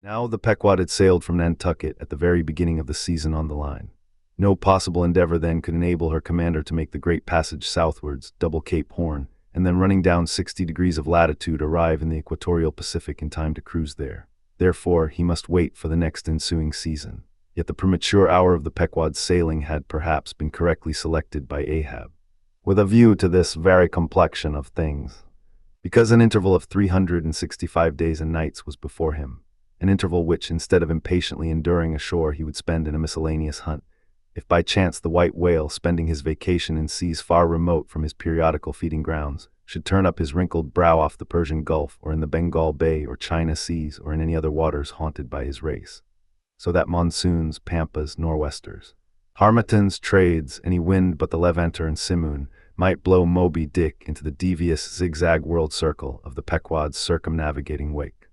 Now the Pequod had sailed from Nantucket at the very beginning of the season on the line. No possible endeavor then could enable her commander to make the great passage southwards, double Cape Horn, and then running down 60 degrees of latitude arrive in the equatorial Pacific in time to cruise there. Therefore, he must wait for the next ensuing season. Yet the premature hour of the Pequod's sailing had perhaps been correctly selected by Ahab, with a view to this very complexion of things, because an interval of 365 days and nights was before him, an interval which, instead of impatiently enduring ashore, he would spend in a miscellaneous hunt. If by chance the white whale, spending his vacation in seas far remote from his periodical feeding grounds, should turn up his wrinkled brow off the Persian Gulf, or in the Bengal Bay or China Seas, or in any other waters haunted by his race, so that monsoons, pampas, nor'westers, harmatins, trades, any wind but the Levanter and Simoon, might blow Moby-Dick into the devious zigzag world circle of the Pequod's circumnavigating wake.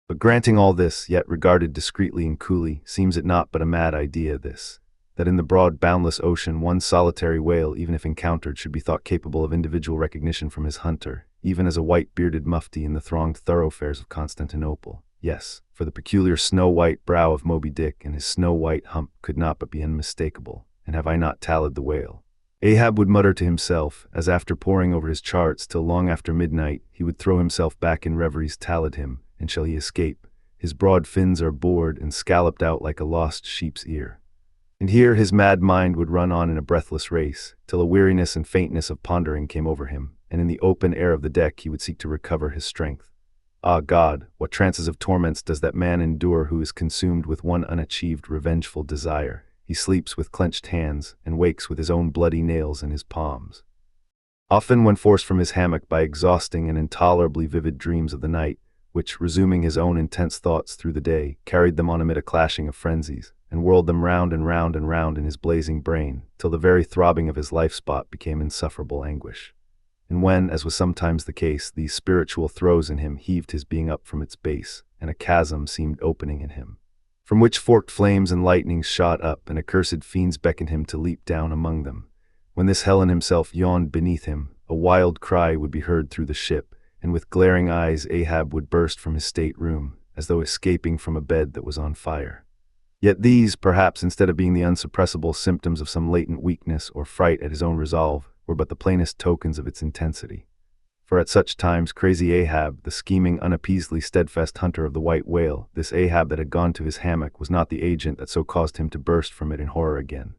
But granting all this, yet regarded discreetly and coolly, seems it not but a mad idea this, that in the broad boundless ocean one solitary whale, even if encountered, should be thought capable of individual recognition from his hunter, even as a white-bearded mufti in the thronged thoroughfares of Constantinople. Yes, for the peculiar snow-white brow of Moby-Dick and his snow-white hump could not but be unmistakable, and have I not tallied the whale? Ahab would mutter to himself, as after poring over his charts till long after midnight, he would throw himself back in reveries. Tallied him, and shall he escape? His broad fins are bored and scalloped out like a lost sheep's ear. And here his mad mind would run on in a breathless race, till a weariness and faintness of pondering came over him, and in the open air of the deck he would seek to recover his strength. Ah God, what trances of torments does that man endure who is consumed with one unachieved revengeful desire! He sleeps with clenched hands, and wakes with his own bloody nails in his palms. Often when forced from his hammock by exhausting and intolerably vivid dreams of the night, which, resuming his own intense thoughts through the day, carried them on amid a clashing of frenzies, and whirled them round and round and round in his blazing brain, till the very throbbing of his life-spot became insufferable anguish. And when, as was sometimes the case, these spiritual throes in him heaved his being up from its base, and a chasm seemed opening in him, from which forked flames and lightnings shot up, and accursed fiends beckoned him to leap down among them, when this hell in himself yawned beneath him, a wild cry would be heard through the ship, and with glaring eyes Ahab would burst from his state-room, as though escaping from a bed that was on fire. Yet these, perhaps, instead of being the unsuppressible symptoms of some latent weakness or fright at his own resolve, were but the plainest tokens of its intensity. For at such times crazy Ahab, the scheming, unappeasedly steadfast hunter of the white whale, this Ahab that had gone to his hammock, was not the agent that so caused him to burst from it in horror again.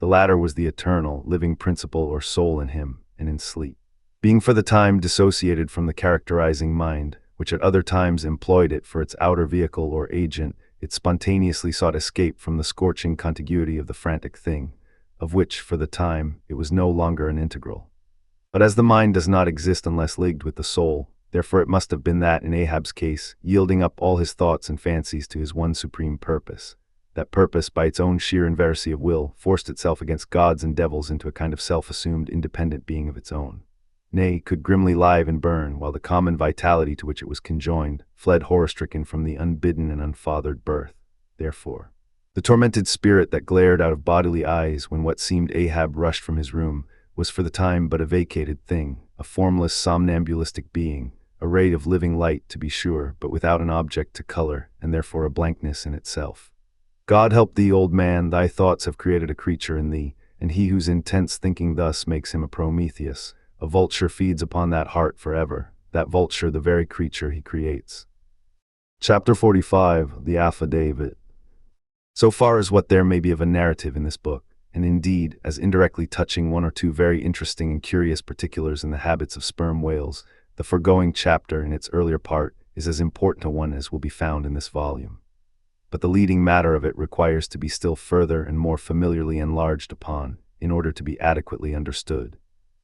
The latter was the eternal, living principle or soul in him, and in sleep, being for the time dissociated from the characterizing mind, which at other times employed it for its outer vehicle or agent, it spontaneously sought escape from the scorching contiguity of the frantic thing, of which, for the time, it was no longer an integral. But as the mind does not exist unless linked with the soul, therefore it must have been that, in Ahab's case, yielding up all his thoughts and fancies to his one supreme purpose, that purpose, by its own sheer inverity of will, forced itself against gods and devils into a kind of self-assumed independent being of its own. Nay, could grimly live and burn, while the common vitality to which it was conjoined fled horror-stricken from the unbidden and unfathered birth. Therefore, the tormented spirit that glared out of bodily eyes when what seemed Ahab rushed from his room was for the time but a vacated thing, a formless somnambulistic being, a ray of living light to be sure, but without an object to color, and therefore a blankness in itself. God help thee, old man, thy thoughts have created a creature in thee, and he whose intense thinking thus makes him a Prometheus. A vulture feeds upon that heart forever, that vulture the very creature he creates. Chapter 45, The Affidavit. So far as what there may be of a narrative in this book, and indeed as indirectly touching one or two very interesting and curious particulars in the habits of sperm whales, the foregoing chapter in its earlier part is as important a one as will be found in this volume. But the leading matter of it requires to be still further and more familiarly enlarged upon, in order to be adequately understood,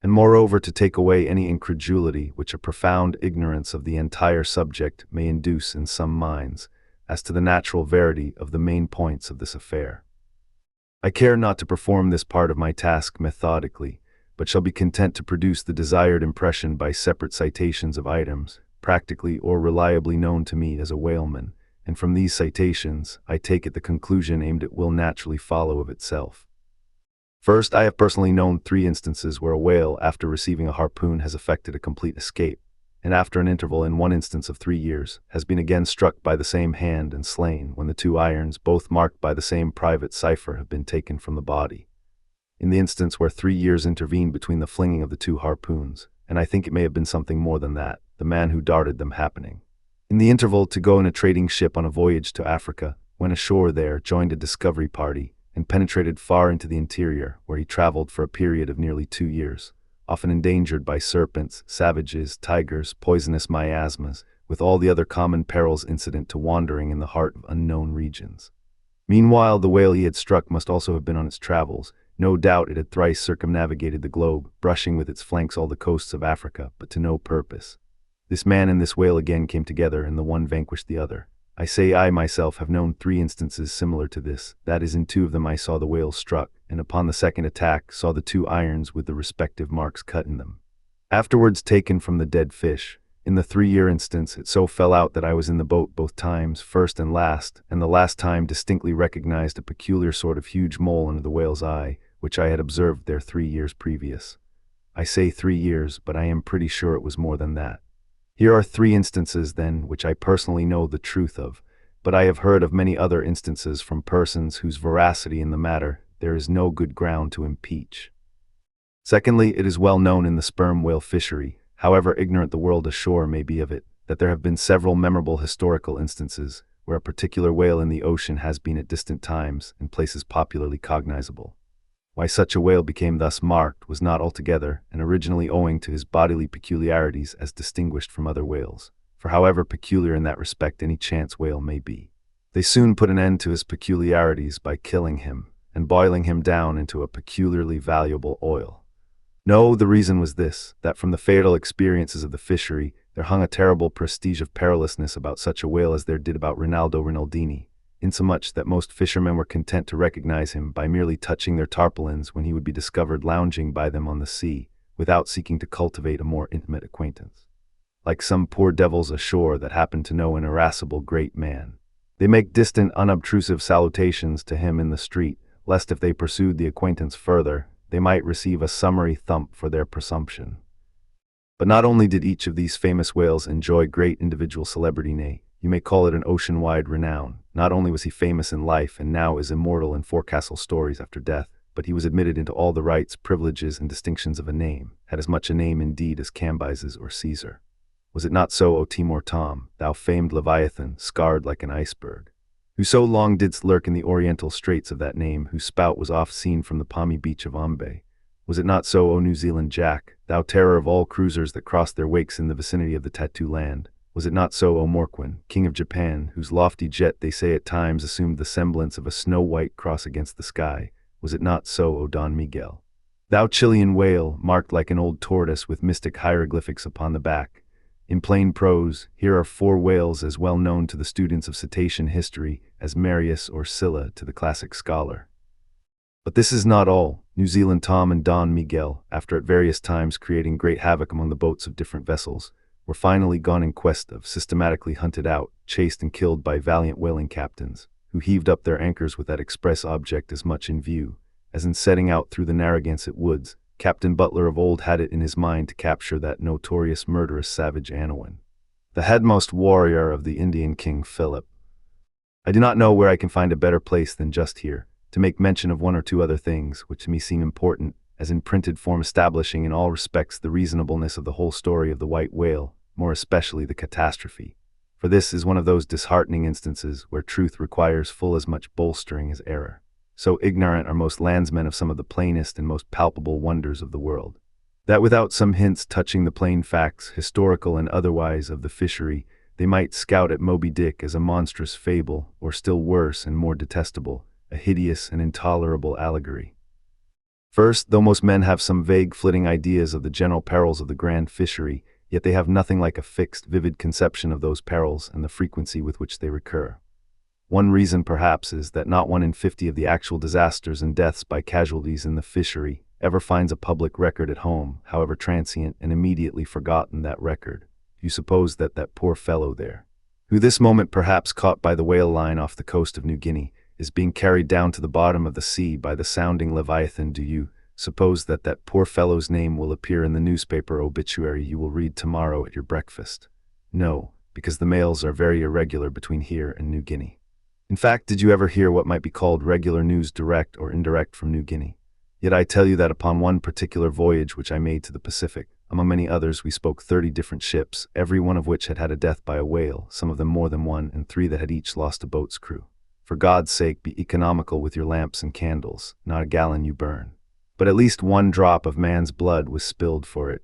and moreover to take away any incredulity which a profound ignorance of the entire subject may induce in some minds, as to the natural verity of the main points of this affair. I care not to perform this part of my task methodically, but shall be content to produce the desired impression by separate citations of items, practically or reliably known to me as a whaleman, and from these citations, I take it the conclusion aimed at will naturally follow of itself. First, I have personally known 3 instances where a whale, after receiving a harpoon, has effected a complete escape, and after an interval in one instance of 3 years, has been again struck by the same hand and slain when the two irons, both marked by the same private cipher, have been taken from the body. In the instance where 3 years intervened between the flinging of the two harpoons, and I think it may have been something more than that, the man who darted them happening, in the interval, to go in a trading ship on a voyage to Africa, went ashore there, joined a discovery party, and penetrated far into the interior, where he traveled for a period of nearly 2 years, often endangered by serpents, savages, tigers, poisonous miasmas, with all the other common perils incident to wandering in the heart of unknown regions. Meanwhile, the whale he had struck must also have been on its travels. No doubt it had thrice circumnavigated the globe, brushing with its flanks all the coasts of Africa, but to no purpose. This man and this whale again came together, and the one vanquished the other. I say I myself have known 3 instances similar to this. That is, in 2 of them I saw the whale struck, and upon the second attack saw the 2 irons with the respective marks cut in them, afterwards taken from the dead fish. In the 3-year instance, it so fell out that I was in the boat both times, first and the last time distinctly recognized a peculiar sort of huge mole under the whale's eye, which I had observed there 3 years previous. I say 3 years, but I am pretty sure it was more than that. Here are 3 instances, then, which I personally know the truth of, but I have heard of many other instances from persons whose veracity in the matter there is no good ground to impeach. Secondly, it is well known in the sperm whale fishery, however ignorant the world ashore may be of it, that there have been several memorable historical instances where a particular whale in the ocean has been at distant times and places popularly cognizable. Why such a whale became thus marked was not altogether and originally owing to his bodily peculiarities as distinguished from other whales, for however peculiar in that respect any chance whale may be, they soon put an end to his peculiarities by killing him and boiling him down into a peculiarly valuable oil. No, the reason was this, that from the fatal experiences of the fishery there hung a terrible prestige of perilousness about such a whale as there did about Rinaldo Rinaldini, insomuch that most fishermen were content to recognize him by merely touching their tarpaulins when he would be discovered lounging by them on the sea, without seeking to cultivate a more intimate acquaintance. Like some poor devils ashore that happen to know an irascible great man, they make distant, unobtrusive salutations to him in the street, lest if they pursued the acquaintance further, they might receive a summary thump for their presumption. But not only did each of these famous whales enjoy great individual celebrity, nay, you may call it an ocean-wide renown. Not only was he famous in life and now is immortal in forecastle stories after death, but he was admitted into all the rights, privileges, and distinctions of a name, had as much a name indeed as Cambyses or Caesar. Was it not so, O Timor Tom, thou famed Leviathan, scarred like an iceberg, who so long didst lurk in the oriental straits of that name, whose spout was oft seen from the palmy beach of Ombay? Was it not so, O New Zealand Jack, thou terror of all cruisers that crossed their wakes in the vicinity of the Tattoo Land? Was it not so, O Morquin, King of Japan, whose lofty jet they say at times assumed the semblance of a snow-white cross against the sky? Was it not so, O Don Miguel, thou Chilean whale, marked like an old tortoise with mystic hieroglyphics upon the back? In plain prose, here are 4 whales as well known to the students of cetacean history as Marius or Scylla to the classic scholar. But this is not all. New Zealand Tom and Don Miguel, after at various times creating great havoc among the boats of different vessels, were finally gone in quest of, systematically hunted out, chased and killed by valiant whaling captains, who heaved up their anchors with that express object as much in view, as in setting out through the Narragansett woods, Captain Butler of old had it in his mind to capture that notorious murderous savage Anouin, the headmost warrior of the Indian King Philip. I do not know where I can find a better place than just here, to make mention of 1 or 2 other things which to me seem important, as in printed form establishing in all respects the reasonableness of the whole story of the white whale, more especially the catastrophe. For this is one of those disheartening instances where truth requires full as much bolstering as error. So ignorant are most landsmen of some of the plainest and most palpable wonders of the world, that without some hints touching the plain facts, historical and otherwise, of the fishery, they might scout at Moby-Dick as a monstrous fable, or still worse and more detestable, a hideous and intolerable allegory. First, though most men have some vague flitting ideas of the general perils of the grand fishery, yet they have nothing like a fixed, vivid conception of those perils and the frequency with which they recur. One reason, perhaps, is that not 1 in 50 of the actual disasters and deaths by casualties in the fishery ever finds a public record at home, however transient, and immediately forgotten that record. You suppose that that poor fellow there, who this moment perhaps caught by the whale line off the coast of New Guinea, is being carried down to the bottom of the sea by the sounding Leviathan, do you Suppose that that poor fellow's name will appear in the newspaper obituary you will read tomorrow at your breakfast. No, because the mails are very irregular between here and New Guinea. In fact, did you ever hear what might be called regular news direct or indirect from New Guinea? Yet I tell you that upon one particular voyage which I made to the Pacific, among many others we spoke 30 different ships, every one of which had had a death by a whale, some of them more than one, and 3 that had each lost a boat's crew. For God's sake, be economical with your lamps and candles, not a gallon you burn. But at least 1 drop of man's blood was spilled for it.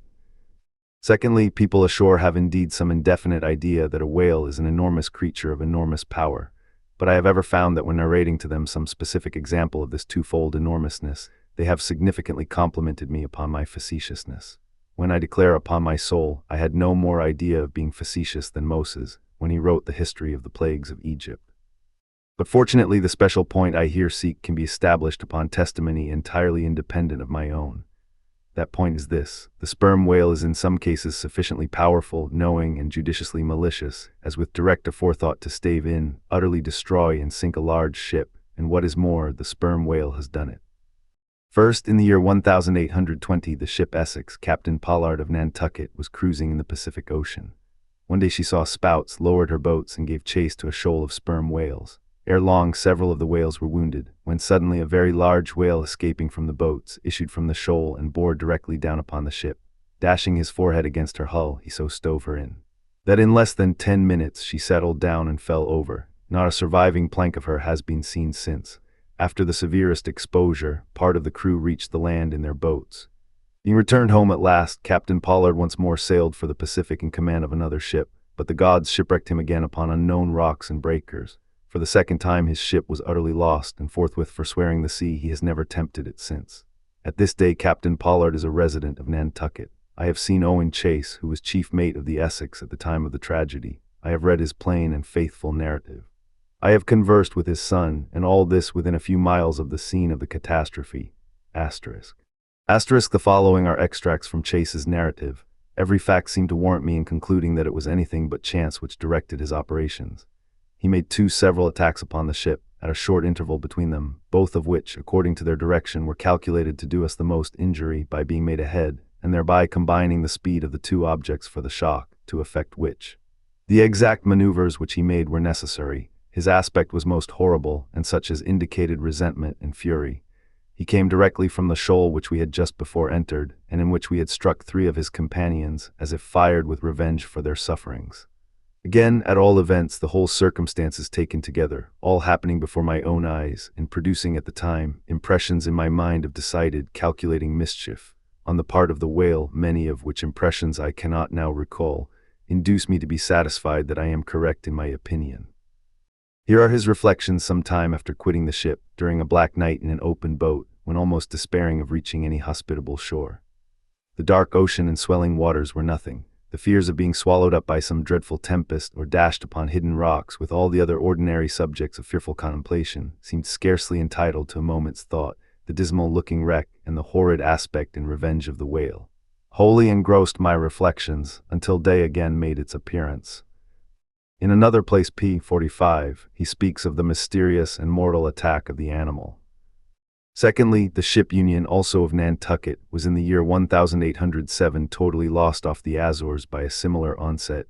Secondly, people ashore have indeed some indefinite idea that a whale is an enormous creature of enormous power, but I have ever found that when narrating to them some specific example of this twofold enormousness, they have significantly complimented me upon my facetiousness. When I declare upon my soul, I had no more idea of being facetious than Moses, when he wrote the history of the plagues of Egypt. But fortunately, the special point I here seek can be established upon testimony entirely independent of my own. That point is this: the sperm whale is in some cases sufficiently powerful, knowing, and judiciously malicious, as with direct aforethought to stave in, utterly destroy, and sink a large ship, and what is more, the sperm whale has done it. First, in the year 1820, the ship Essex, Captain Pollard of Nantucket, was cruising in the Pacific Ocean. One day she saw spouts, lowered her boats, and gave chase to a shoal of sperm whales. Ere long, several of the whales were wounded, when suddenly a very large whale escaping from the boats issued from the shoal and bore directly down upon the ship. Dashing his forehead against her hull, he so stove her in that in less than 10 minutes she settled down and fell over. Not a surviving plank of her has been seen since. After the severest exposure, part of the crew reached the land in their boats. Being returned home at last, Captain Pollard once more sailed for the Pacific in command of another ship, but the gods shipwrecked him again upon unknown rocks and breakers. For the second time his ship was utterly lost, and forthwith forswearing the sea, he has never tempted it since. At this day Captain Pollard is a resident of Nantucket. I have seen Owen Chase, who was chief mate of the Essex at the time of the tragedy. I have read his plain and faithful narrative. I have conversed with his son, and all this within a few miles of the scene of the catastrophe. Asterisk. The following are extracts from Chase's narrative. Every fact seemed to warrant me in concluding that it was anything but chance which directed his operations. He made 2 several attacks upon the ship, at a short interval between them, both of which, according to their direction, were calculated to do us the most injury by being made ahead, and thereby combining the speed of the 2 objects for the shock, to effect which. The exact maneuvers which he made were necessary. His aspect was most horrible, and such as indicated resentment and fury. He came directly from the shoal which we had just before entered, and in which we had struck 3 of his companions, as if fired with revenge for their sufferings. Again, at all events, the whole circumstances taken together, all happening before my own eyes, and producing at the time impressions in my mind of decided, calculating mischief, on the part of the whale, many of which impressions I cannot now recall, induce me to be satisfied that I am correct in my opinion. Here are his reflections some time after quitting the ship, during a black night in an open boat, when almost despairing of reaching any hospitable shore. The dark ocean and swelling waters were nothing. The fears of being swallowed up by some dreadful tempest or dashed upon hidden rocks, with all the other ordinary subjects of fearful contemplation, seemed scarcely entitled to a moment's thought. The dismal-looking wreck and the horrid aspect and revenge of the whale wholly engrossed my reflections, until day again made its appearance. In another place, p. 45, he speaks of the mysterious and mortal attack of the animal. Secondly, the ship Union, also of Nantucket, was in the year 1807 totally lost off the Azores by a similar onset,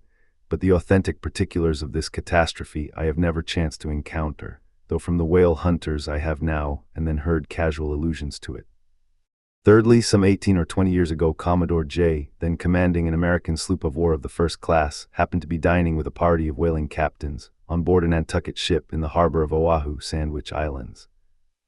but the authentic particulars of this catastrophe I have never chanced to encounter, though from the whale hunters I have now and then heard casual allusions to it. Thirdly, some 18 or 20 years ago, Commodore J., then commanding an American sloop of war of the first class, happened to be dining with a party of whaling captains on board a Nantucket ship in the harbor of Oahu, Sandwich Islands.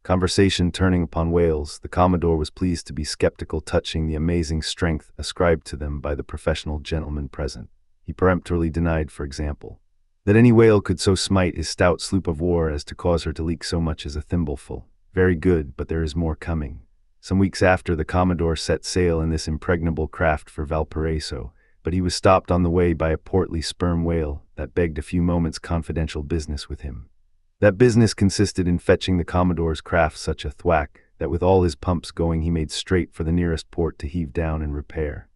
Conversation turning upon whales, the Commodore was pleased to be skeptical touching the amazing strength ascribed to them by the professional gentlemen present. He peremptorily denied, for example, that any whale could so smite his stout sloop of war as to cause her to leak so much as a thimbleful. Very good, but there is more coming. Some weeks after, the Commodore set sail in this impregnable craft for Valparaiso, but he was stopped on the way by a portly sperm whale that begged a few moments' confidential business with him. That business consisted in fetching the Commodore's craft such a thwack that with all his pumps going he made straight for the nearest port to heave down and repair.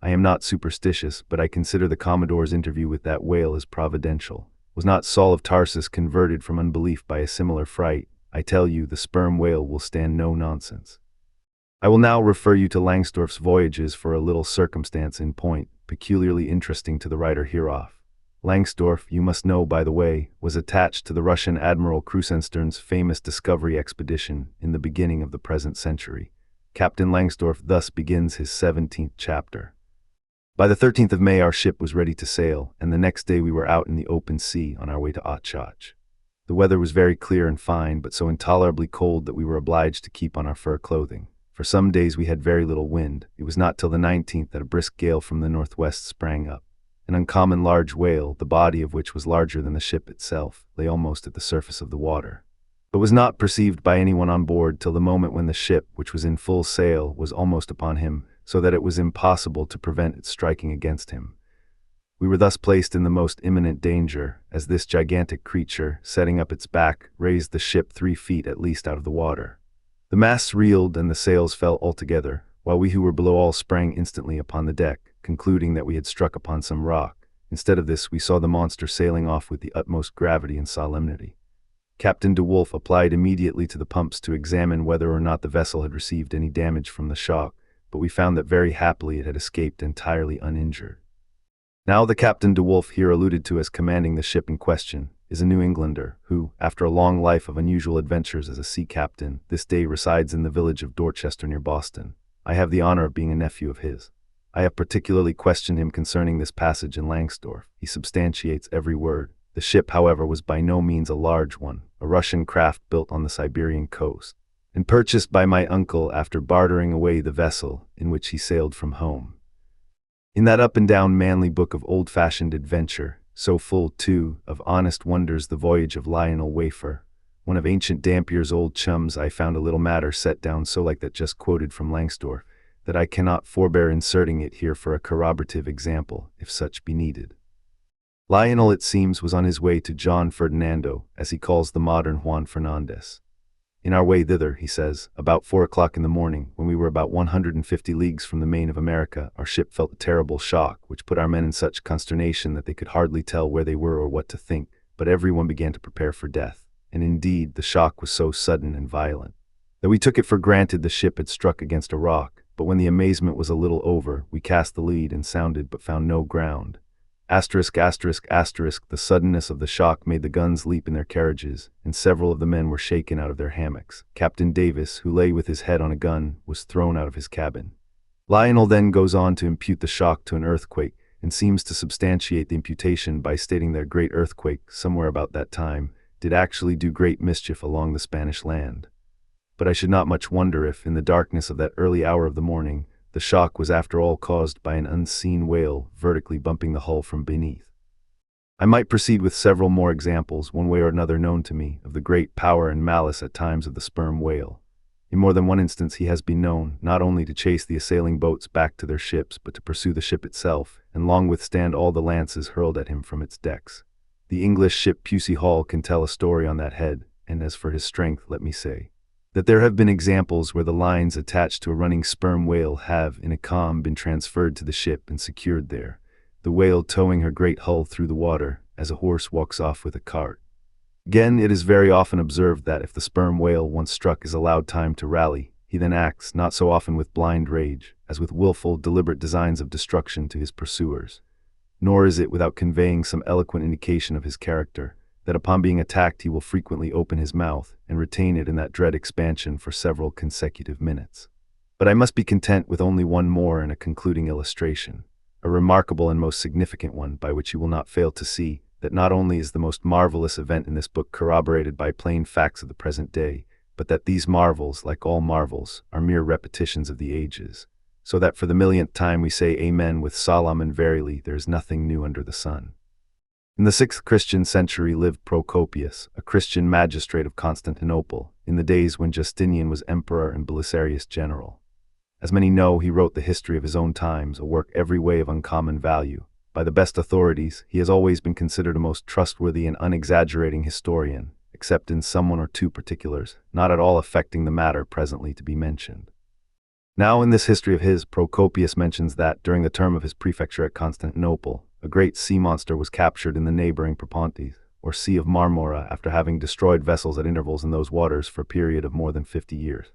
I am not superstitious, but I consider the Commodore's interview with that whale as providential. Was not Saul of Tarsus converted from unbelief by a similar fright? I tell you, the sperm whale will stand no nonsense. I will now refer you to Langsdorff's voyages for a little circumstance in point, peculiarly interesting to the writer hereof. Langsdorff, you must know, by the way, was attached to the Russian Admiral Krusenstern's famous discovery expedition in the beginning of the present century. Captain Langsdorff thus begins his 17th chapter. By the 13th of May our ship was ready to sail, and the next day we were out in the open sea on our way to Ochotsk. The weather was very clear and fine, but so intolerably cold that we were obliged to keep on our fur clothing. For some days we had very little wind. It was not till the 19th that a brisk gale from the northwest sprang up. An uncommon large whale, the body of which was larger than the ship itself, lay almost at the surface of the water, but was not perceived by anyone on board till the moment when the ship, which was in full sail, was almost upon him, so that it was impossible to prevent its striking against him. We were thus placed in the most imminent danger, as this gigantic creature, setting up its back, raised the ship 3 feet at least out of the water. The masts reeled and the sails fell altogether, while we who were below all sprang instantly upon the deck, concluding that we had struck upon some rock. Instead of this, we saw the monster sailing off with the utmost gravity and solemnity. Captain de Wolf applied immediately to the pumps to examine whether or not the vessel had received any damage from the shock, but we found that very happily it had escaped entirely uninjured. Now the Captain de Wolf here alluded to as commanding the ship in question is a New Englander who, after a long life of unusual adventures as a sea captain, this day resides in the village of Dorchester near Boston. I have the honor of being a nephew of his. I have particularly questioned him concerning this passage in Langsdorff. He substantiates every word. The ship, however, was by no means a large one, a Russian craft built on the Siberian coast, and purchased by my uncle after bartering away the vessel in which he sailed from home. In that up-and-down manly book of old-fashioned adventure, so full, too, of honest wonders, The Voyage of Lionel Wafer, one of Ancient Dampier's old chums, I found a little matter set down so like that just quoted from Langsdorff, that I cannot forbear inserting it here for a corroborative example, if such be needed. Lionel, it seems, was on his way to John Ferdinando, as he calls the modern Juan Fernandez. In our way thither, he says, about 4 o'clock in the morning, when we were about 150 leagues from the main of America, our ship felt a terrible shock, which put our men in such consternation that they could hardly tell where they were or what to think, but everyone began to prepare for death, and indeed the shock was so sudden and violent that we took it for granted the ship had struck against a rock, but when the amazement was a little over, we cast the lead and sounded but found no ground. The suddenness of the shock made the guns leap in their carriages, and several of the men were shaken out of their hammocks. Captain Davis, who lay with his head on a gun, was thrown out of his cabin. Lionel then goes on to impute the shock to an earthquake, and seems to substantiate the imputation by stating that a great earthquake, somewhere about that time, did actually do great mischief along the Spanish land. But I should not much wonder if, in the darkness of that early hour of the morning, the shock was after all caused by an unseen whale vertically bumping the hull from beneath. I might proceed with several more examples, one way or another known to me, of the great power and malice at times of the sperm whale. In more than one instance he has been known, not only to chase the assailing boats back to their ships, but to pursue the ship itself, and long withstand all the lances hurled at him from its decks. The English ship Pusey Hall can tell a story on that head, and as for his strength, let me say that there have been examples where the lines attached to a running sperm whale have, in a calm, been transferred to the ship and secured there, the whale towing her great hull through the water, as a horse walks off with a cart. Again, it is very often observed that if the sperm whale once struck is allowed time to rally, he then acts, not so often with blind rage, as with willful, deliberate designs of destruction to his pursuers. Nor is it without conveying some eloquent indication of his character, that upon being attacked he will frequently open his mouth and retain it in that dread expansion for several consecutive minutes. But I must be content with only one more and a concluding illustration, a remarkable and most significant one, by which you will not fail to see that not only is the most marvelous event in this book corroborated by plain facts of the present day, but that these marvels, like all marvels, are mere repetitions of the ages, so that for the millionth time we say Amen with solemn and verily there is nothing new under the sun. In the 6th Christian century lived Procopius, a Christian magistrate of Constantinople, in the days when Justinian was emperor and Belisarius general. As many know, he wrote the history of his own times, a work every way of uncommon value. By the best authorities, he has always been considered a most trustworthy and unexaggerating historian, except in some one or two particulars, not at all affecting the matter presently to be mentioned. Now in this history of his, Procopius mentions that, during the term of his prefecture at Constantinople, a great sea monster was captured in the neighboring Propontis, or Sea of Marmora, after having destroyed vessels at intervals in those waters for a period of more than 50 years.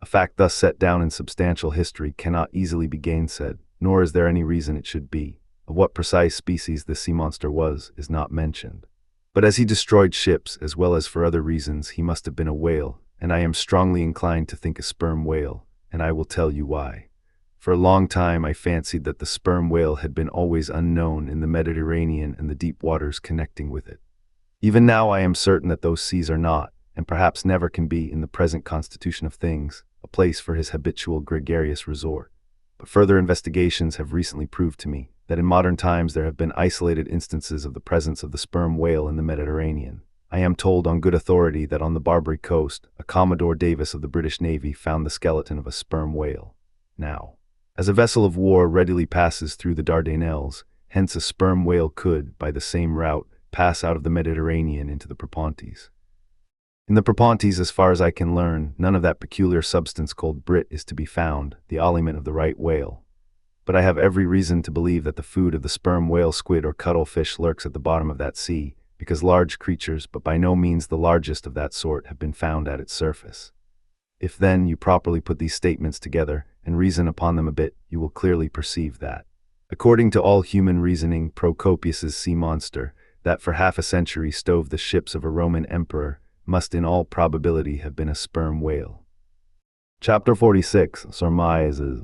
A fact thus set down in substantial history cannot easily be gainsaid, nor is there any reason it should be. Of what precise species this sea monster was is not mentioned. But as he destroyed ships, as well as for other reasons, he must have been a whale, and I am strongly inclined to think a sperm whale, and I will tell you why. For a long time I fancied that the sperm whale had been always unknown in the Mediterranean and the deep waters connecting with it. Even now I am certain that those seas are not, and perhaps never can be in the present constitution of things, a place for his habitual gregarious resort. But further investigations have recently proved to me that in modern times there have been isolated instances of the presence of the sperm whale in the Mediterranean. I am told on good authority that on the Barbary coast, a Commodore Davis of the British Navy found the skeleton of a sperm whale. Now, as a vessel of war readily passes through the Dardanelles, hence a sperm whale could, by the same route, pass out of the Mediterranean into the Propontis. In the Propontis, as far as I can learn, none of that peculiar substance called brit is to be found, the aliment of the right whale. But I have every reason to believe that the food of the sperm whale, squid, or cuttlefish lurks at the bottom of that sea, because large creatures, but by no means the largest of that sort, have been found at its surface. If then you properly put these statements together and reason upon them a bit, you will clearly perceive that, according to all human reasoning, Procopius's sea monster, that for half a century stove the ships of a Roman emperor, must in all probability have been a sperm whale. Chapter 46. Surmises.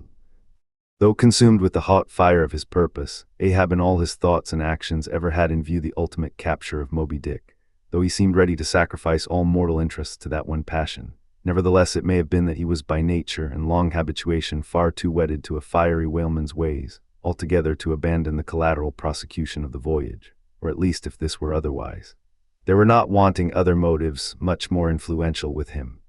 Though consumed with the hot fire of his purpose, Ahab in all his thoughts and actions ever had in view the ultimate capture of Moby-Dick, though he seemed ready to sacrifice all mortal interests to that one passion. Nevertheless, it may have been that he was by nature and long habituation far too wedded to a fiery whaleman's ways, altogether to abandon the collateral prosecution of the voyage, or at least if this were otherwise, there were not wanting other motives much more influential with him.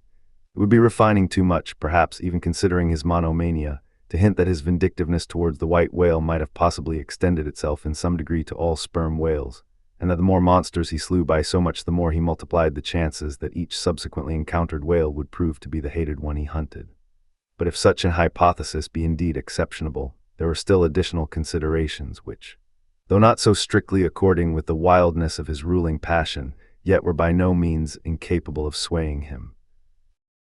It would be refining too much, perhaps even considering his monomania, to hint that his vindictiveness towards the white whale might have possibly extended itself in some degree to all sperm whales, and that the more monsters he slew by so much the more he multiplied the chances that each subsequently encountered whale would prove to be the hated one he hunted. But if such an hypothesis be indeed exceptionable, there were still additional considerations which, though not so strictly according with the wildness of his ruling passion, yet were by no means incapable of swaying him.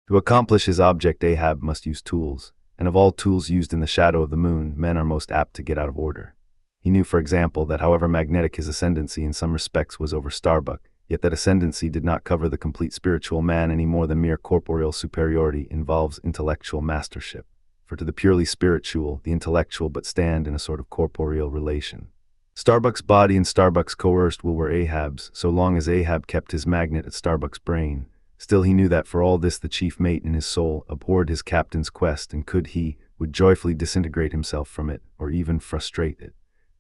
To accomplish his object, Ahab must use tools, and of all tools used in the shadow of the moon, men are most apt to get out of order. He knew, for example, that however magnetic his ascendancy in some respects was over Starbuck, yet that ascendancy did not cover the complete spiritual man any more than mere corporeal superiority involves intellectual mastership. For to the purely spiritual, the intellectual but stand in a sort of corporeal relation. Starbuck's body and Starbuck's coerced will were Ahab's, so long as Ahab kept his magnet at Starbuck's brain. Still he knew that for all this the chief mate in his soul abhorred his captain's quest, and would joyfully disintegrate himself from it, or even frustrate it.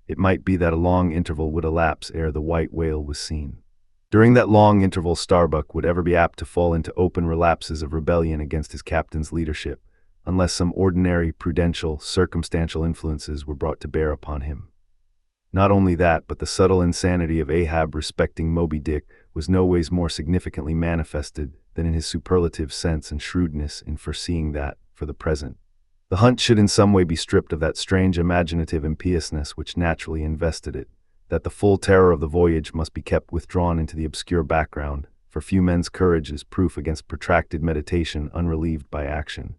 It might be that a long interval would elapse ere the white whale was seen. During that long interval Starbuck would ever be apt to fall into open relapses of rebellion against his captain's leadership, unless some ordinary, prudential, circumstantial influences were brought to bear upon him. Not only that, but the subtle insanity of Ahab respecting Moby-Dick was no ways more significantly manifested than in his superlative sense and shrewdness in foreseeing that, for the present, the hunt should in some way be stripped of that strange imaginative impiousness which naturally invested it, that the full terror of the voyage must be kept withdrawn into the obscure background, for few men's courage is proof against protracted meditation unrelieved by action,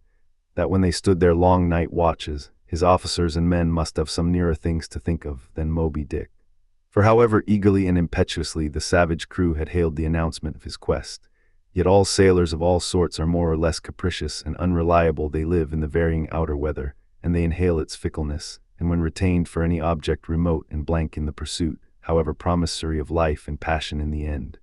that when they stood their long night watches, his officers and men must have some nearer things to think of than Moby-Dick. For however eagerly and impetuously the savage crew had hailed the announcement of his quest, yet all sailors of all sorts are more or less capricious and unreliable. They live in the varying outer weather, and they inhale its fickleness, and when retained for any object remote and blank in the pursuit, however promissory of life and passion in the end,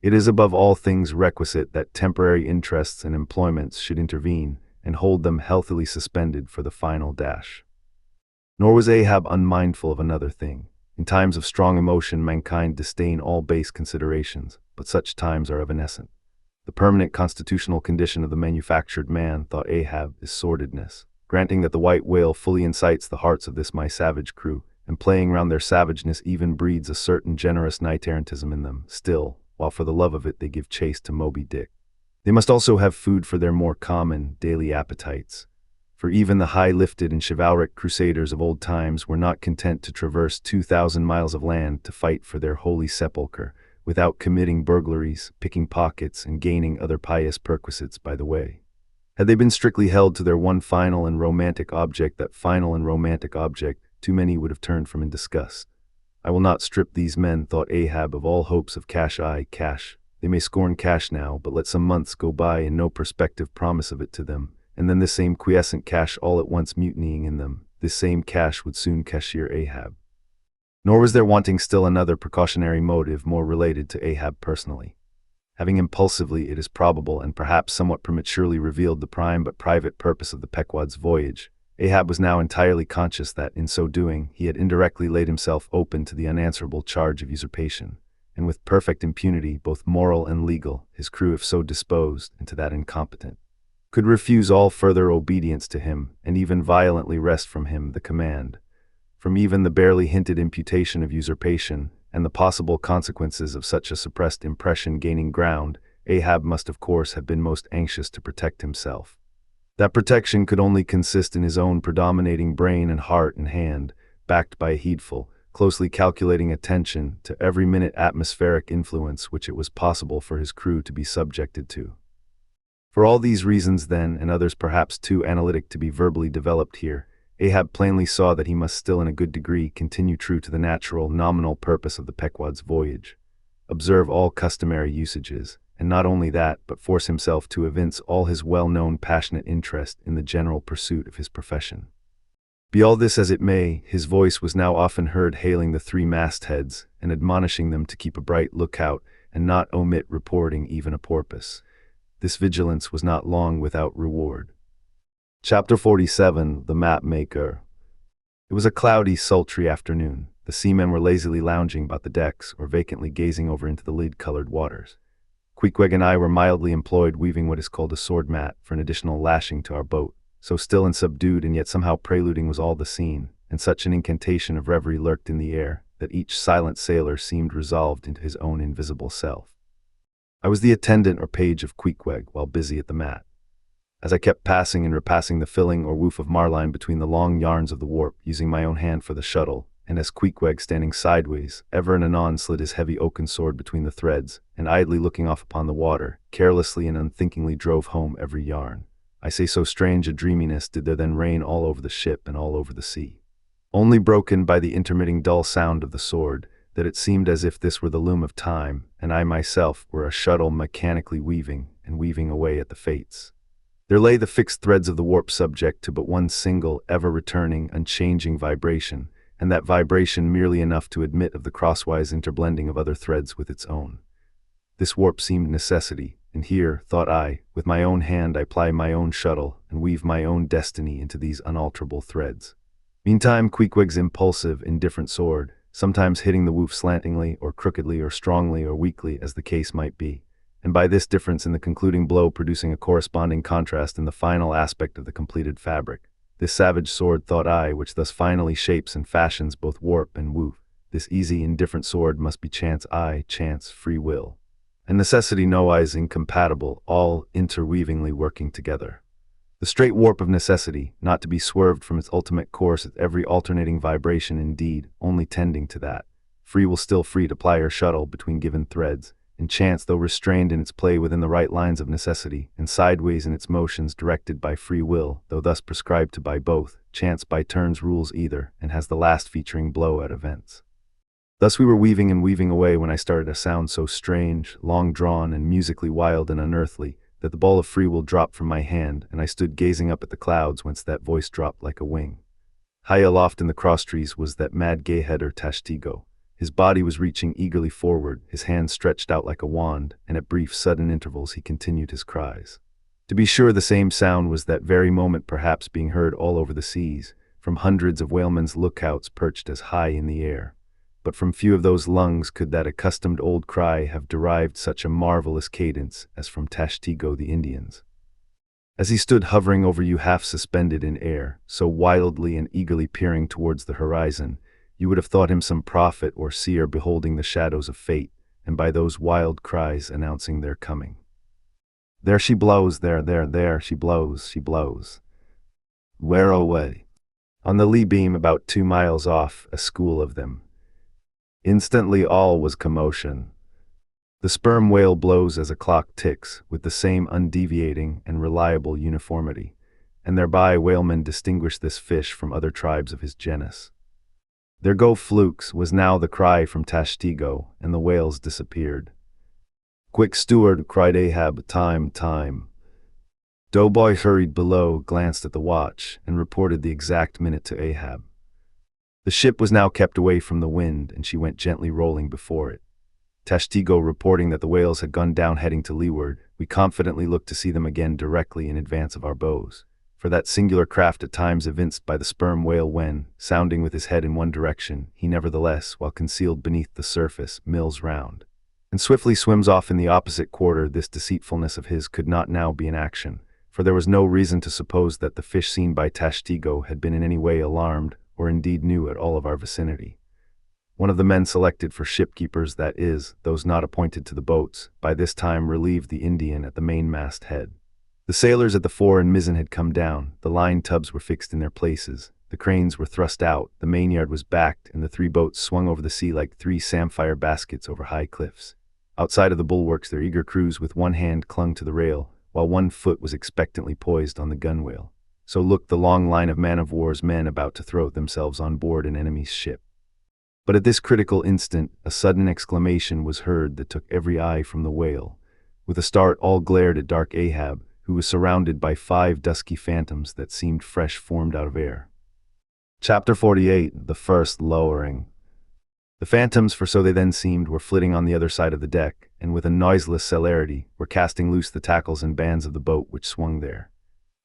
it is above all things requisite that temporary interests and employments should intervene, and hold them healthily suspended for the final dash. Nor was Ahab unmindful of another thing. In times of strong emotion mankind disdain all base considerations, but such times are evanescent. The permanent constitutional condition of the manufactured man, thought Ahab, is sordidness. Granting that the white whale fully incites the hearts of this my savage crew, and playing round their savageness even breeds a certain generous knight-errantism in them, still, while for the love of it they give chase to Moby-Dick, they must also have food for their more common, daily appetites. For even the high-lifted and chivalric crusaders of old times were not content to traverse 2,000 miles of land to fight for their holy sepulchre, without committing burglaries, picking pockets, and gaining other pious perquisites by the way. Had they been strictly held to their one final and romantic object, too many would have turned from in disgust. I will not strip these men, thought Ahab, of all hopes of cash. Cash. They may scorn cash now, but let some months go by and no prospective promise of it to them, and then this same quiescent cash all at once mutinying in them, this same cash would soon cashier Ahab. Nor was there wanting still another precautionary motive more related to Ahab personally. Having impulsively, it is probable, and perhaps somewhat prematurely revealed the prime but private purpose of the Pequod's voyage, Ahab was now entirely conscious that, in so doing, he had indirectly laid himself open to the unanswerable charge of usurpation, and with perfect impunity, both moral and legal, his crew, if so disposed, and to that incompetent, could refuse all further obedience to him, and even violently wrest from him the command. From even the barely hinted imputation of usurpation, and the possible consequences of such a suppressed impression gaining ground, Ahab must of course have been most anxious to protect himself. That protection could only consist in his own predominating brain and heart and hand, backed by a heedful, closely calculating attention to every minute atmospheric influence which it was possible for his crew to be subjected to. For all these reasons then, and others perhaps too analytic to be verbally developed here, Ahab plainly saw that he must still in a good degree continue true to the natural, nominal purpose of the Pequod's voyage, observe all customary usages, and not only that, but force himself to evince all his well-known passionate interest in the general pursuit of his profession. Be all this as it may, his voice was now often heard hailing the three mastheads and admonishing them to keep a bright lookout and not omit reporting even a porpoise. This vigilance was not long without reward. Chapter 47, The Map Maker. It was a cloudy, sultry afternoon. The seamen were lazily lounging about the decks or vacantly gazing over into the lead-colored waters. Queequeg and I were mildly employed weaving what is called a sword mat for an additional lashing to our boat. So still and subdued and yet somehow preluding was all the scene, and such an incantation of reverie lurked in the air, that each silent sailor seemed resolved into his own invisible self. I was the attendant or page of Queequeg while busy at the mat. As I kept passing and repassing the filling or woof of marline between the long yarns of the warp, using my own hand for the shuttle, and as Queequeg, standing sideways, ever and anon slid his heavy oaken sword between the threads, and idly looking off upon the water, carelessly and unthinkingly drove home every yarn. I say so strange a dreaminess did there then reign all over the ship and all over the sea, only broken by the intermitting dull sound of the sword, that it seemed as if this were the loom of time, and I myself were a shuttle mechanically weaving and weaving away at the fates. There lay the fixed threads of the warp subject to but one single, ever-returning, unchanging vibration, and that vibration merely enough to admit of the crosswise interblending of other threads with its own. This warp seemed necessity, and here, thought I, with my own hand I ply my own shuttle, and weave my own destiny into these unalterable threads. Meantime, Queequeg's impulsive, indifferent sword, sometimes hitting the woof slantingly, or crookedly, or strongly, or weakly, as the case might be, and by this difference in the concluding blow producing a corresponding contrast in the final aspect of the completed fabric. This savage sword, thought I, which thus finally shapes and fashions both warp and woof, this easy, indifferent sword must be chance, free will, and necessity nowise incompatible, all interweavingly working together. The straight warp of necessity, not to be swerved from its ultimate course at every alternating vibration, indeed, only tending to that. Free will still free to ply her shuttle between given threads, and chance, though restrained in its play within the right lines of necessity, and sideways in its motions directed by free will, though thus prescribed to by both, chance by turns rules either, and has the last featuring blow at events. Thus we were weaving and weaving away when I started a sound so strange, long-drawn, and musically wild and unearthly, that the ball of free will dropped from my hand, and I stood gazing up at the clouds whence that voice dropped like a wing. High aloft in the crosstrees was that mad gayhead or Tashtigo. His body was reaching eagerly forward, his hands stretched out like a wand, and at brief sudden intervals he continued his cries. To be sure, the same sound was that very moment perhaps being heard all over the seas, from hundreds of whalemen's lookouts perched as high in the air. But from few of those lungs could that accustomed old cry have derived such a marvelous cadence as from Tashtigo the Indian's. As he stood hovering over you half suspended in air, so wildly and eagerly peering towards the horizon, you would have thought him some prophet or seer beholding the shadows of fate, and by those wild cries announcing their coming. There she blows, there she blows. Where away? On the lee beam about 2 miles off, a school of them. Instantly all was commotion. The sperm whale blows as a clock ticks, with the same undeviating and reliable uniformity, and thereby whalemen distinguish this fish from other tribes of his genus. "There go flukes," was now the cry from Tashtego, and the whales disappeared. "Quick, steward," cried Ahab, time. Doughboy hurried below, glanced at the watch, and reported the exact minute to Ahab. The ship was now kept away from the wind, and she went gently rolling before it. Tashtego reporting that the whales had gone down heading to leeward, we confidently looked to see them again directly in advance of our bows. For that singular craft at times evinced by the sperm whale when, sounding with his head in one direction, he nevertheless, while concealed beneath the surface, mills round, and swiftly swims off in the opposite quarter, this deceitfulness of his could not now be in action, for there was no reason to suppose that the fish seen by Tashtego had been in any way alarmed, or indeed knew at all of our vicinity. One of the men selected for shipkeepers, that is, those not appointed to the boats, by this time relieved the Indian at the mainmast head. The sailors at the fore and mizzen had come down, the line tubs were fixed in their places, the cranes were thrust out, the mainyard was backed, and the three boats swung over the sea like three samphire baskets over high cliffs. Outside of the bulwarks their eager crews with one hand clung to the rail, while one foot was expectantly poised on the gunwale. So looked the long line of man-of-war's men about to throw themselves on board an enemy's ship. But at this critical instant, a sudden exclamation was heard that took every eye from the whale. With a start all glared at dark Ahab, who was surrounded by 5 dusky phantoms that seemed fresh formed out of air. Chapter 48, The First Lowering. The phantoms, for so they then seemed, were flitting on the other side of the deck, and with a noiseless celerity, were casting loose the tackles and bands of the boat which swung there.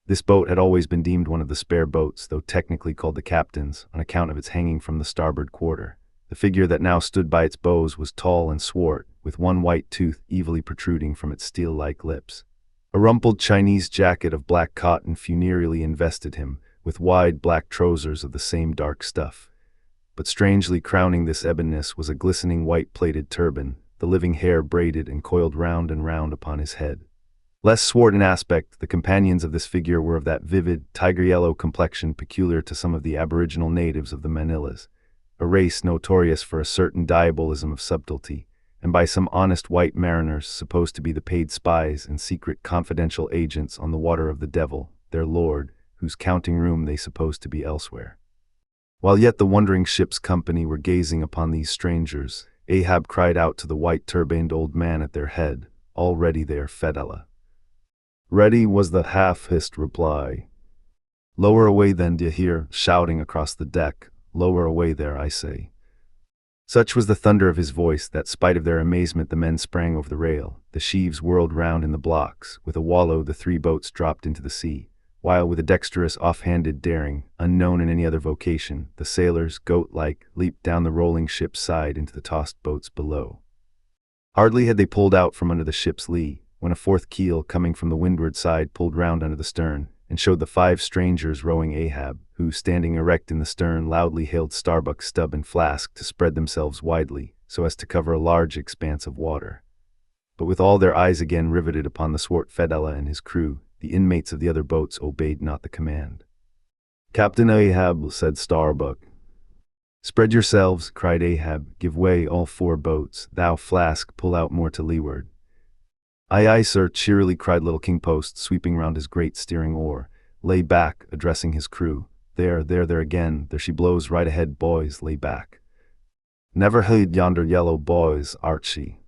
This boat had always been deemed one of the spare boats, though technically called the captain's, on account of its hanging from the starboard quarter. The figure that now stood by its bows was tall and swart, with one white tooth evilly protruding from its steel-like lips. A rumpled Chinese jacket of black cotton funereally invested him, with wide black trousers of the same dark stuff. But strangely crowning this ebonness was a glistening white-plaited turban, the living hair braided and coiled round and round upon his head. Less swart in aspect, the companions of this figure were of that vivid, tiger-yellow complexion peculiar to some of the aboriginal natives of the Manilas, a race notorious for a certain diabolism of subtlety, and by some honest white mariners supposed to be the paid spies and secret confidential agents on the water of the devil, their lord, whose counting-room they supposed to be elsewhere. While yet the wondering ship's company were gazing upon these strangers, Ahab cried out to the white-turbaned old man at their head, "All ready there, Fedella." "Ready," was the half-hissed reply. "Lower away then, d'ye hear?" shouting across the deck. "Lower away there, I say." Such was the thunder of his voice that, spite of their amazement, the men sprang over the rail. The sheaves whirled round in the blocks. With a wallow the 3 boats dropped into the sea, while with a dexterous, off-handed daring, unknown in any other vocation, the sailors, goat-like, leaped down the rolling ship's side into the tossed boats below. Hardly had they pulled out from under the ship's lee, when a 4th keel coming from the windward side pulled round under the stern, and showed the 5 strangers rowing Ahab, who, standing erect in the stern, loudly hailed Starbuck, Stubb, and Flask to spread themselves widely, so as to cover a large expanse of water. But with all their eyes again riveted upon the swart Fedella and his crew, the inmates of the other boats obeyed not the command. "Captain Ahab," said Starbuck. "Spread yourselves," cried Ahab. "Give way, all 4 boats. Thou, Flask, pull out more to leeward." "Aye, aye, sir," cheerily cried little King Post, sweeping round his great steering oar. "Lay back," addressing his crew. There again, there she blows right ahead, boys, lay back." "Never heard yonder yellow boys, Archie."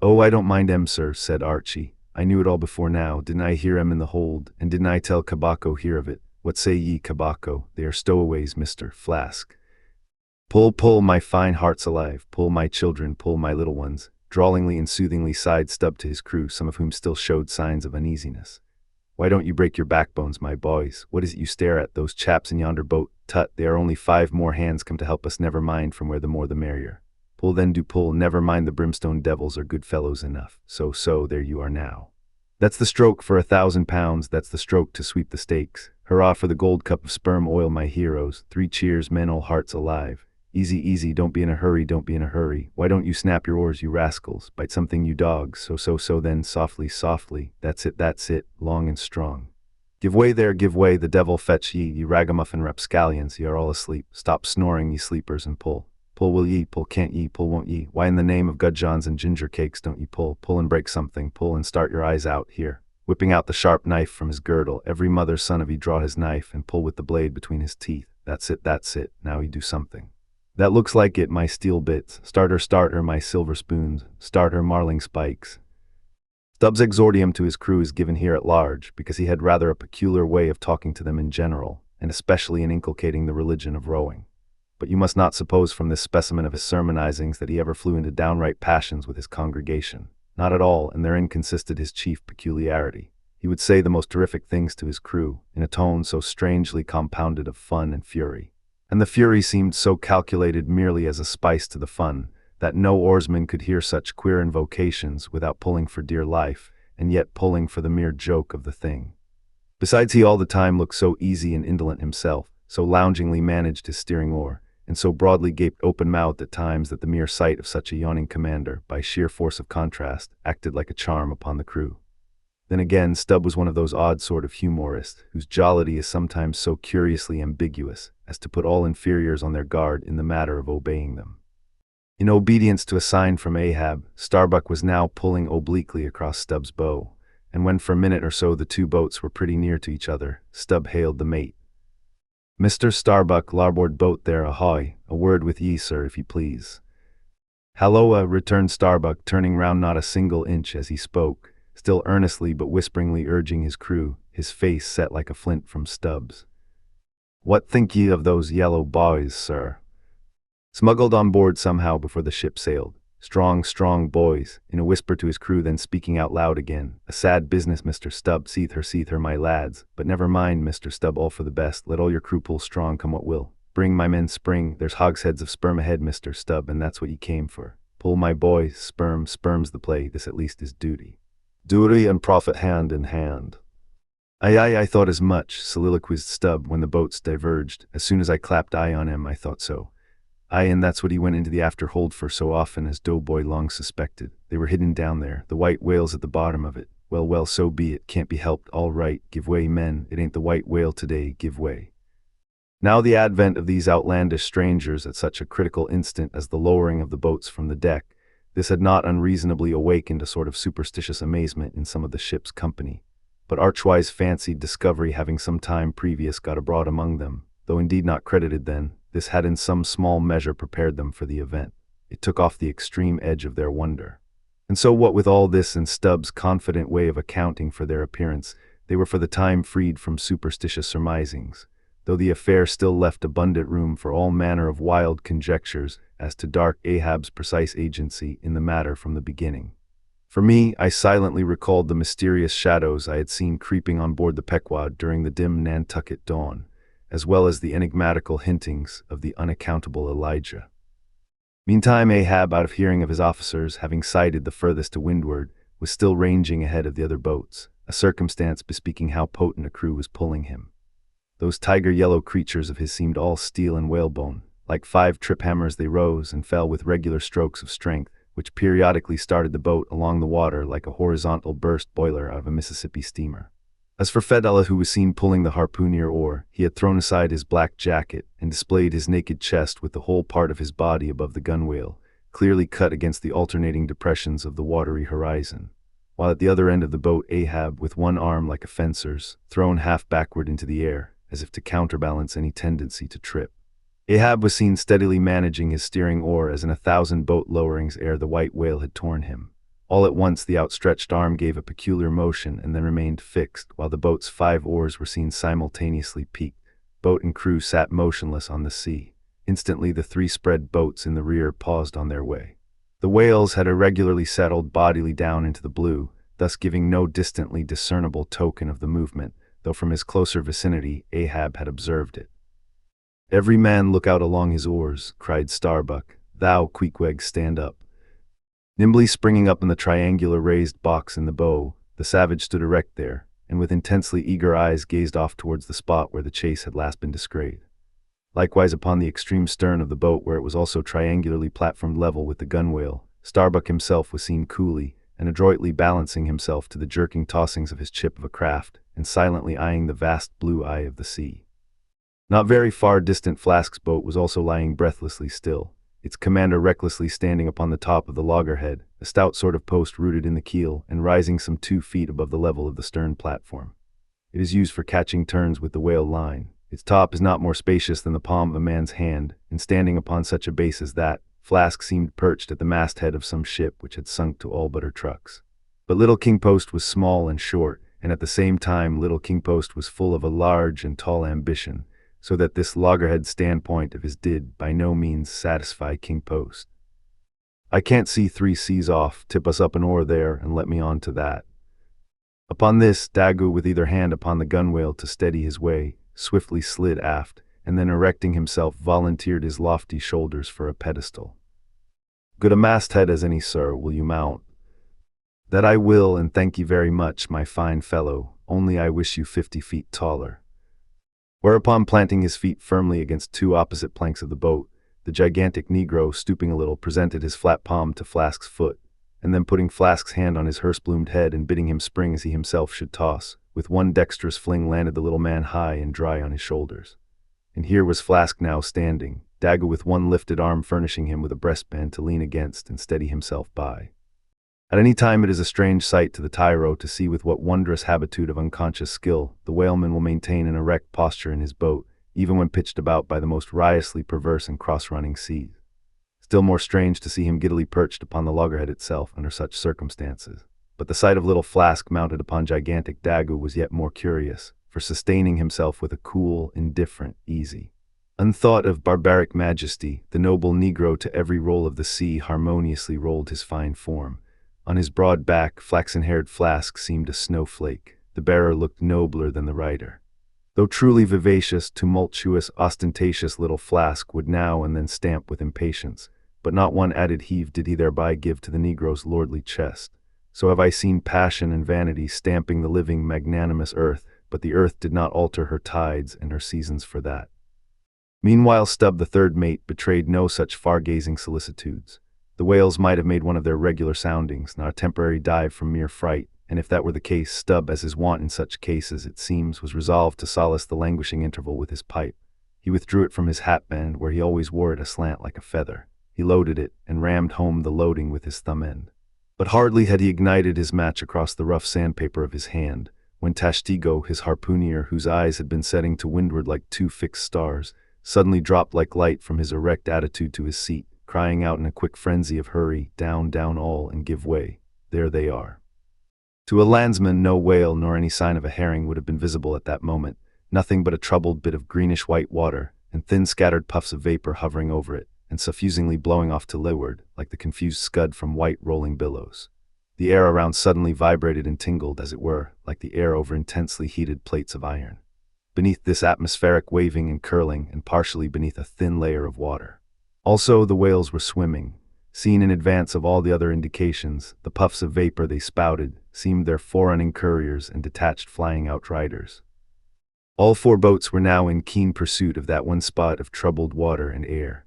"Oh, I don't mind 'em, sir," said Archie. "I knew it all before now. Didn't I hear 'em in the hold, and didn't I tell Cabaco hear of it? What say ye, Cabaco? They are stowaways, Mr. Flask." "Pull, pull, my fine hearts alive, pull, my children, pull, my little ones," drawlingly and soothingly sighed Stubb to his crew, some of whom still showed signs of uneasiness. "Why don't you break your backbones, my boys? What is it you stare at? Those chaps in yonder boat? Tut, they are only 5 more hands come to help us, never mind from where, the more the merrier. Pull then, do pull, never mind, the brimstone devils are good fellows enough. So, there you are now. That's the stroke for £1,000, that's the stroke to sweep the stakes. Hurrah for the gold cup of sperm oil, my heroes. 3 cheers, men, all hearts alive. Easy, easy, don't be in a hurry, don't be in a hurry. Why don't you snap your oars, you rascals? Bite something, you dogs. So then, softly, softly. That's it, long and strong. Give way there, give way, the devil fetch ye, ye ragamuffin rapscallions, ye are all asleep. Stop snoring, ye sleepers, and pull. Pull will ye, pull can't ye, pull won't ye. Why in the name of gudgeons and ginger cakes don't ye pull? Pull and break something, pull and start your eyes out, here. Whipping out the sharp knife from his girdle, every mother's son of ye draw his knife and pull with the blade between his teeth. That's it, now ye do something. That looks like it, my steel bits. Starter, my silver spoons. Starter, marling spikes. Stubbs' exordium to his crew is given here at large, because he had rather a peculiar way of talking to them in general, and especially in inculcating the religion of rowing. But you must not suppose from this specimen of his sermonizings that he ever flew into downright passions with his congregation. Not at all, and therein consisted his chief peculiarity. He would say the most terrific things to his crew, in a tone so strangely compounded of fun and fury. And the fury seemed so calculated merely as a spice to the fun, that no oarsman could hear such queer invocations without pulling for dear life, and yet pulling for the mere joke of the thing. Besides, he all the time looked so easy and indolent himself, so loungingly managed his steering oar, and so broadly gaped open-mouthed at times that the mere sight of such a yawning commander, by sheer force of contrast, acted like a charm upon the crew. Then again, Stubb was one of those odd sort of humorists, whose jollity is sometimes so curiously ambiguous as to put all inferiors on their guard in the matter of obeying them. In obedience to a sign from Ahab, Starbuck was now pulling obliquely across Stubb's bow, and when for a minute or so the two boats were pretty near to each other, Stubb hailed the mate. "Mr. Starbuck, larboard boat there, ahoy, a word with ye, sir, if ye please." "Halloa," returned Starbuck, turning round not a single inch as he spoke, still earnestly but whisperingly urging his crew, his face set like a flint from Stubb's. "What think ye of those yellow boys, sir? Smuggled on board somehow before the ship sailed. Strong boys," in a whisper to his crew, then speaking out loud again. "A sad business, Mr. Stubb, seeth her, my lads. But never mind, Mr. Stubb, all for the best. Let all your crew pull strong, come what will. Bring, my men, spring. There's hogsheads of sperm ahead, Mr. Stubb, and that's what ye came for. Pull, my boys, sperm's the play. This at least is duty. Duty and profit hand in hand." Aye, I thought as much," soliloquized Stubb when the boats diverged. "As soon as I clapped eye on him, I thought so. Aye, and that's what he went into the after hold for so often, as Doughboy long suspected. They were hidden down there, the white whale's at the bottom of it. Well, so be it, can't be helped, all right. Give way, men, it ain't the white whale today, give way." Now the advent of these outlandish strangers at such a critical instant as the lowering of the boats from the deck, this had not unreasonably awakened a sort of superstitious amazement in some of the ship's company. But Archwise fancied discovery having some time previous got abroad among them, though indeed not credited then, this had in some small measure prepared them for the event. It took off the extreme edge of their wonder. And so what with all this and Stubb's confident way of accounting for their appearance, they were for the time freed from superstitious surmisings, though the affair still left abundant room for all manner of wild conjectures as to dark Ahab's precise agency in the matter from the beginning. For me, I silently recalled the mysterious shadows I had seen creeping on board the Pequod during the dim Nantucket dawn, as well as the enigmatical hintings of the unaccountable Elijah. Meantime, Ahab, out of hearing of his officers, having sighted the furthest to windward, was still ranging ahead of the other boats, a circumstance bespeaking how potent a crew was pulling him. Those tiger-yellow creatures of his seemed all steel and whalebone. Like 5 trip-hammers they rose and fell with regular strokes of strength, which periodically started the boat along the water like a horizontal burst boiler out of a Mississippi steamer. As for Fedallah, who was seen pulling the harpooner oar, he had thrown aside his black jacket and displayed his naked chest with the whole part of his body above the gunwale, clearly cut against the alternating depressions of the watery horizon, while at the other end of the boat Ahab, with one arm like a fencer's, thrown half backward into the air, as if to counterbalance any tendency to trip. Ahab was seen steadily managing his steering oar as in 1,000 boat lowerings ere the white whale had torn him. All at once the outstretched arm gave a peculiar motion and then remained fixed, while the boat's 5 oars were seen simultaneously peaked. Boat and crew sat motionless on the sea. Instantly the 3 spread boats in the rear paused on their way. The whales had irregularly settled bodily down into the blue, thus giving no distantly discernible token of the movement, though from his closer vicinity Ahab had observed it. "Every man look out along his oars," cried Starbuck. "Thou, Queequeg, stand up." Nimbly springing up in the triangular raised box in the bow, the savage stood erect there, and with intensely eager eyes gazed off towards the spot where the chase had last been descried. Likewise upon the extreme stern of the boat, where it was also triangularly platformed level with the gunwale, Starbuck himself was seen coolly and adroitly balancing himself to the jerking tossings of his chip of a craft, and silently eyeing the vast blue eye of the sea. Not very far distant Flask's boat was also lying breathlessly still, its commander recklessly standing upon the top of the loggerhead, a stout sort of post rooted in the keel and rising some 2 feet above the level of the stern platform. It is used for catching turns with the whale line. Its top is not more spacious than the palm of a man's hand, and standing upon such a base as that, Flask seemed perched at the masthead of some ship which had sunk to all but her trucks. But Little King Post was small and short, and at the same time Little King Post was full of a large and tall ambition, so that this loggerhead standpoint of his did by no means satisfy King Post. "I can't see 3 seas off, tip us up an oar there, and let me on to that." Upon this, Daggoo, with either hand upon the gunwale to steady his way, swiftly slid aft, and then erecting himself volunteered his lofty shoulders for a pedestal. "Good a masthead as any, sir, will you mount?" "That I will, and thank you very much, my fine fellow, only I wish you 50 feet taller." Whereupon, planting his feet firmly against 2 opposite planks of the boat, the gigantic Negro, stooping a little, presented his flat palm to Flask's foot, and then putting Flask's hand on his hearse-bloomed head and bidding him spring as he himself should toss, with one dexterous fling landed the little man high and dry on his shoulders. And here was Flask now standing, Daggoo with one lifted arm furnishing him with a breastband to lean against and steady himself by. At any time it is a strange sight to the tyro to see with what wondrous habitude of unconscious skill the whaleman will maintain an erect posture in his boat, even when pitched about by the most riotously perverse and cross-running seas. Still more strange to see him giddily perched upon the loggerhead itself under such circumstances. But the sight of little Flask mounted upon gigantic Daggoo was yet more curious, for sustaining himself with a cool, indifferent, easy, unthought of barbaric majesty, the noble Negro to every roll of the sea harmoniously rolled his fine form. On his broad back, flaxen-haired Flask seemed a snowflake. The bearer looked nobler than the rider. Though truly vivacious, tumultuous, ostentatious little Flask would now and then stamp with impatience, but not one added heave did he thereby give to the Negro's lordly chest. So have I seen passion and vanity stamping the living, magnanimous earth, but the earth did not alter her tides and her seasons for that. Meanwhile Stubb, the third mate, betrayed no such far-gazing solicitudes. The whales might have made one of their regular soundings, not a temporary dive from mere fright, and if that were the case, Stubb, as is wont in such cases, it seems, was resolved to solace the languishing interval with his pipe. He withdrew it from his hatband, where he always wore it aslant like a feather. He loaded it, and rammed home the loading with his thumb end. But hardly had he ignited his match across the rough sandpaper of his hand, when Tashtego, his harpooner, whose eyes had been setting to windward like 2 fixed stars, suddenly dropped like light from his erect attitude to his seat, crying out in a quick frenzy of hurry, "Down, down all, and give way. There they are." To a landsman, no whale nor any sign of a herring would have been visible at that moment, nothing but a troubled bit of greenish-white water, and thin scattered puffs of vapor hovering over it, and suffusingly blowing off to leeward, like the confused scud from white rolling billows. The air around suddenly vibrated and tingled, as it were, like the air over intensely heated plates of iron. Beneath this atmospheric waving and curling, and partially beneath a thin layer of water. Also, the whales were swimming. Seen in advance of all the other indications, the puffs of vapor they spouted seemed their forerunning couriers and detached flying outriders. All 4 boats were now in keen pursuit of that one spot of troubled water and air.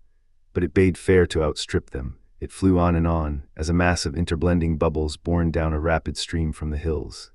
But it bade fair to outstrip them. It flew on, as a mass of interblending bubbles borne down a rapid stream from the hills.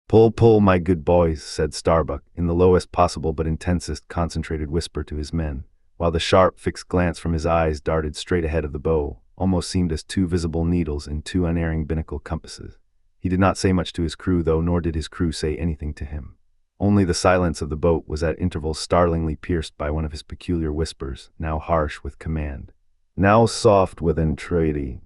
"Pull, pull, my good boys," said Starbuck, in the lowest possible but intensest concentrated whisper to his men, while the sharp, fixed glance from his eyes darted straight ahead of the bow, almost seemed as 2 visible needles in 2 unerring binnacle compasses. He did not say much to his crew, though, nor did his crew say anything to him. Only the silence of the boat was at intervals startlingly pierced by one of his peculiar whispers, now harsh with command, now soft with entreaty.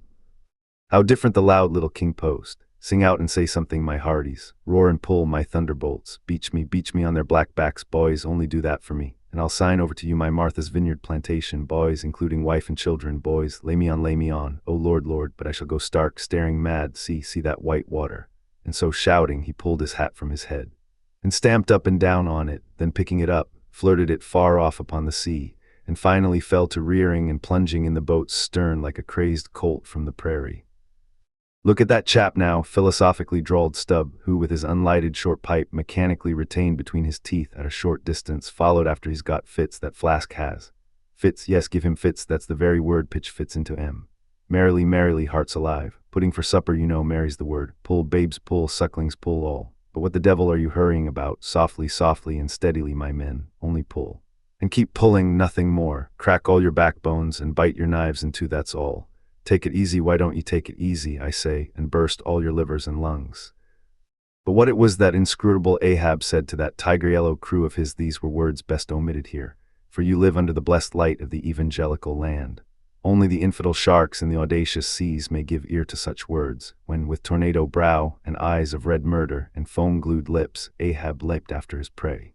How different the loud Little King Post! Sing out and say something, my hearties. Roar and pull, my thunderbolts. Beach me on their black backs, boys, only do that for me. And I'll sign over to you my Martha's Vineyard plantation, boys, including wife and children, boys. Lay me on, oh Lord, Lord, but I shall go stark, staring mad, see that white water. And so shouting, he pulled his hat from his head, and stamped up and down on it, then picking it up, flirted it far off upon the sea, and finally fell to rearing and plunging in the boat's stern like a crazed colt from the prairie. "Look at that chap now," philosophically drawled Stubb, who, with his unlighted short pipe mechanically retained between his teeth at a short distance, followed after he's got fits that Flask has. "Fits, yes, give him fits, that's the very word, pitch fits into M. Merrily, merrily, hearts alive. Pudding for supper, you know, merry's the word. Pull, babes, pull, sucklings, pull all. But what the devil are you hurrying about? Softly, softly, and steadily, my men, only pull." And keep pulling, nothing more. Crack all your backbones and bite your knives in two, that's all. Take it easy, why don't you take it easy, I say, and burst all your livers and lungs. But what it was that inscrutable Ahab said to that tiger-yellow crew of his, these were words best omitted here, for you live under the blessed light of the evangelical land. Only the infidel sharks in the audacious seas may give ear to such words, when with tornado brow and eyes of red murder and foam-glued lips, Ahab leaped after his prey.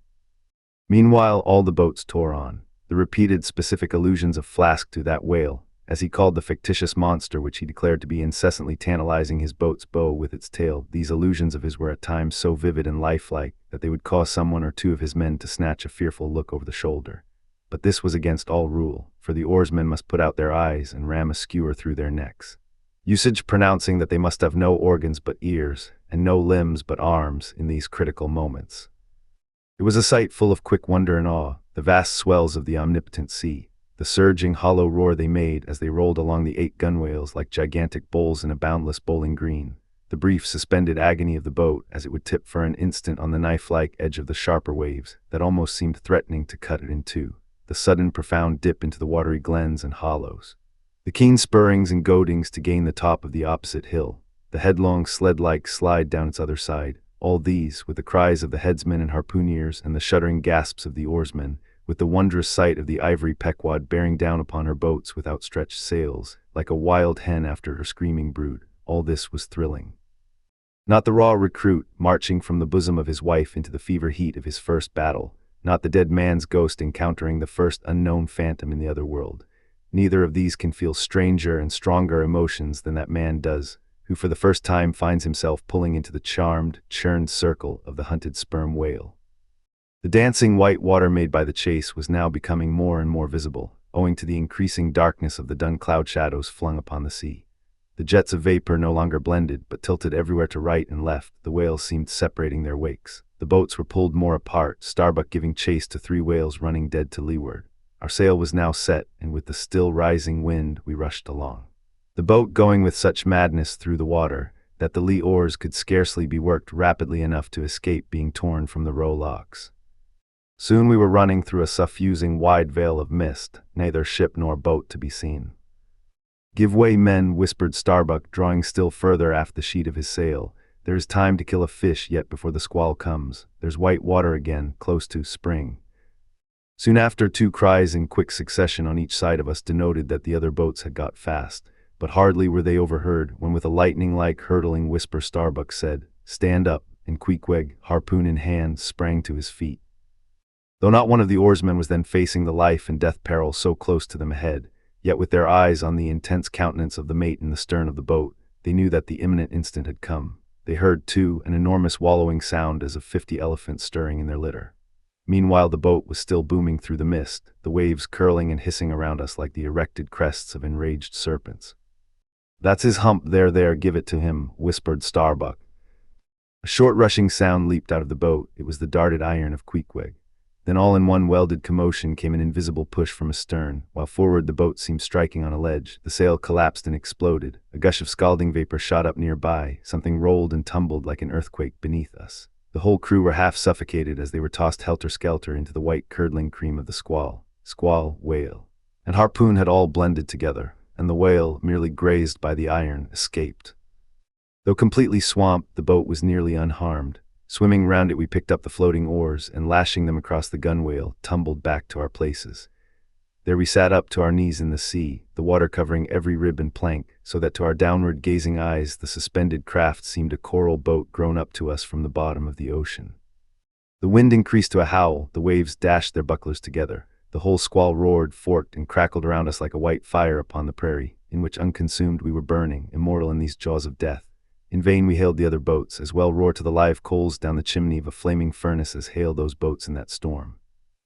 Meanwhile, all the boats tore on. The repeated specific allusions of Flask to that whale, as he called the fictitious monster which he declared to be incessantly tantalizing his boat's bow with its tail, these allusions of his were at times so vivid and lifelike that they would cause some one or two of his men to snatch a fearful look over the shoulder. But this was against all rule, for the oarsmen must put out their eyes and ram a skewer through their necks. Usage pronouncing that they must have no organs but ears, and no limbs but arms in these critical moments. It was a sight full of quick wonder and awe, the vast swells of the omnipotent sea, the surging hollow roar they made as they rolled along the 8 gunwales like gigantic bowls in a boundless bowling green, the brief suspended agony of the boat as it would tip for an instant on the knife-like edge of the sharper waves that almost seemed threatening to cut it in two, the sudden profound dip into the watery glens and hollows, the keen spurrings and goadings to gain the top of the opposite hill, the headlong sled-like slide down its other side, all these, with the cries of the headsmen and harpooneers and the shuddering gasps of the oarsmen, with the wondrous sight of the ivory Pequod bearing down upon her boats with outstretched sails, like a wild hen after her screaming brood, all this was thrilling. Not the raw recruit marching from the bosom of his wife into the fever heat of his first battle, not the dead man's ghost encountering the first unknown phantom in the other world. Neither of these can feel stranger and stronger emotions than that man does, who for the first time finds himself pulling into the charmed, churned circle of the hunted sperm whale. The dancing white water made by the chase was now becoming more and more visible, owing to the increasing darkness of the dun cloud shadows flung upon the sea. The jets of vapor no longer blended, but tilted everywhere to right and left. The whales seemed separating their wakes. The boats were pulled more apart, Starbuck giving chase to 3 whales running dead to leeward. Our sail was now set, and with the still rising wind we rushed along. The boat going with such madness through the water that the lee oars could scarcely be worked rapidly enough to escape being torn from the rowlocks. Soon we were running through a suffusing wide veil of mist, neither ship nor boat to be seen. "Give way, men," whispered Starbuck, drawing still further aft the sheet of his sail. "There is time to kill a fish yet before the squall comes. There's white water again, close to spring." Soon after, 2 cries in quick succession on each side of us denoted that the other boats had got fast. But hardly were they overheard when with a lightning-like hurtling whisper Starbuck said, "Stand up," and Queequeg, harpoon in hand, sprang to his feet. Though not one of the oarsmen was then facing the life and death peril so close to them ahead, yet with their eyes on the intense countenance of the mate in the stern of the boat, they knew that the imminent instant had come. They heard, too, an enormous wallowing sound as of 50 elephants stirring in their litter. Meanwhile the boat was still booming through the mist, the waves curling and hissing around us like the erected crests of enraged serpents. "That's his hump there, give it to him," whispered Starbuck. A short rushing sound leaped out of the boat. It was the darted iron of Queequeg. Then all in one welded commotion came an invisible push from astern, while forward the boat seemed striking on a ledge. The sail collapsed and exploded. A gush of scalding vapor shot up nearby. Something rolled and tumbled like an earthquake beneath us. The whole crew were half suffocated as they were tossed helter-skelter into the white curdling cream of the squall. Squall, whale, and harpoon had all blended together, and the whale, merely grazed by the iron, escaped. Though completely swamped, the boat was nearly unharmed. Swimming round it, we picked up the floating oars and, lashing them across the gunwale, tumbled back to our places. There we sat up to our knees in the sea, the water covering every rib and plank, so that to our downward-gazing eyes the suspended craft seemed a coral boat grown up to us from the bottom of the ocean. The wind increased to a howl, the waves dashed their bucklers together. The whole squall roared, forked, and crackled around us like a white fire upon the prairie, in which unconsumed we were burning, immortal in these jaws of death. In vain we hailed the other boats, as well roar to the live coals down the chimney of a flaming furnace as hail those boats in that storm.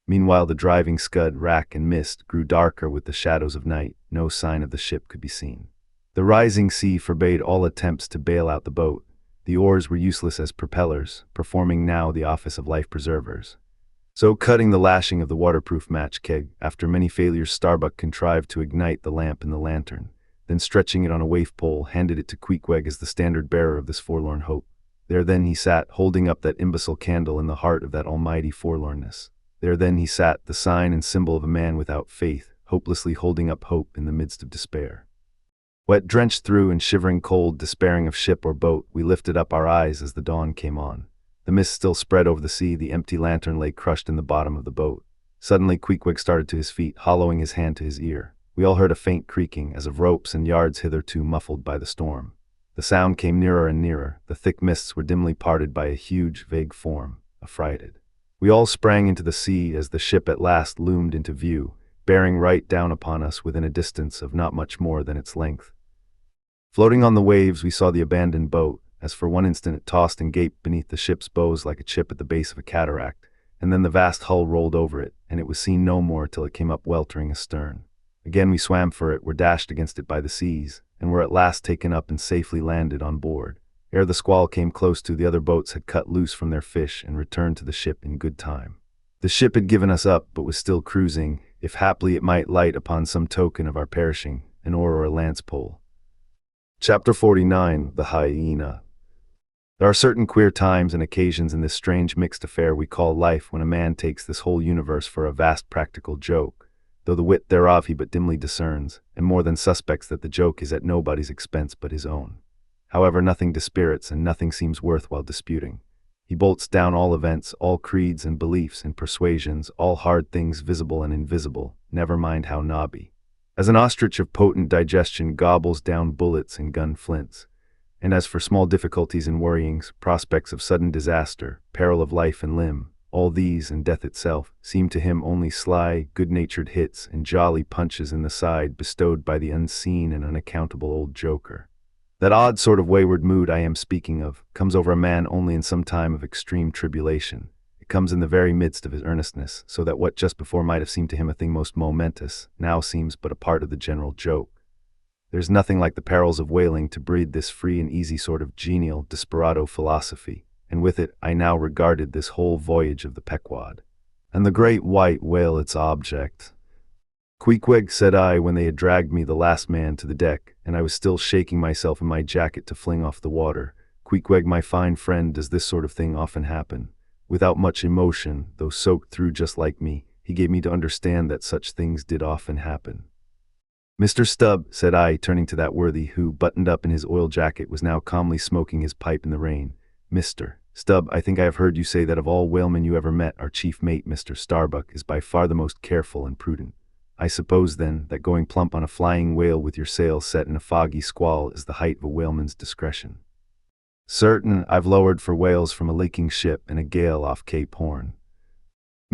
Meanwhile the driving scud, rack, and mist grew darker with the shadows of night. No sign of the ship could be seen. The rising sea forbade all attempts to bail out the boat. The oars were useless as propellers, performing now the office of life preservers. So, cutting the lashing of the waterproof match keg, after many failures Starbuck contrived to ignite the lamp in the lantern, then stretching it on a waif pole, handed it to Queequeg as the standard bearer of this forlorn hope. There then he sat, holding up that imbecile candle in the heart of that almighty forlornness. There then he sat, the sign and symbol of a man without faith, hopelessly holding up hope in the midst of despair. Wet, drenched through, and shivering cold, despairing of ship or boat, we lifted up our eyes as the dawn came on. The mist still spread over the sea, the empty lantern lay crushed in the bottom of the boat. Suddenly Queequeg started to his feet, hollowing his hand to his ear. We all heard a faint creaking, as of ropes and yards hitherto muffled by the storm. The sound came nearer and nearer. The thick mists were dimly parted by a huge, vague form, affrighted. We all sprang into the sea as the ship at last loomed into view, bearing right down upon us within a distance of not much more than its length. Floating on the waves, we saw the abandoned boat, as for one instant it tossed and gaped beneath the ship's bows like a chip at the base of a cataract, and then the vast hull rolled over it, and it was seen no more till it came up weltering astern. Again we swam for it, were dashed against it by the seas, and were at last taken up and safely landed on board. Ere the squall came close to, the other boats had cut loose from their fish and returned to the ship in good time. The ship had given us up, but was still cruising, if haply it might light upon some token of our perishing, an oar or a lance-pole. Chapter 49. The Hyena. There are certain queer times and occasions in this strange mixed affair we call life when a man takes this whole universe for a vast practical joke, though the wit thereof he but dimly discerns, and more than suspects that the joke is at nobody's expense but his own. However, nothing dispirits and nothing seems worthwhile disputing. He bolts down all events, all creeds and beliefs and persuasions, all hard things visible and invisible, never mind how knobby. As an ostrich of potent digestion gobbles down bullets and gun flints. And as for small difficulties and worryings, prospects of sudden disaster, peril of life and limb, all these and death itself seem to him only sly, good-natured hits and jolly punches in the side bestowed by the unseen and unaccountable old joker. That odd sort of wayward mood I am speaking of comes over a man only in some time of extreme tribulation. It comes in the very midst of his earnestness, so that what just before might have seemed to him a thing most momentous now seems but a part of the general joke. There's nothing like the perils of whaling to breed this free and easy sort of genial, desperado philosophy, and with it I now regarded this whole voyage of the Pequod, and the great white whale its object. Queequeg, said I, when they had dragged me the last man to the deck, and I was still shaking myself in my jacket to fling off the water. Queequeg, my fine friend, does this sort of thing often happen? Without much emotion, though soaked through just like me, he gave me to understand that such things did often happen. Mr. Stubb, said I, turning to that worthy who, buttoned up in his oil jacket, was now calmly smoking his pipe in the rain. Mr. Stubb, I think I have heard you say that of all whalemen you ever met, our chief mate, Mr. Starbuck, is by far the most careful and prudent. I suppose, then, that going plump on a flying whale with your sails set in a foggy squall is the height of a whaleman's discretion. Certain, I've lowered for whales from a leaking ship in a gale off Cape Horn.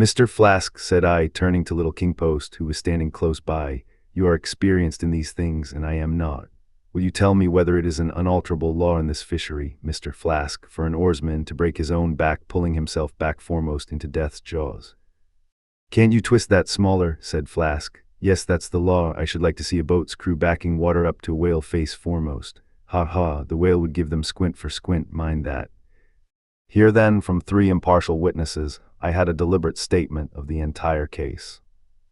Mr. Flask, said I, turning to little King Post, who was standing close by, you are experienced in these things, and I am not. Will you tell me whether it is an unalterable law in this fishery, Mr. Flask, for an oarsman to break his own back pulling himself back foremost into death's jaws? Can't you twist that smaller, said Flask. Yes, that's the law. I should like to see a boat's crew backing water up to a whale face foremost. Ha ha, the whale would give them squint for squint, mind that. Here then, from 3 impartial witnesses, I had a deliberate statement of the entire case.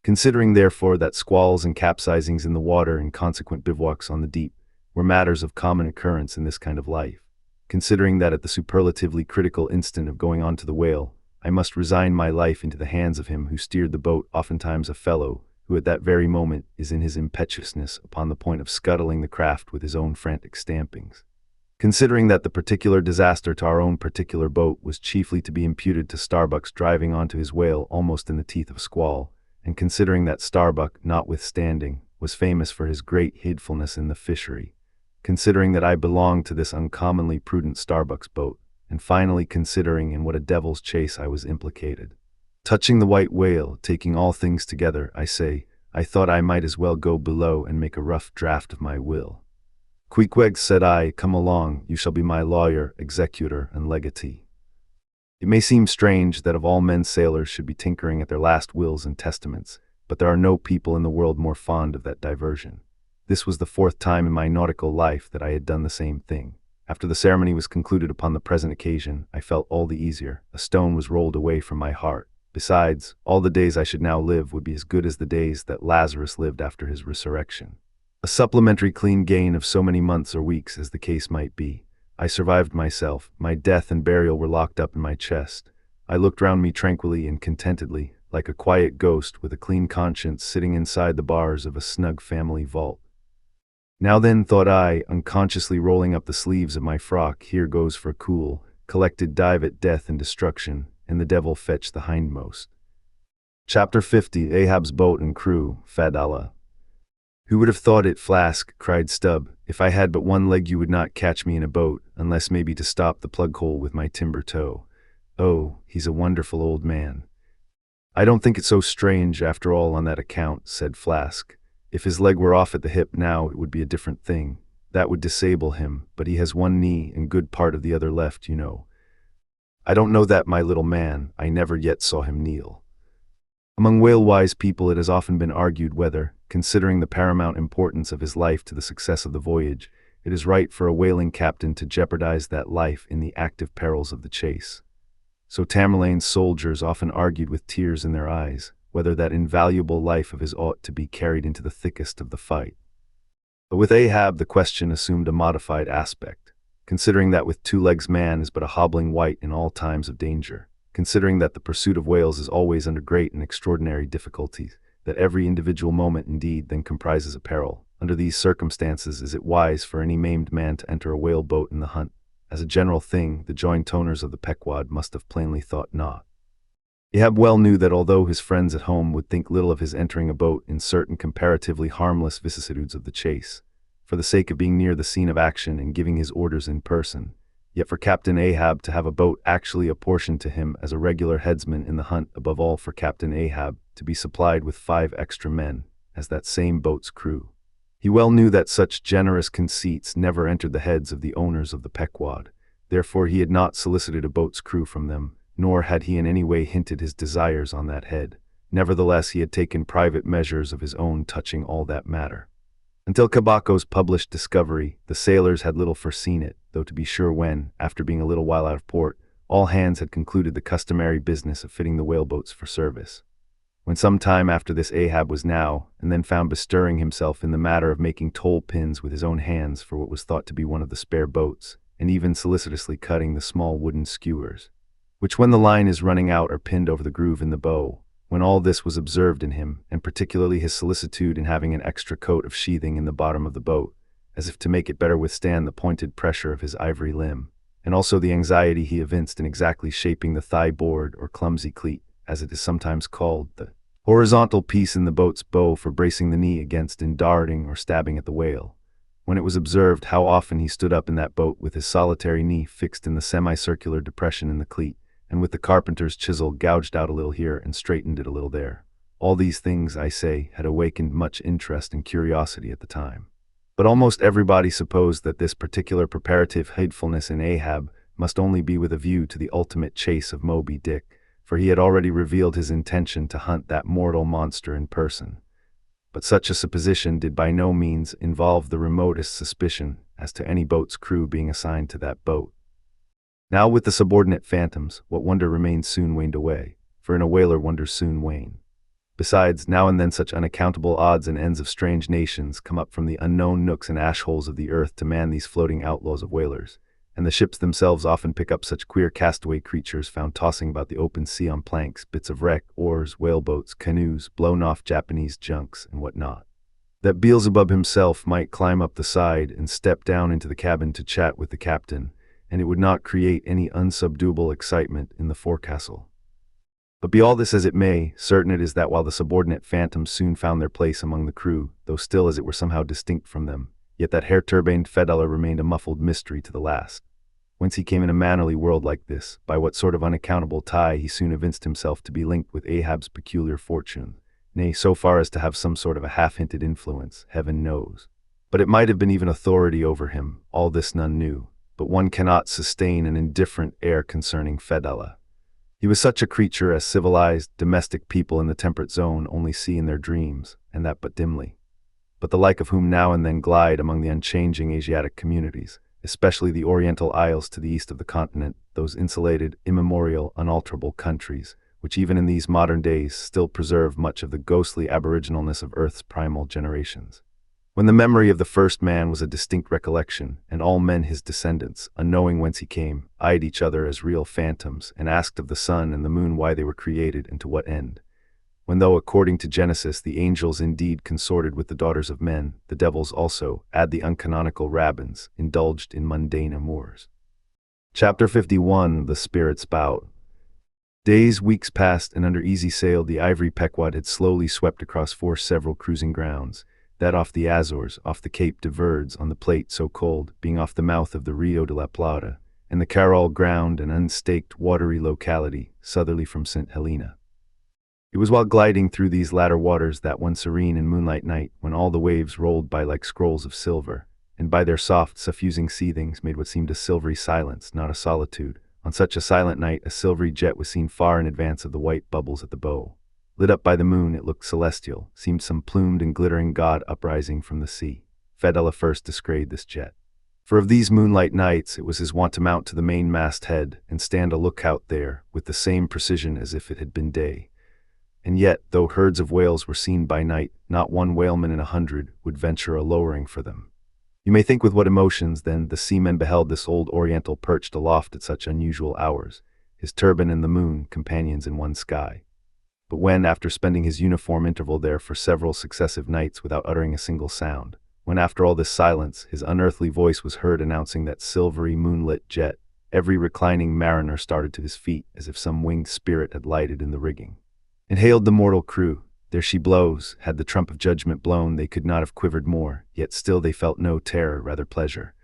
Considering therefore that squalls and capsizings in the water and consequent bivouacs on the deep were matters of common occurrence in this kind of life, considering that at the superlatively critical instant of going on to the whale, I must resign my life into the hands of him who steered the boat, oftentimes a fellow who at that very moment is in his impetuousness upon the point of scuttling the craft with his own frantic stampings. Considering that the particular disaster to our own particular boat was chiefly to be imputed to Starbuck's driving onto his whale almost in the teeth of a squall, and considering that Starbuck, notwithstanding, was famous for his great heedfulness in the fishery, considering that I belonged to this uncommonly prudent Starbuck's boat, and finally considering in what a devil's chase I was implicated. Touching the white whale, taking all things together, I say, I thought I might as well go below and make a rough draft of my will. Queequeg, said I, come along, you shall be my lawyer, executor, and legatee. It may seem strange that of all men sailors should be tinkering at their last wills and testaments, but there are no people in the world more fond of that diversion. This was the 4th time in my nautical life that I had done the same thing. After the ceremony was concluded upon the present occasion, I felt all the easier. A stone was rolled away from my heart. Besides, all the days I should now live would be as good as the days that Lazarus lived after his resurrection. A supplementary clean gain of so many months or weeks as the case might be. I survived myself. My death and burial were locked up in my chest. I looked round me tranquilly and contentedly. like a quiet ghost with a clean conscience sitting inside the bars of a snug family vault. Now then, thought I, unconsciously rolling up the sleeves of my frock, here goes for a cool, collected dive at death and destruction, and the devil fetch the hindmost. Chapter 50, Ahab's Boat and Crew, Fadallah. Who would have thought it, Flask, cried Stubb. If I had but one leg you would not catch me in a boat, unless maybe to stop the plug hole with my timber toe. Oh, he's a wonderful old man. I don't think it so strange, after all, on that account, said Flask. If his leg were off at the hip now, it would be a different thing. That would disable him, but he has one knee and good part of the other left, you know. I don't know that, my little man. I never yet saw him kneel. Among whale-wise people it has often been argued whether, considering the paramount importance of his life to the success of the voyage, it is right for a whaling captain to jeopardize that life in the active perils of the chase. So Tamerlane's soldiers often argued with tears in their eyes, whether that invaluable life of his ought to be carried into the thickest of the fight. But with Ahab the question assumed a modified aspect, considering that with 2 legs man is but a hobbling wight in all times of danger, considering that the pursuit of whales is always under great and extraordinary difficulties, that every individual moment indeed then comprises a peril. Under these circumstances is it wise for any maimed man to enter a whale boat in the hunt? As a general thing, the joined toners of the Pequod must have plainly thought not. Ahab well knew that although his friends at home would think little of his entering a boat in certain comparatively harmless vicissitudes of the chase, for the sake of being near the scene of action and giving his orders in person, yet for Captain Ahab to have a boat actually apportioned to him as a regular headsman in the hunt, above all for Captain Ahab to be supplied with 5 extra men, as that same boat's crew. He well knew that such generous conceits never entered the heads of the owners of the Pequod, therefore he had not solicited a boat's crew from them, nor had he in any way hinted his desires on that head. Nevertheless, he had taken private measures of his own touching all that matter. Until Cabaco's published discovery, the sailors had little foreseen it, though to be sure when, after being a little while out of port, all hands had concluded the customary business of fitting the whaleboats for service. When some time after this Ahab was now and then found bestirring himself in the matter of making toll pins with his own hands for what was thought to be one of the spare boats, and even solicitously cutting the small wooden skewers, which when the line is running out are pinned over the groove in the bow. When all this was observed in him, and particularly his solicitude in having an extra coat of sheathing in the bottom of the boat, as if to make it better withstand the pointed pressure of his ivory limb, and also the anxiety he evinced in exactly shaping the thigh board or clumsy cleat, as it is sometimes called, the horizontal piece in the boat's bow for bracing the knee against in darting or stabbing at the whale, when it was observed how often he stood up in that boat with his solitary knee fixed in the semicircular depression in the cleat, and with the carpenter's chisel gouged out a little here and straightened it a little there. All these things, I say, had awakened much interest and curiosity at the time. But almost everybody supposed that this particular preparative heedfulness in Ahab must only be with a view to the ultimate chase of Moby-Dick, for he had already revealed his intention to hunt that mortal monster in person. But such a supposition did by no means involve the remotest suspicion as to any boat's crew being assigned to that boat. Now with the subordinate phantoms, what wonder remained soon waned away, for in a whaler wonders soon wane. Besides, now and then such unaccountable odds and ends of strange nations come up from the unknown nooks and ash-holes of the earth to man these floating outlaws of whalers, and the ships themselves often pick up such queer castaway creatures found tossing about the open sea on planks, bits of wreck, oars, whaleboats, canoes, blown-off Japanese junks, and what not, that Beelzebub himself might climb up the side and step down into the cabin to chat with the captain, and it would not create any unsubduable excitement in the forecastle. But be all this as it may, certain it is that while the subordinate phantoms soon found their place among the crew, though still as it were somehow distinct from them, yet that hair-turbaned Fedallah remained a muffled mystery to the last. Whence he came in a mannerly world like this, by what sort of unaccountable tie he soon evinced himself to be linked with Ahab's peculiar fortune, nay, so far as to have some sort of a half-hinted influence, heaven knows. But it might have been even authority over him, all this none knew. But one cannot sustain an indifferent air concerning Fedallah. He was such a creature as civilized, domestic people in the temperate zone only see in their dreams, and that but dimly. But the like of whom now and then glide among the unchanging Asiatic communities, especially the Oriental Isles to the east of the continent, those insulated, immemorial, unalterable countries, which even in these modern days still preserve much of the ghostly aboriginalness of Earth's primal generations. When the memory of the first man was a distinct recollection, and all men his descendants, unknowing whence he came, eyed each other as real phantoms, and asked of the sun and the moon why they were created and to what end, When though according to Genesis the angels indeed consorted with the daughters of men, the devils also, add the uncanonical rabbins, indulged in mundane amours. Chapter 51, The Spirit Spout. Days, weeks passed, and under easy sail the ivory Pequod had slowly swept across four several cruising grounds, that off the Azores, off the Cape de Verds on the Plate so cold, being off the mouth of the Rio de la Plata, and the Carol ground, an unstaked watery locality, southerly from St. Helena. It was while gliding through these latter waters that one serene and moonlight night, when all the waves rolled by like scrolls of silver, and by their soft, suffusing seethings made what seemed a silvery silence, not a solitude. On such a silent night, a silvery jet was seen far in advance of the white bubbles at the bow. Lit up by the moon, it looked celestial, seemed some plumed and glittering god uprising from the sea. Fedella first descried this jet. For of these moonlight nights, it was his wont to mount to the main masthead and stand a lookout there with the same precision as if it had been day. And yet, though herds of whales were seen by night, not one whaleman in 100 would venture a lowering for them. You may think with what emotions, then, the seamen beheld this old Oriental perched aloft at such unusual hours, his turban and the moon, companions in one sky. But when, after spending his uniform interval there for several successive nights without uttering a single sound, when after all this silence, his unearthly voice was heard announcing that silvery moonlit jet, every reclining mariner started to his feet as if some winged spirit had lighted in the rigging, and hailed the mortal crew. There she blows. Had the trump of judgment blown, they could not have quivered more, yet still they felt no terror, rather pleasure.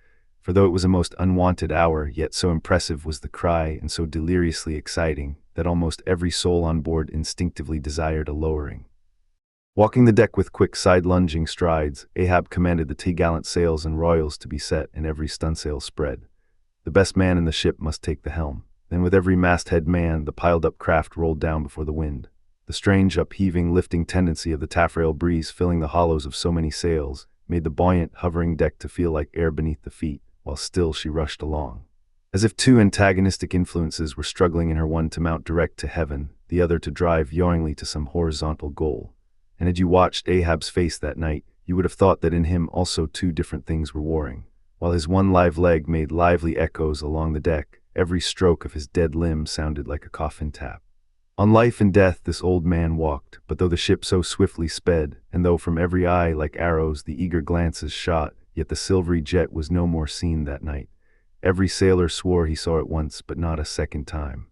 For though it was a most unwonted hour, yet so impressive was the cry and so deliriously exciting, that almost every soul on board instinctively desired a lowering. Walking the deck with quick side-lunging strides, Ahab commanded the t-gallant sails and royals to be set and every stunsail spread. The best man in the ship must take the helm. Then with every masthead manned, the piled-up craft rolled down before the wind. The strange upheaving, lifting tendency of the taffrail breeze filling the hollows of so many sails made the buoyant, hovering deck to feel like air beneath the feet, while still she rushed along. As if two antagonistic influences were struggling in her, one to mount direct to heaven, the other to drive yawingly to some horizontal goal. And had you watched Ahab's face that night, you would have thought that in him also two different things were warring. While his one live leg made lively echoes along the deck, every stroke of his dead limb sounded like a coffin tap. On life and death this old man walked, but though the ship so swiftly sped, and though from every eye like arrows the eager glances shot, yet the silvery jet was no more seen that night. Every sailor swore he saw it once, but not a second time.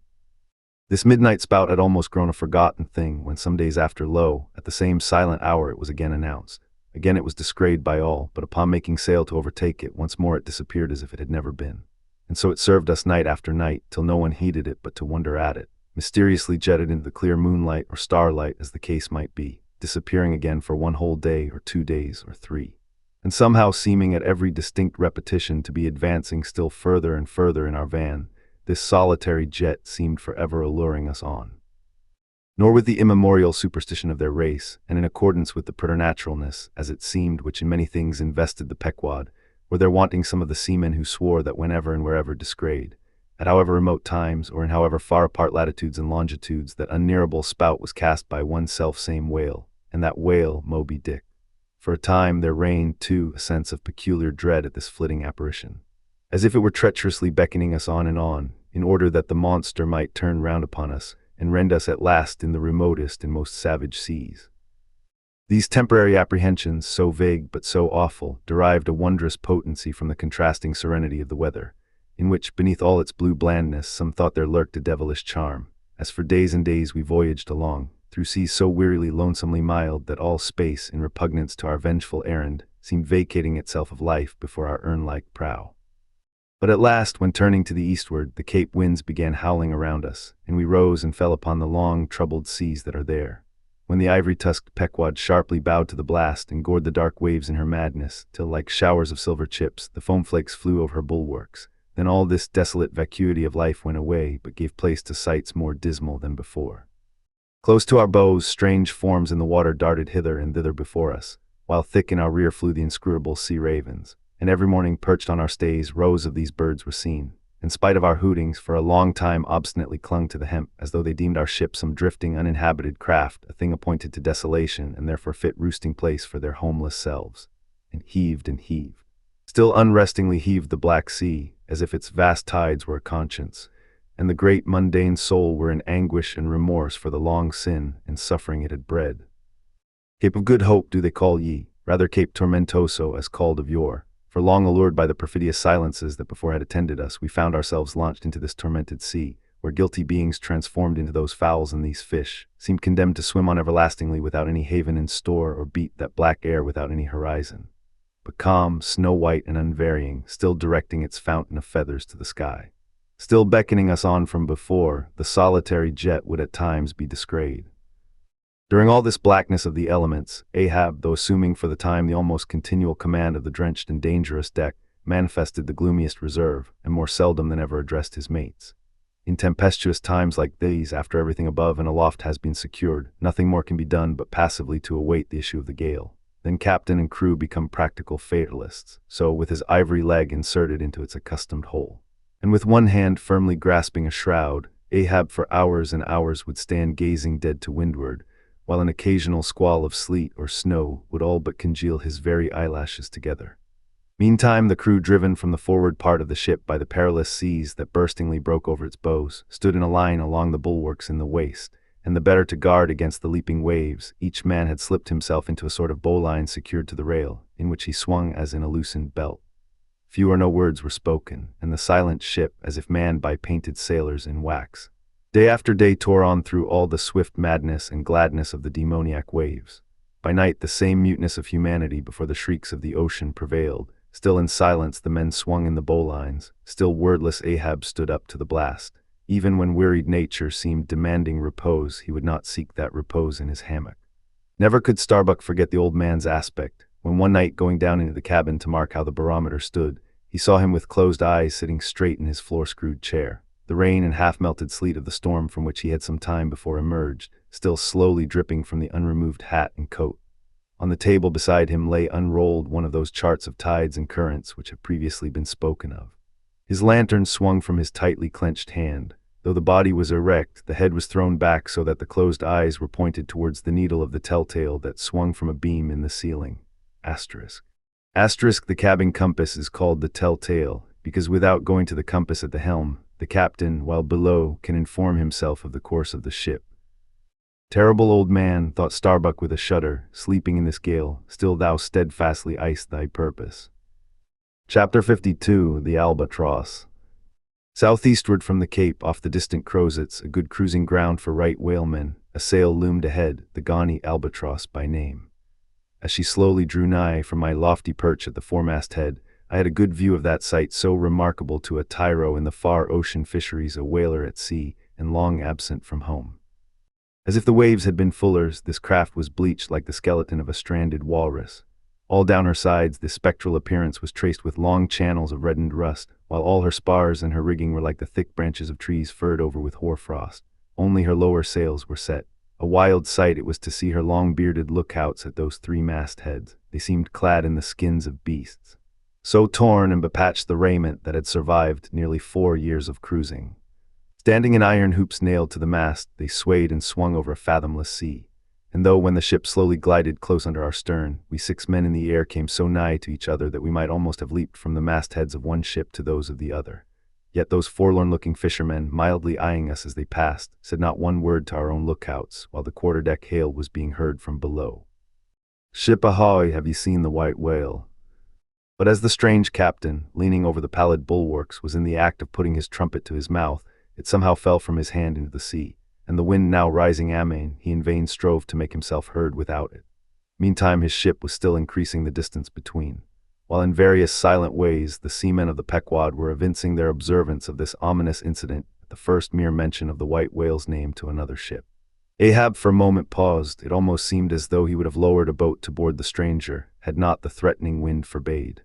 This midnight spout had almost grown a forgotten thing when some days after, lo, at the same silent hour it was again announced. Again it was descried by all, but upon making sail to overtake it, once more it disappeared as if it had never been. And so it served us night after night, till no one heeded it but to wonder at it, mysteriously jetted into the clear moonlight or starlight as the case might be, disappearing again for one whole day or 2 days or 3. And somehow seeming at every distinct repetition to be advancing still further and further in our van, this solitary jet seemed forever alluring us on. Nor with the immemorial superstition of their race, and in accordance with the preternaturalness, as it seemed, which in many things invested the Pequod, were there wanting some of the seamen who swore that whenever and wherever descried, at however remote times, or in however far apart latitudes and longitudes, that unnearable spout was cast by one self-same whale, and that whale Moby-Dick. For a time there reigned, too, a sense of peculiar dread at this flitting apparition, as if it were treacherously beckoning us on, in order that the monster might turn round upon us, and rend us at last in the remotest and most savage seas. These temporary apprehensions, so vague but so awful, derived a wondrous potency from the contrasting serenity of the weather, in which, beneath all its blue blandness, some thought there lurked a devilish charm, as for days and days we voyaged along, through seas so wearily lonesomely mild that all space, in repugnance to our vengeful errand, seemed vacating itself of life before our urn-like prow. But at last, when turning to the eastward, the Cape winds began howling around us, and we rose and fell upon the long, troubled seas that are there. When the ivory-tusked Pequod sharply bowed to the blast and gored the dark waves in her madness, till like showers of silver chips, the foam flakes flew over her bulwarks, then all this desolate vacuity of life went away, but gave place to sights more dismal than before. Close to our bows, strange forms in the water darted hither and thither before us, while thick in our rear flew the inscrutable sea ravens, and every morning perched on our stays rows of these birds were seen. In spite of our hootings, for a long time obstinately clung to the hemp, as though they deemed our ship some drifting, uninhabited craft, a thing appointed to desolation, and therefore fit roosting place for their homeless selves. And heaved and heaved. Still unrestingly heaved the black sea, as if its vast tides were a conscience, and the great mundane soul were in anguish and remorse for the long sin and suffering it had bred. Cape of Good Hope do they call ye, rather Cape Tormentoso as called of yore, for long allured by the perfidious silences that before had attended us, we found ourselves launched into this tormented sea, where guilty beings transformed into those fowls and these fish, seemed condemned to swim on everlastingly without any haven in store or beat that black air without any horizon. But calm, snow-white and unvarying, still directing its fountain of feathers to the sky. Still beckoning us on from before, the solitary jet would at times be descried. During all this blackness of the elements, Ahab, though assuming for the time the almost continual command of the drenched and dangerous deck, manifested the gloomiest reserve, and more seldom than ever addressed his mates. In tempestuous times like these, after everything above and aloft has been secured, nothing more can be done but passively to await the issue of the gale. Then captain and crew become practical fatalists, so with his ivory leg inserted into its accustomed hole, and with one hand firmly grasping a shroud, Ahab for hours and hours would stand gazing dead to windward, while an occasional squall of sleet or snow would all but congeal his very eyelashes together. Meantime, the crew, driven from the forward part of the ship by the perilous seas that burstingly broke over its bows, stood in a line along the bulwarks in the waist, and the better to guard against the leaping waves, each man had slipped himself into a sort of bowline secured to the rail, in which he swung as in a loosened belt. Few or no words were spoken, and the silent ship, as if manned by painted sailors in wax, day after day tore on through all the swift madness and gladness of the demoniac waves. By night the same muteness of humanity before the shrieks of the ocean prevailed. Still in silence the men swung in the bowlines, still wordless Ahab stood up to the blast. Even when wearied nature seemed demanding repose, he would not seek that repose in his hammock. Never could Starbuck forget the old man's aspect, when one night going down into the cabin to mark how the barometer stood, he saw him with closed eyes sitting straight in his floor-screwed chair. The rain and half-melted sleet of the storm from which he had some time before emerged, still slowly dripping from the unremoved hat and coat. On the table beside him lay unrolled one of those charts of tides and currents which have previously been spoken of. His lantern swung from his tightly clenched hand. Though the body was erect, the head was thrown back so that the closed eyes were pointed towards the needle of the telltale that swung from a beam in the ceiling. Asterisk. The cabin compass is called the telltale, because without going to the compass at the helm, the captain, while below, can inform himself of the course of the ship. Terrible old man, thought Starbuck with a shudder, sleeping in this gale, still thou steadfastly iced thy purpose. Chapter 52, The Albatross. Southeastward from the Cape, off the distant Crozets, a good cruising ground for right whalemen, a sail loomed ahead, the gauny Albatross by name. As she slowly drew nigh from my lofty perch at the foremast head, I had a good view of that sight so remarkable to a tyro in the far ocean fisheries, a whaler at sea, and long absent from home. As if the waves had been fullers, this craft was bleached like the skeleton of a stranded walrus. All down her sides, this spectral appearance was traced with long channels of reddened rust, while all her spars and her rigging were like the thick branches of trees furred over with hoar-frost. Only her lower sails were set. A wild sight it was to see her long-bearded lookouts at those three mastheads. They seemed clad in the skins of beasts. So torn and bepatched the raiment that had survived nearly 4 years of cruising. Standing in iron hoops nailed to the mast, they swayed and swung over a fathomless sea. And though when the ship slowly glided close under our stern, we 6 men in the air came so nigh to each other that we might almost have leaped from the mastheads of one ship to those of the other. Yet those forlorn-looking fishermen, mildly eyeing us as they passed, said not one word to our own lookouts, while the quarter-deck hail was being heard from below. "Ship ahoy, have ye seen the white whale?" But as the strange captain, leaning over the pallid bulwarks, was in the act of putting his trumpet to his mouth, it somehow fell from his hand into the sea, and the wind now rising amain, he in vain strove to make himself heard without it. Meantime his ship was still increasing the distance between, while in various silent ways the seamen of the Pequod were evincing their observance of this ominous incident at the first mere mention of the white whale's name to another ship. Ahab for a moment paused. It almost seemed as though he would have lowered a boat to board the stranger, had not the threatening wind forbade.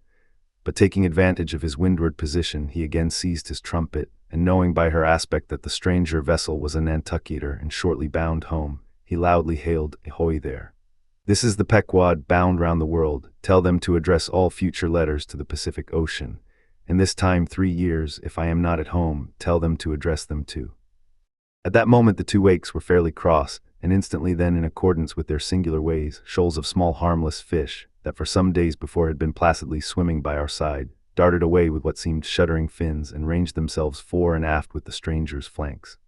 But taking advantage of his windward position, he again seized his trumpet, and knowing by her aspect that the stranger vessel was a Nantucketer and shortly bound home, he loudly hailed, "Ahoy there! This is the Pequod, bound round the world. Tell them to address all future letters to the Pacific Ocean. And this time 3 years, if I am not at home, tell them to address them to." At that moment the two wakes were fairly cross, and instantly then, in accordance with their singular ways, shoals of small harmless fish, that for some days before had been placidly swimming by our side, darted away with what seemed shuddering fins, and ranged themselves fore and aft with the stranger's flanks.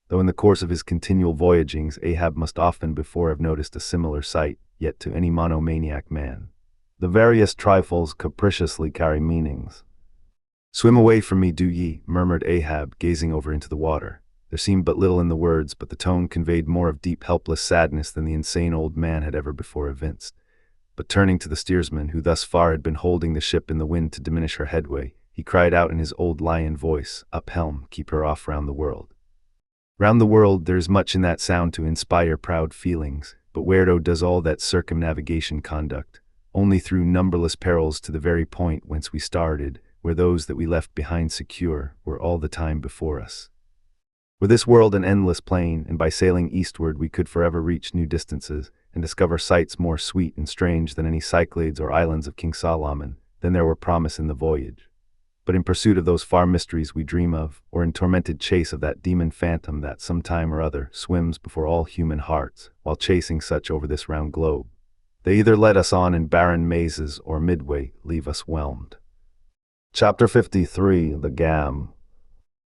Though in the course of his continual voyagings Ahab must often before have noticed a similar sight, yet to any monomaniac man, the various trifles capriciously carry meanings. "Swim away from me, do ye," murmured Ahab, gazing over into the water. There seemed but little in the words, but the tone conveyed more of deep helpless sadness than the insane old man had ever before evinced. But turning to the steersman, who thus far had been holding the ship in the wind to diminish her headway, he cried out in his old lion voice, "Up helm, keep her off round the world." Round the world, there is much in that sound to inspire proud feelings, but whereto does all that circumnavigation conduct? Only through numberless perils to the very point whence we started, where those that we left behind secure were all the time before us. Were this world an endless plain, and by sailing eastward we could forever reach new distances, and discover sights more sweet and strange than any Cyclades or islands of King Solomon, then there were promise in the voyage. But in pursuit of those far mysteries we dream of, or in tormented chase of that demon phantom that some time or other swims before all human hearts, while chasing such over this round globe, they either lead us on in barren mazes, or midway leave us whelmed. Chapter 53. The Gam.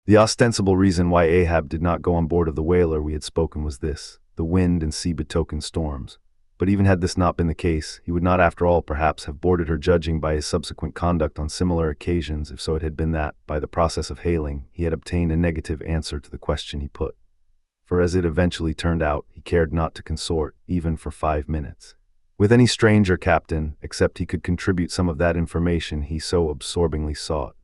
The ostensible reason why Ahab did not go on board of the whaler we had spoken was this: the wind and sea betokened storms. But even had this not been the case, he would not after all perhaps have boarded her, judging by his subsequent conduct on similar occasions, if so it had been that, by the process of hailing, he had obtained a negative answer to the question he put. For as it eventually turned out, he cared not to consort, even for 5 minutes, with any stranger captain, except he could contribute some of that information he so absorbingly sought.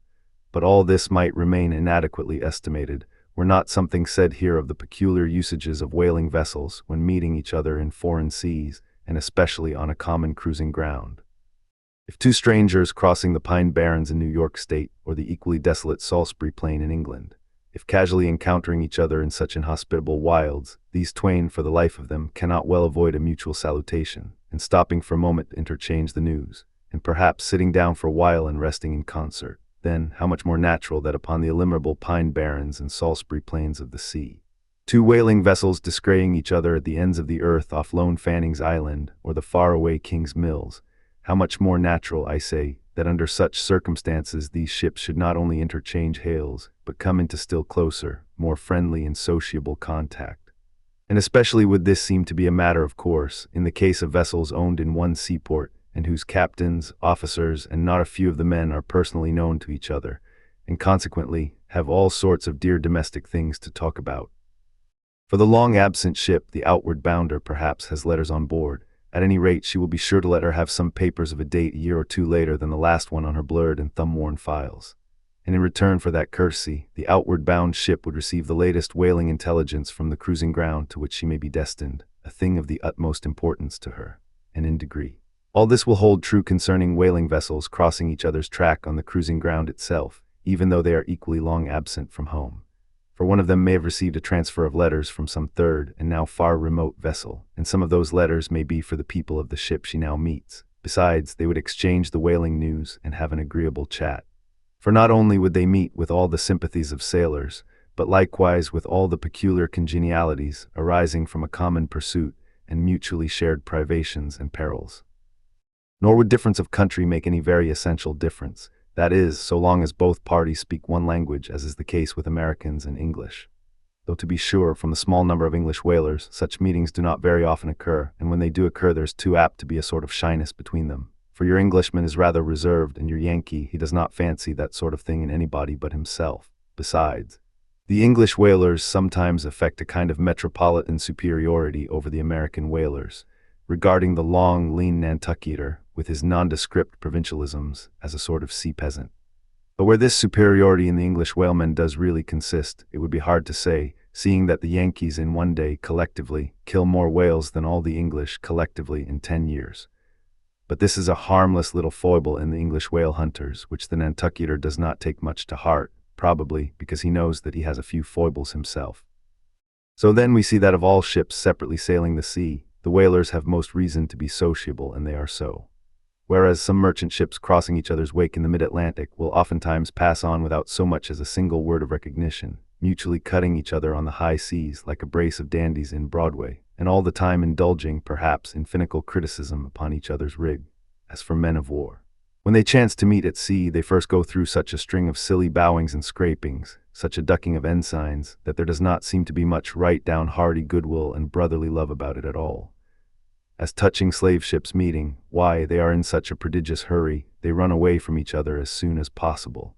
But all this might remain inadequately estimated, were not something said here of the peculiar usages of whaling vessels when meeting each other in foreign seas, and especially on a common cruising ground. If two strangers crossing the Pine Barrens in New York State, or the equally desolate Salisbury Plain in England, if casually encountering each other in such inhospitable wilds, these twain for the life of them cannot well avoid a mutual salutation, and stopping for a moment to interchange the news, and perhaps sitting down for a while and resting in concert, then how much more natural that upon the illimitable Pine Barrens and Salisbury Plains of the sea, two whaling vessels descrying each other at the ends of the earth off lone Fanning's Island or the far-away King's Mills, how much more natural, I say, that under such circumstances these ships should not only interchange hails, but come into still closer, more friendly and sociable contact. And especially would this seem to be a matter of course in the case of vessels owned in one seaport, and whose captains, officers, and not a few of the men are personally known to each other, and consequently have all sorts of dear domestic things to talk about. For the long-absent ship, the outward bounder perhaps has letters on board. At any rate, she will be sure to let her have some papers of a date a year or two later than the last one on her blurred and thumb-worn files. And in return for that courtesy, the outward-bound ship would receive the latest whaling intelligence from the cruising ground to which she may be destined, a thing of the utmost importance to her, and in degree. All this will hold true concerning whaling vessels crossing each other's track on the cruising ground itself, even though they are equally long absent from home. For one of them may have received a transfer of letters from some third and now far remote vessel, and some of those letters may be for the people of the ship she now meets. Besides, they would exchange the whaling news and have an agreeable chat. For not only would they meet with all the sympathies of sailors, but likewise with all the peculiar congenialities arising from a common pursuit and mutually shared privations and perils. Nor would difference of country make any very essential difference, that is, so long as both parties speak one language, as is the case with Americans and English. Though to be sure, from the small number of English whalers, such meetings do not very often occur, and when they do occur there's too apt to be a sort of shyness between them. For your Englishman is rather reserved, and your Yankee, he does not fancy that sort of thing in anybody but himself. Besides, the English whalers sometimes affect a kind of metropolitan superiority over the American whalers, regarding the long, lean Nantucketer, with his nondescript provincialisms, as a sort of sea peasant. But where this superiority in the English whalemen does really consist, it would be hard to say, seeing that the Yankees in one day, collectively, kill more whales than all the English collectively in 10 years. But this is a harmless little foible in the English whale hunters, which the Nantucketer does not take much to heart, probably because he knows that he has a few foibles himself. So then we see that of all ships separately sailing the sea, the whalers have most reason to be sociable, and they are so. Whereas some merchant ships crossing each other's wake in the mid-Atlantic will oftentimes pass on without so much as a single word of recognition, mutually cutting each other on the high seas like a brace of dandies in Broadway, and all the time indulging, perhaps, in finical criticism upon each other's rig. As for men of war, When they chance to meet at sea, they first go through such a string of silly bowings and scrapings, such a ducking of ensigns, that there does not seem to be much right down hearty goodwill and brotherly love about it at all. As touching slave ships meeting, why, they are in such a prodigious hurry, they run away from each other as soon as possible.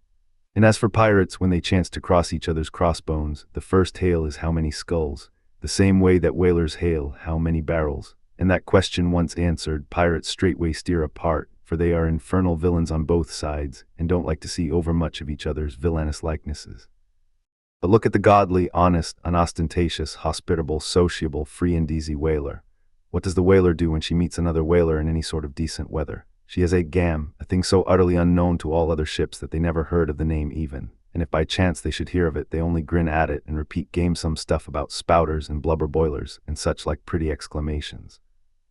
And as for pirates, when they chance to cross each other's crossbones, the first hail is how many skulls, the same way that whalers hail how many barrels. And that question once answered, pirates straightway steer apart, for they are infernal villains on both sides, and don't like to see overmuch of each other's villainous likenesses. But look at the godly, honest, unostentatious, hospitable, sociable, free and easy whaler. What does the whaler do when she meets another whaler in any sort of decent weather? She has a gam, a thing so utterly unknown to all other ships that they never heard of the name even, and if by chance they should hear of it, they only grin at it and repeat gamesome stuff about spouters and blubber boilers and such like pretty exclamations.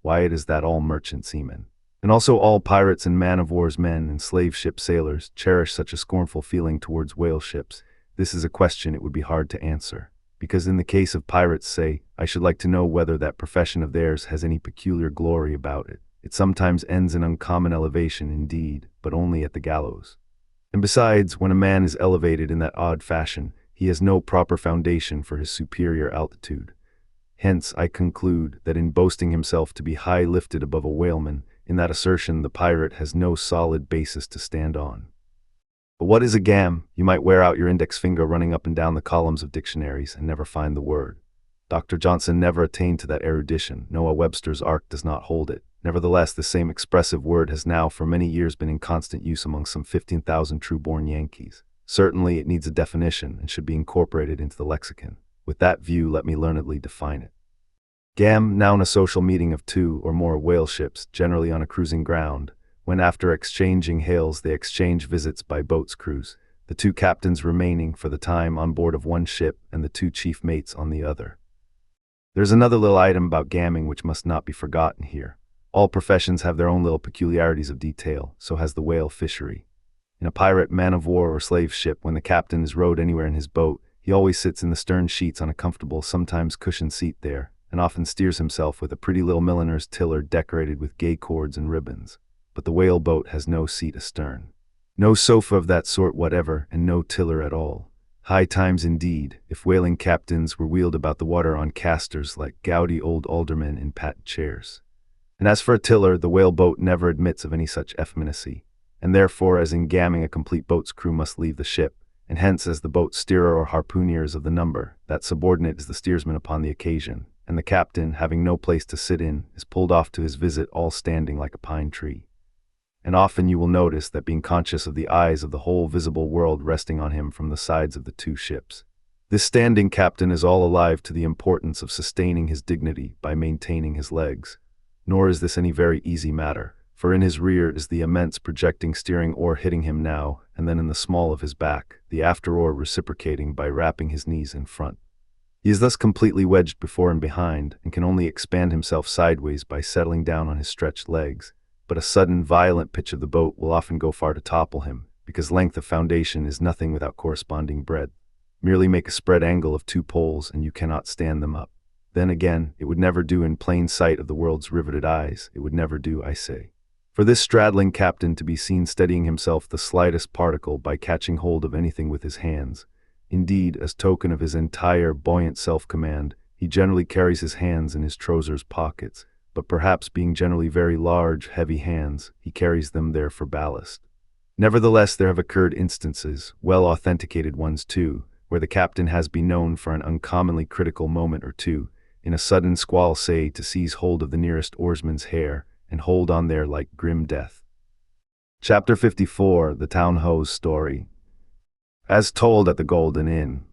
Why, it is that all merchant seamen, and also all pirates and man-of-war's men and slave ship sailors, cherish such a scornful feeling towards whale ships. This is a question it would be hard to answer, because in the case of pirates, say, I should like to know whether that profession of theirs has any peculiar glory about it. It sometimes ends in uncommon elevation indeed, but only at the gallows. And besides, when a man is elevated in that odd fashion, he has no proper foundation for his superior altitude. Hence, I conclude that in boasting himself to be high lifted above a whaleman, in that assertion the pirate has no solid basis to stand on. But what is a gam? You might wear out your index finger running up and down the columns of dictionaries and never find the word. Dr. Johnson never attained to that erudition. Noah Webster's Ark does not hold it. Nevertheless, the same expressive word has now for many years been in constant use among some 15,000 true-born Yankees. Certainly it needs a definition and should be incorporated into the lexicon. With that view, let me learnedly define it. Gam, noun, a social meeting of two or more whale ships, generally on a cruising ground, when after exchanging hails they exchange visits by boat's cruise, the two captains remaining for the time on board of one ship and the two chief mates on the other. There's another little item about gamming which must not be forgotten here. All professions have their own little peculiarities of detail, so has the whale fishery. In a pirate, man-of-war or slave ship, when the captain is rowed anywhere in his boat, he always sits in the stern sheets on a comfortable, sometimes cushioned seat there, and often steers himself with a pretty little milliner's tiller decorated with gay cords and ribbons. But the whale boat has no seat astern. No sofa of that sort whatever, and no tiller at all. High times indeed, if whaling captains were wheeled about the water on casters like gouty old aldermen in patent chairs. And as for a tiller, the whale boat never admits of any such effeminacy, and therefore as in gamming a complete boat's crew must leave the ship, and hence as the boat's steerer or harpooner is of the number, that subordinate is the steersman upon the occasion, and the captain, having no place to sit in, is pulled off to his visit all standing like a pine tree. And often you will notice that being conscious of the eyes of the whole visible world resting on him from the sides of the two ships, this standing captain is all alive to the importance of sustaining his dignity by maintaining his legs. Nor is this any very easy matter, for in his rear is the immense projecting steering oar hitting him now, and then in the small of his back, the after oar reciprocating by wrapping his knees in front. He is thus completely wedged before and behind, and can only expand himself sideways by settling down on his stretched legs. But a sudden, violent pitch of the boat will often go far to topple him, because length of foundation is nothing without corresponding breadth. Merely make a spread angle of two poles, and you cannot stand them up. Then again, it would never do in plain sight of the world's riveted eyes. It would never do, I say, for this straddling captain to be seen steadying himself the slightest particle by catching hold of anything with his hands. Indeed, as token of his entire buoyant self-command, he generally carries his hands in his trousers pockets, but perhaps being generally very large, heavy hands, he carries them there for ballast. Nevertheless, there have occurred instances, well authenticated ones too, where the captain has been known for an uncommonly critical moment or two, in a sudden squall say, to seize hold of the nearest oarsman's hair, and hold on there like grim death. Chapter 54, The Town Ho's Story. As told at the Golden Inn.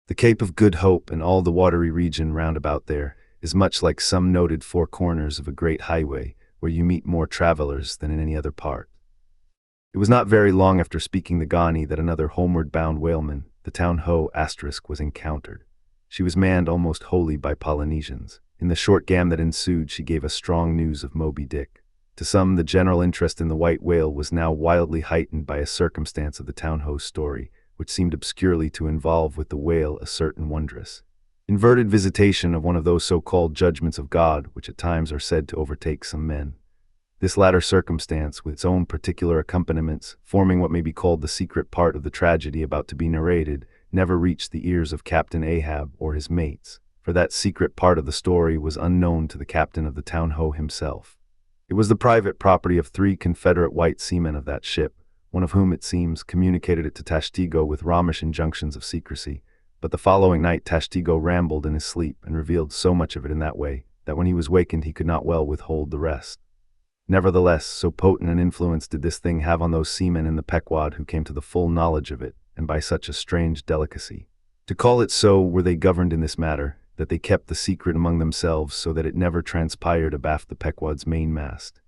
The Cape of Good Hope and all the watery region round about there is much like some noted four corners of a great highway, where you meet more travelers than in any other part. It was not very long after speaking the Gawney that another homeward-bound whaleman, the Town Ho*, was encountered. She was manned almost wholly by Polynesians. In the short gam that ensued, she gave us strong news of Moby-Dick. To some, the general interest in the white whale was now wildly heightened by a circumstance of the Town Ho's story, which seemed obscurely to involve with the whale a certain wondrous, inverted visitation of one of those so-called judgments of God which at times are said to overtake some men. This latter circumstance, with its own particular accompaniments, forming what may be called the secret part of the tragedy about to be narrated, never reached the ears of Captain Ahab or his mates, for that secret part of the story was unknown to the captain of the Town-Ho himself. It was the private property of 3 Confederate white seamen of that ship, one of whom, it seems, communicated it to Tashtigo with Romish injunctions of secrecy, but the following night Tashtigo rambled in his sleep and revealed so much of it in that way, that when he was wakened he could not well withhold the rest. Nevertheless, so potent an influence did this thing have on those seamen in the Pequod who came to the full knowledge of it, and by such a strange delicacy. To call it so were they governed in this matter, that they kept the secret among themselves so that it never transpired abaft the Pequod's mainmast,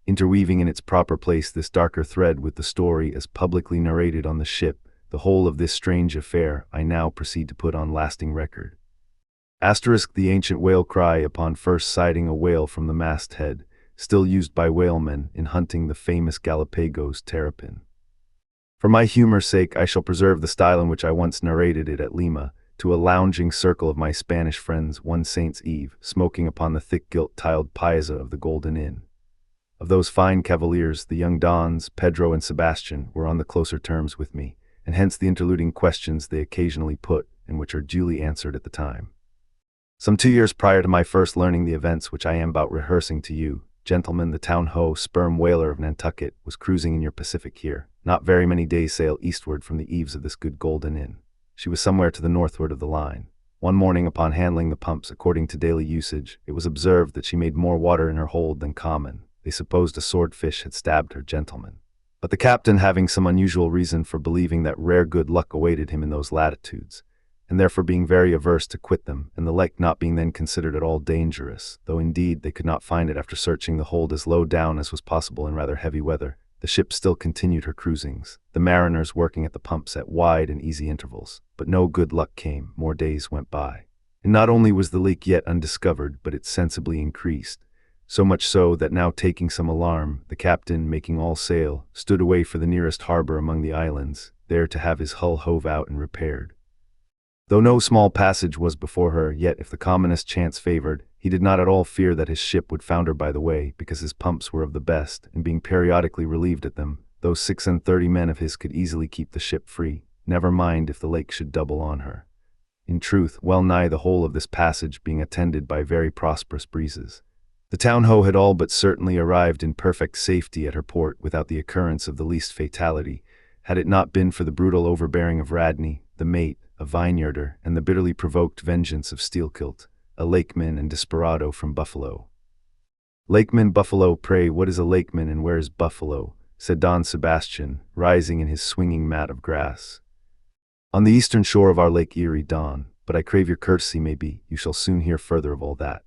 interweaving in its proper place this darker thread with the story as publicly narrated on the ship. The whole of this strange affair I now proceed to put on lasting record. The ancient whale cry upon first sighting a whale from the masthead, still used by whalemen in hunting the famous Galapagos terrapin. For my humor's sake I shall preserve the style in which I once narrated it at Lima, to a lounging circle of my Spanish friends one Saint's Eve, smoking upon the thick gilt-tiled piazza of the Golden Inn. Of those fine cavaliers, the young Dons, Pedro and Sebastian, were on the closer terms with me, and hence the interluding questions they occasionally put, and which are duly answered at the time. Some 2 years prior to my first learning the events which I am about rehearsing to you, gentlemen, the Town-Ho sperm whaler of Nantucket was cruising in your Pacific here, not very many days' sail eastward from the eaves of this good Golden Inn. She was somewhere to the northward of the line. One morning, upon handling the pumps according to daily usage, it was observed that she made more water in her hold than common. They supposed a swordfish had stabbed her, gentlemen. But the captain, having some unusual reason for believing that rare good luck awaited him in those latitudes, and therefore being very averse to quit them, and the lake not being then considered at all dangerous, though indeed they could not find it after searching the hold as low down as was possible in rather heavy weather, the ship still continued her cruisings, the mariners working at the pumps at wide and easy intervals. But no good luck came. More days went by, and not only was the leak yet undiscovered, but it sensibly increased, so much so that now, taking some alarm, the captain, making all sail, stood away for the nearest harbor among the islands, there to have his hull hove out and repaired. Though no small passage was before her, yet if the commonest chance favored, he did not at all fear that his ship would founder by the way, because his pumps were of the best, and being periodically relieved at them, those 36 men of his could easily keep the ship free, never mind if the lake should double on her. In truth, well nigh the whole of this passage being attended by very prosperous breezes, the Town-Ho had all but certainly arrived in perfect safety at her port without the occurrence of the least fatality, had it not been for the brutal overbearing of Radney, the mate, a vineyarder, and the bitterly provoked vengeance of Steelkilt, a lakeman and desperado from Buffalo. Lakeman, Buffalo, pray what is a lakeman and where is Buffalo? Said Don Sebastian, rising in his swinging mat of grass. On the eastern shore of our Lake Erie, Don, but I crave your courtesy, maybe, you shall soon hear further of all that.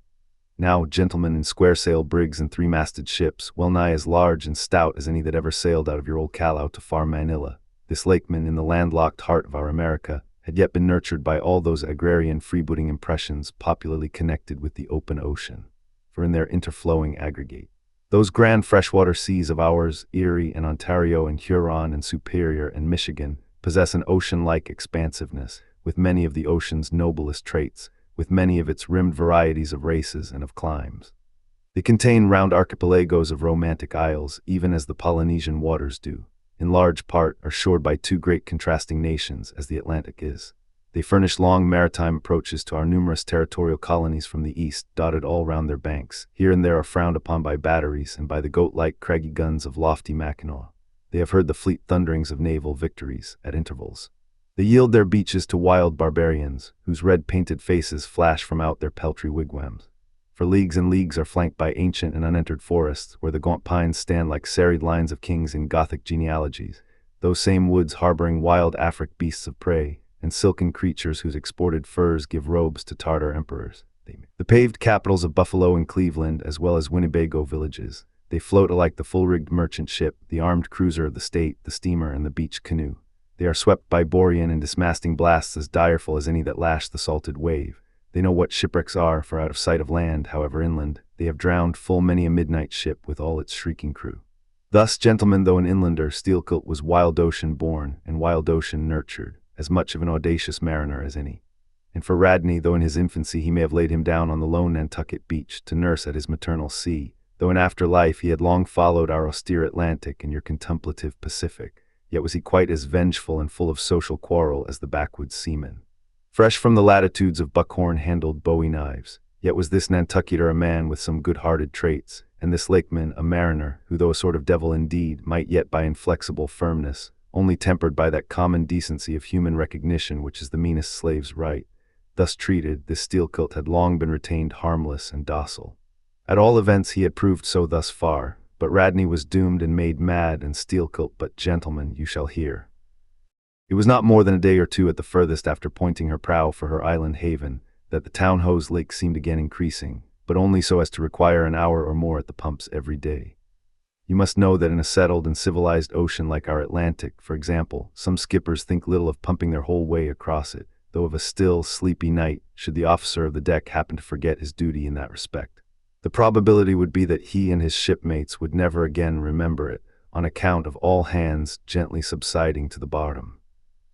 Now, gentlemen, in square-sail brigs and 3-masted ships, well nigh as large and stout as any that ever sailed out of your old Callao to far Manila, this lakeman in the landlocked heart of our America had yet been nurtured by all those agrarian freebooting impressions popularly connected with the open ocean, for in their interflowing aggregate, those grand freshwater seas of ours, Erie and Ontario and Huron and Superior and Michigan, possess an ocean-like expansiveness, with many of the ocean's noblest traits, with many of its rimmed varieties of races and of climes. They contain round archipelagos of romantic isles, even as the Polynesian waters do, in large part are shored by 2 great contrasting nations, as the Atlantic is. They furnish long maritime approaches to our numerous territorial colonies from the east, dotted all round their banks. Here and there are frowned upon by batteries and by the goat-like craggy guns of lofty Mackinaw. They have heard the fleet thunderings of naval victories, at intervals. They yield their beaches to wild barbarians, whose red-painted faces flash from out their peltry wigwams. For leagues and leagues are flanked by ancient and unentered forests, where the gaunt pines stand like serried lines of kings in Gothic genealogies, those same woods harboring wild Afric beasts of prey, and silken creatures whose exported furs give robes to Tartar emperors. The paved capitals of Buffalo and Cleveland, as well as Winnebago villages, they float alike the full-rigged merchant ship, the armed cruiser of the state, the steamer, and the beach canoe. They are swept by borean and dismasting blasts as direful as any that lash the salted wave. They know what shipwrecks are, for out of sight of land, however inland, they have drowned full many a midnight ship with all its shrieking crew. Thus, gentlemen, though an inlander, Steelkilt was wild ocean born and wild ocean nurtured, as much of an audacious mariner as any. And for Radney, though in his infancy he may have laid him down on the lone Nantucket beach to nurse at his maternal sea, though in after life he had long followed our austere Atlantic and your contemplative Pacific, yet was he quite as vengeful and full of social quarrel as the backwoods seaman. Fresh from the latitudes of buckhorn-handled bowie knives, yet was this Nantucketer a man with some good-hearted traits, and this Lakeman a mariner, who though a sort of devil indeed, might yet by inflexible firmness, only tempered by that common decency of human recognition which is the meanest slave's right. Thus treated, this Steelkilt had long been retained harmless and docile. At all events he had proved so thus far, but Radney was doomed and made mad, and Steelkilt, but gentlemen, you shall hear. It was not more than a day or two at the furthest after pointing her prow for her island haven, that the Town Ho's lake seemed again increasing, but only so as to require an hour or more at the pumps every day. You must know that in a settled and civilized ocean like our Atlantic, for example, some skippers think little of pumping their whole way across it, though of a still, sleepy night, should the officer of the deck happen to forget his duty in that respect, the probability would be that he and his shipmates would never again remember it, on account of all hands gently subsiding to the bottom.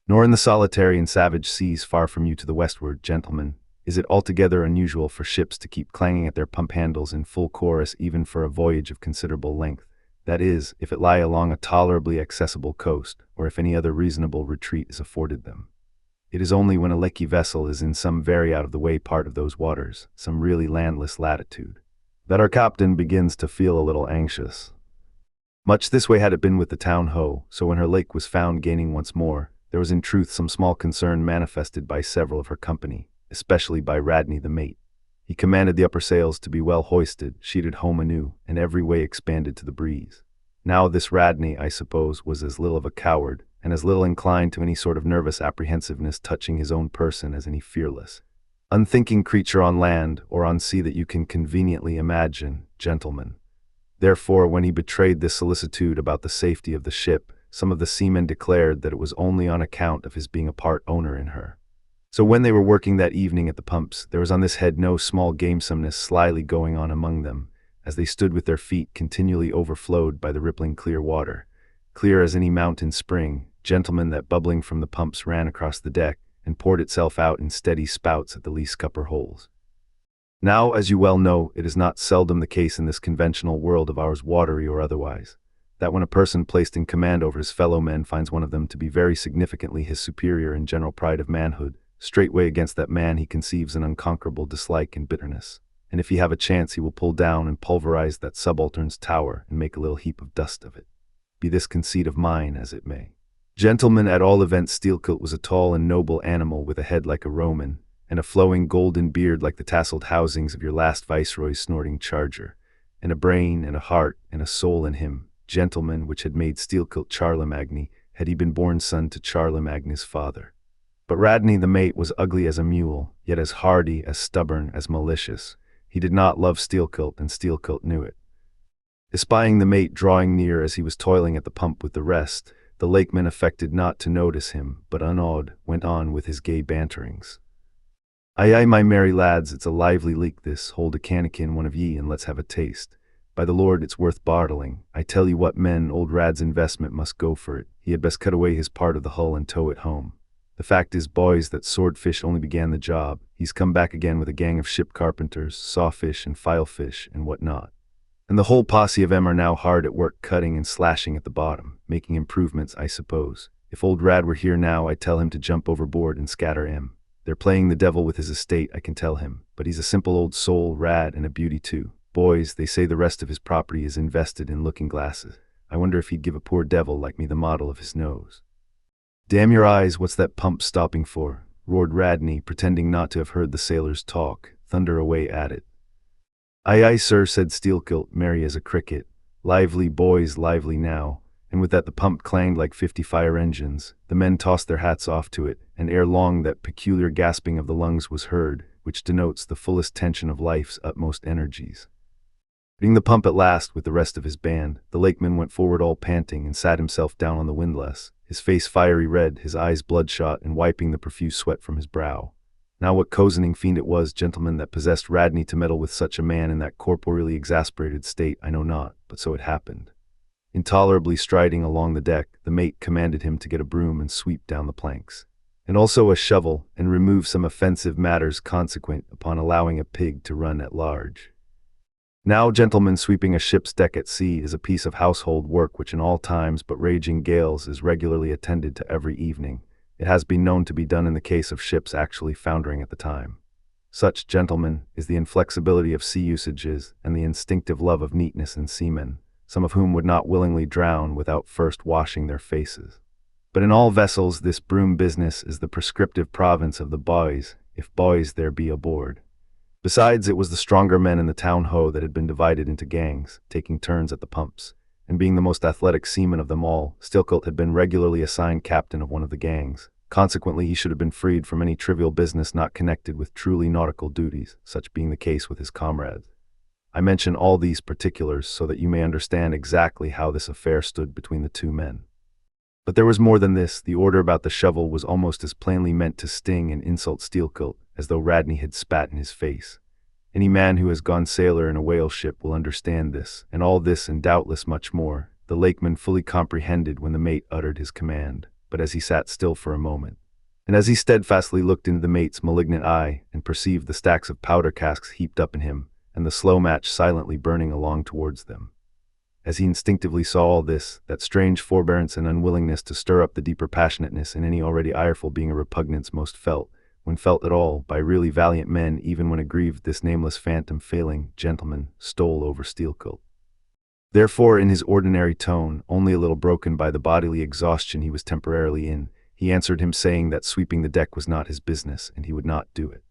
Nor in the solitary and savage seas far from you to the westward, gentlemen, is it altogether unusual for ships to keep clanging at their pump handles in full chorus even for a voyage of considerable length, that is, if it lie along a tolerably accessible coast, or if any other reasonable retreat is afforded them. It is only when a lakey vessel is in some very out-of-the-way part of those waters, some really landless latitude, that our captain begins to feel a little anxious. Much this way had it been with the Town Ho, so when her lake was found gaining once more, there was in truth some small concern manifested by several of her company, especially by Radney the mate. He commanded the upper sails to be well hoisted, sheeted home anew, and every way expanded to the breeze. Now this Radney, I suppose, was as little of a coward, and as little inclined to any sort of nervous apprehensiveness touching his own person as any fearless, unthinking creature on land or on sea that you can conveniently imagine, gentlemen. Therefore, when he betrayed this solicitude about the safety of the ship, some of the seamen declared that it was only on account of his being a part owner in her. So when they were working that evening at the pumps, there was on this head no small gamesomeness slyly going on among them, as they stood with their feet continually overflowed by the rippling clear water, clear as any mountain spring, gentlemen, that bubbling from the pumps ran across the deck, and poured itself out in steady spouts at the lee scupper holes. Now, as you well know, it is not seldom the case in this conventional world of ours, watery or otherwise, that when a person placed in command over his fellow men finds one of them to be very significantly his superior in general pride of manhood, straightway against that man he conceives an unconquerable dislike and bitterness, and if he have a chance he will pull down and pulverize that subaltern's tower and make a little heap of dust of it. Be this conceit of mine as it may. Gentlemen, at all events Steelkilt was a tall and noble animal with a head like a Roman, and a flowing golden beard like the tasseled housings of your last viceroy's snorting charger, and a brain and a heart and a soul in him, gentlemen, which had made Steelkilt Charlemagne, had he been born son to Charlemagne's father. But Radney the mate was ugly as a mule, yet as hardy, as stubborn, as malicious. He did not love Steelkilt, and Steelkilt knew it. Espying the mate drawing near as he was toiling at the pump with the rest, the lakeman affected not to notice him, but unawed, went on with his gay banterings. Aye, aye, my merry lads, it's a lively leak this, hold a cannikin one of ye and let's have a taste. By the Lord, it's worth bottling. I tell you what, men, old Rad's investment must go for it. He had best cut away his part of the hull and tow it home. The fact is, boys, that Swordfish only began the job. He's come back again with a gang of ship carpenters, sawfish and filefish and what not. And the whole posse of 'em are now hard at work cutting and slashing at the bottom, making improvements, I suppose. If old Rad were here now, I'd tell him to jump overboard and scatter 'em. They're playing the devil with his estate, I can tell him, but he's a simple old soul, Rad, and a beauty too. Boys, they say the rest of his property is invested in looking-glasses. I wonder if he'd give a poor devil like me the model of his nose. Damn your eyes, what's that pump stopping for? Roared Radney, pretending not to have heard the sailors talk. Thunder away at it. Aye, aye, sir, said Steelkilt, merry as a cricket. Lively, boys, lively now. And with that the pump clanged like 50 fire engines. The men tossed their hats off to it, and ere long that peculiar gasping of the lungs was heard, which denotes the fullest tension of life's utmost energies. Hitting the pump at last with the rest of his band, the lakeman went forward all panting and sat himself down on the windlass, his face fiery red, his eyes bloodshot, and wiping the profuse sweat from his brow. Now what cozening fiend it was, gentlemen, that possessed Radney to meddle with such a man in that corporeally exasperated state, I know not, but so it happened. Intolerably striding along the deck, the mate commanded him to get a broom and sweep down the planks, and also a shovel, and remove some offensive matters consequent upon allowing a pig to run at large. Now, gentlemen, sweeping a ship's deck at sea is a piece of household work which in all times but raging gales is regularly attended to every evening. It has been known to be done in the case of ships actually foundering at the time. Such, gentlemen, is the inflexibility of sea usages and the instinctive love of neatness in seamen, some of whom would not willingly drown without first washing their faces. But in all vessels this broom business is the prescriptive province of the boys, if boys there be aboard. Besides, it was the stronger men in the town-ho that had been divided into gangs, taking turns at the pumps, and being the most athletic seaman of them all, Steelcolt had been regularly assigned captain of one of the gangs. Consequently, he should have been freed from any trivial business not connected with truly nautical duties, such being the case with his comrades. I mention all these particulars so that you may understand exactly how this affair stood between the two men. But there was more than this. The order about the shovel was almost as plainly meant to sting and insult Steelcolt as though Radney had spat in his face. Any man who has gone sailor in a whale ship will understand this, and all this and doubtless much more, the lakeman fully comprehended when the mate uttered his command, but as he sat still for a moment, and as he steadfastly looked into the mate's malignant eye and perceived the stacks of powder casks heaped up in him, and the slow match silently burning along towards them. As he instinctively saw all this, that strange forbearance and unwillingness to stir up the deeper passionateness in any already ireful being a repugnance most felt, when felt at all, by really valiant men, even when aggrieved, this nameless phantom failing gentleman stole over Steelcolt. Therefore, in his ordinary tone, only a little broken by the bodily exhaustion he was temporarily in, he answered him saying that sweeping the deck was not his business, and he would not do it.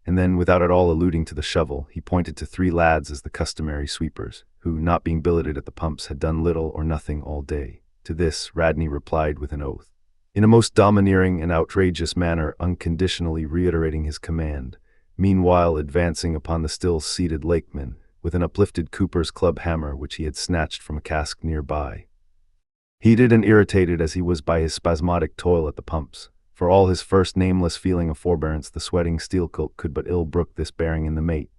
And then, without at all alluding to the shovel, he pointed to 3 lads as the customary sweepers, who, not being billeted at the pumps, had done little or nothing all day. To this, Radney replied with an oath, in a most domineering and outrageous manner, unconditionally reiterating his command, meanwhile advancing upon the still-seated lakeman, with an uplifted cooper's club hammer which he had snatched from a cask nearby. Heated and irritated as he was by his spasmodic toil at the pumps, for all his first nameless feeling of forbearance, the sweating Steelcolt could but ill brook this bearing in the mate,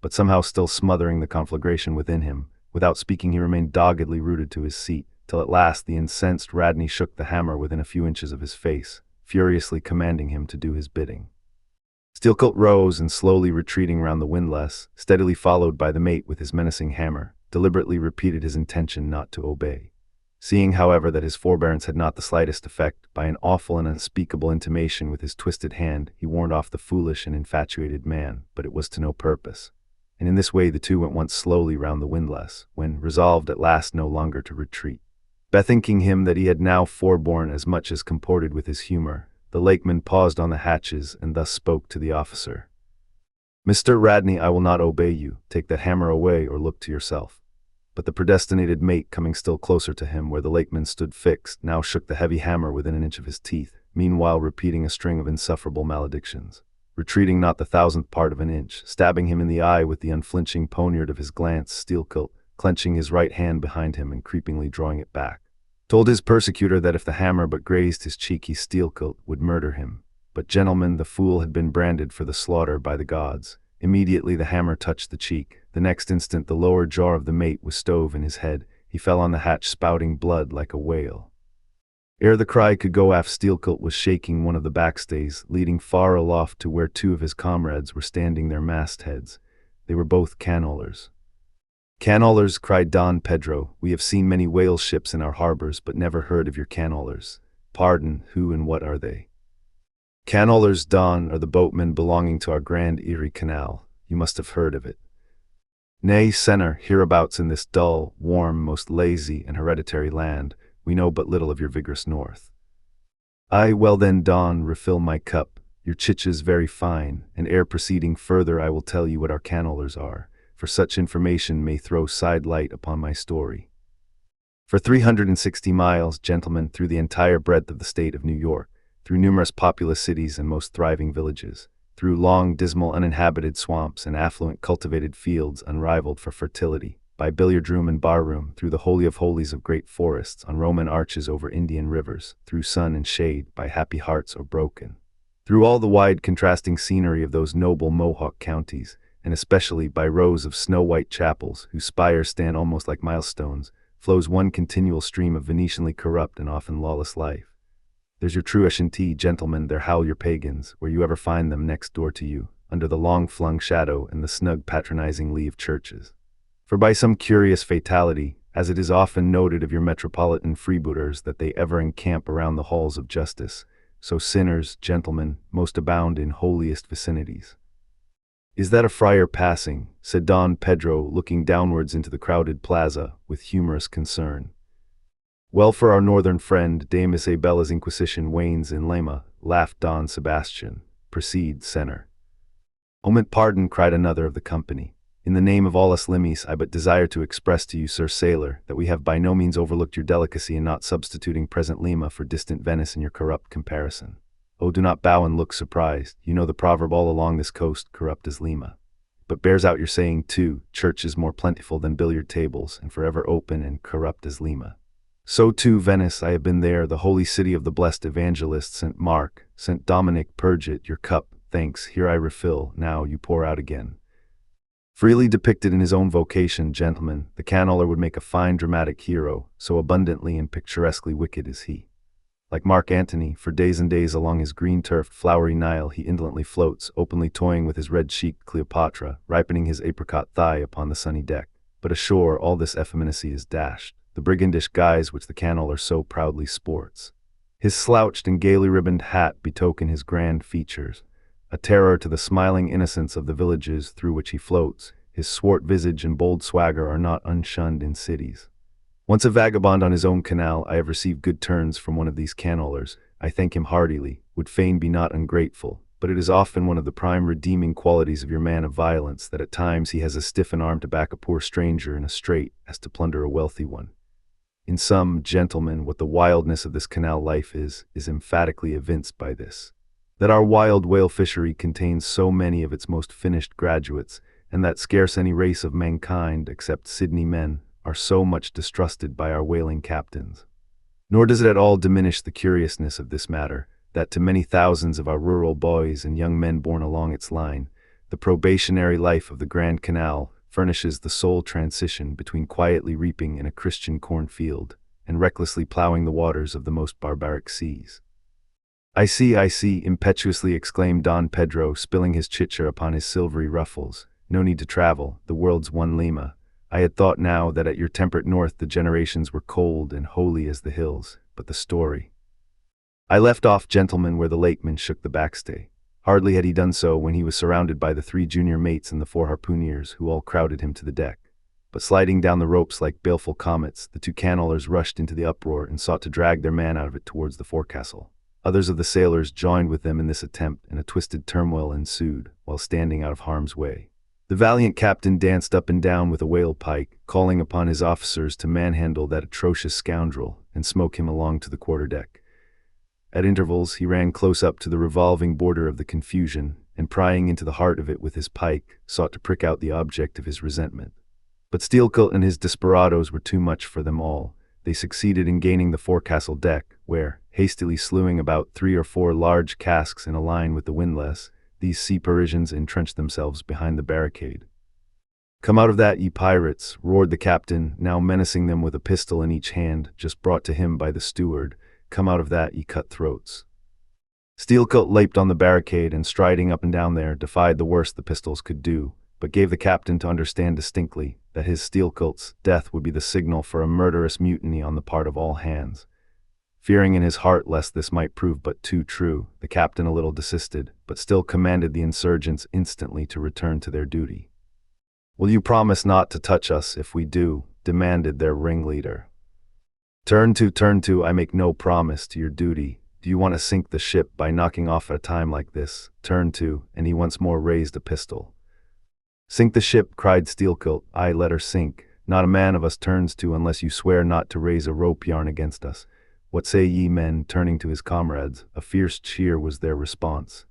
but somehow still smothering the conflagration within him, without speaking he remained doggedly rooted to his seat, till at last the incensed Radney shook the hammer within a few inches of his face, furiously commanding him to do his bidding. Steelcolt rose and, slowly retreating round the windlass, steadily followed by the mate with his menacing hammer, deliberately repeated his intention not to obey. Seeing, however, that his forbearance had not the slightest effect, by an awful and unspeakable intimation with his twisted hand, he warned off the foolish and infatuated man, but it was to no purpose. And in this way the two went once slowly round the windlass, when, resolved at last no longer to retreat, bethinking him that he had now forborne as much as comported with his humor, the lakeman paused on the hatches and thus spoke to the officer. "Mr. Radney, I will not obey you. Take that hammer away or look to yourself." But the predestinated mate, coming still closer to him where the lakeman stood fixed, now shook the heavy hammer within an inch of his teeth, meanwhile repeating a string of insufferable maledictions, retreating not the 1,000th part of an inch, stabbing him in the eye with the unflinching poniard of his glance. Steelcolt, clenching his right hand behind him and creepingly drawing it back, told his persecutor that if the hammer but grazed his cheek, he, Steelcolt, would murder him. But, gentlemen, the fool had been branded for the slaughter by the gods. Immediately the hammer touched the cheek. The next instant the lower jaw of the mate was stove in his head. He fell on the hatch spouting blood like a whale. Ere the cry could go aft, Steelcolt was shaking one of the backstays, leading far aloft to where 2 of his comrades were standing their mastheads. They were both canhaulers. "Canhaulers," cried Don Pedro, "we have seen many whale ships in our harbors, but never heard of your canhaulers." "Pardon, who and what are they?" "Canhaulers, Don, are the boatmen belonging to our Grand Erie Canal. You must have heard of it." "Nay, senor, hereabouts in this dull, warm, most lazy, and hereditary land, we know but little of your vigorous north." "Aye, well then, Don, refill my cup. Your chich is very fine, and ere proceeding further I will tell you what our canhaulers are, for such information may throw side light upon my story. For 360 miles, gentlemen, through the entire breadth of the state of New York, through numerous populous cities and most thriving villages, through long, dismal, uninhabited swamps and affluent cultivated fields unrivaled for fertility, by billiard room and bar room, through the holy of holies of great forests, on Roman arches over Indian rivers, through sun and shade, by happy hearts or broken, through all the wide contrasting scenery of those noble Mohawk counties, and especially by rows of snow-white chapels, whose spires stand almost like milestones, flows one continual stream of Venetianly corrupt and often lawless life. There's your true Ashantee, gentlemen, there howl your pagans, where you ever find them next door to you, under the long-flung shadow and the snug patronizing lee of churches. For by some curious fatality, as it is often noted of your metropolitan freebooters that they ever encamp around the halls of justice, so sinners, gentlemen, most abound in holiest vicinities. Is that a friar passing? Said Don Pedro, looking downwards into the crowded plaza, with humorous concern. Well for our northern friend, Dame Isabella's Inquisition wanes in Lima, laughed Don Sebastian. Proceed, Senor. Omit pardon, cried another of the company. In the name of all us Limis, I but desire to express to you, Sir Sailor, that we have by no means overlooked your delicacy in not substituting present Lima for distant Venice in your corrupt comparison. Oh, do not bow and look surprised. You know the proverb all along this coast, corrupt as Lima. But bears out your saying, too, church is more plentiful than billiard tables, and forever open and corrupt as Lima. So too Venice, I have been there, the holy city of the blessed evangelist St. Mark, St. Dominic, purge it, your cup, thanks, here I refill, now you pour out again. Freely depicted in his own vocation, gentlemen, the canoller would make a fine dramatic hero, so abundantly and picturesquely wicked is he. Like Mark Antony, for days and days along his green-turfed, flowery Nile he indolently floats, openly toying with his red-cheeked Cleopatra, ripening his apricot thigh upon the sunny deck. But ashore all this effeminacy is dashed, the brigandish guise which the canoller so proudly sports. His slouched and gaily ribboned hat betoken his grand features, a terror to the smiling innocence of the villages through which he floats. His swart visage and bold swagger are not unshunned in cities. Once a vagabond on his own canal, I have received good turns from one of these canollers. I thank him heartily, would fain be not ungrateful, but it is often one of the prime redeeming qualities of your man of violence that at times he has as stiff an arm to back a poor stranger in a strait as to plunder a wealthy one. In sum, gentlemen, what the wildness of this canal life is emphatically evinced by this, that our wild whale fishery contains so many of its most finished graduates, and that scarce any race of mankind, except Sydney men, are so much distrusted by our whaling captains. Nor does it at all diminish the curiousness of this matter, that to many thousands of our rural boys and young men born along its line, the probationary life of the Grand Canal furnishes the sole transition between quietly reaping in a Christian cornfield and recklessly plowing the waters of the most barbaric seas. I see, impetuously exclaimed Don Pedro, spilling his chicha upon his silvery ruffles. No need to travel, the world's one Lima. I had thought now that at your temperate north the generations were cold and holy as the hills, but the story. I left off, gentlemen, where the lakeman shook the backstay. Hardly had he done so when he was surrounded by the 3 junior mates and the 4 harpooneers, who all crowded him to the deck. But sliding down the ropes like baleful comets, the 2 canollers rushed into the uproar and sought to drag their man out of it towards the forecastle. Others of the sailors joined with them in this attempt, and a twisted turmoil ensued, while standing out of harm's way. The valiant captain danced up and down with a whale pike, calling upon his officers to manhandle that atrocious scoundrel and smoke him along to the quarterdeck. At intervals he ran close up to the revolving border of the confusion, and prying into the heart of it with his pike, sought to prick out the object of his resentment. But Steelkilt and his desperadoes were too much for them all. They succeeded in gaining the forecastle deck, where, hastily slewing about 3 or 4 large casks in a line with the windlass, these sea Parisians entrenched themselves behind the barricade. "Come out of that, ye pirates!" roared the captain, now menacing them with a pistol in each hand, just brought to him by the steward. "Come out of that, ye cut-throats!" Steelkilt leaped on the barricade and, striding up and down there, defied the worst the pistols could do, but gave the captain to understand distinctly that his Steelkilt's death would be the signal for a murderous mutiny on the part of all hands. Fearing in his heart lest this might prove but too true, the captain a little desisted, but still commanded the insurgents instantly to return to their duty. "Will you promise not to touch us if we do?" demanded their ringleader. Turn to, I make no promise to your duty. Do you want to sink the ship by knocking off at a time like this? Turn to, and he once more raised a pistol. "Sink the ship," cried Steelkilt. "Aye, let her sink. Not a man of us turns to unless you swear not to raise a rope yarn against us. What say ye, men?" turning to his comrades. A fierce cheer was their response.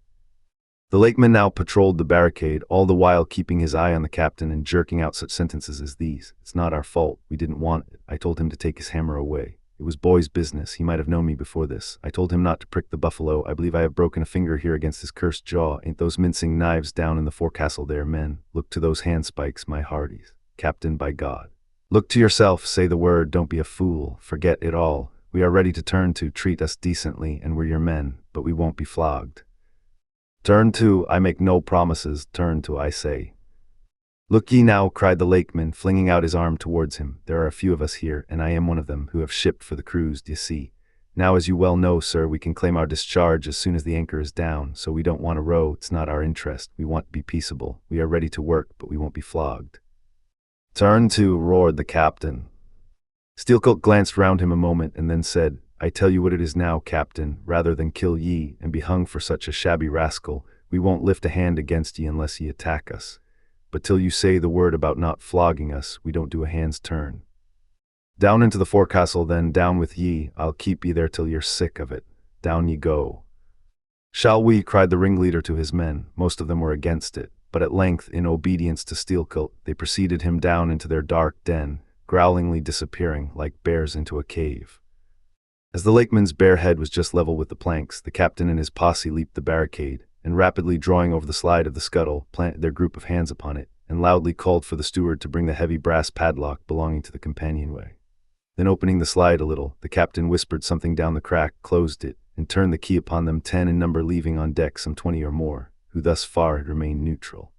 The lakeman now patrolled the barricade, all the while keeping his eye on the captain and jerking out such sentences as these. "It's not our fault. We didn't want it. I told him to take his hammer away. It was boy's business. He might have known me before this. I told him not to prick the buffalo. I believe I have broken a finger here against his cursed jaw. Ain't those mincing knives down in the forecastle there, men? Look to those handspikes, my hearties. Captain, by God. Look to yourself. Say the word. Don't be a fool. Forget it all. We are ready to turn to. Treat us decently, and we're your men, but we won't be flogged. Turn to, I make no promises. Turn to, I say." Look ye now, cried the lakeman, flinging out his arm towards him. There are a few of us here, and I am one of them, who have shipped for the cruise, d'ye see. Now, as you well know, sir, we can claim our discharge as soon as the anchor is down, so we don't want to row. It's not our interest. We want to be peaceable. We are ready to work, but we won't be flogged. Turn to, roared the captain. Steelcoat glanced round him a moment and then said, I tell you what it is now, captain, rather than kill ye and be hung for such a shabby rascal, we won't lift a hand against ye unless ye attack us. But till you say the word about not flogging us, we don't do a hand's turn. Down into the forecastle then, down with ye, I'll keep ye there till you're sick of it. Down ye go. Shall we? Cried the ringleader to his men. Most of them were against it, but at length, in obedience to Steelcoat, they preceded him down into their dark den, growlingly disappearing like bears into a cave. As the lakeman's bare head was just level with the planks, the captain and his posse leaped the barricade, and rapidly drawing over the slide of the scuttle, planted their group of hands upon it, and loudly called for the steward to bring the heavy brass padlock belonging to the companionway. Then opening the slide a little, the captain whispered something down the crack, closed it, and turned the key upon them, 10 in number, leaving on deck some 20 or more, who thus far had remained neutral.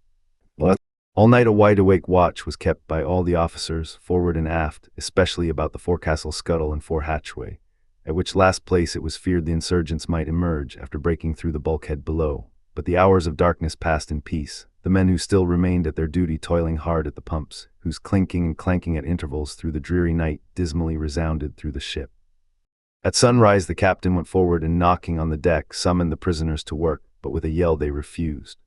All night a wide-awake watch was kept by all the officers, forward and aft, especially about the forecastle scuttle and fore hatchway, at which last place it was feared the insurgents might emerge after breaking through the bulkhead below. But the hours of darkness passed in peace, the men who still remained at their duty toiling hard at the pumps, whose clinking and clanking at intervals through the dreary night dismally resounded through the ship. At sunrise the captain went forward and, knocking on the deck, summoned the prisoners to work, but with a yell they refused.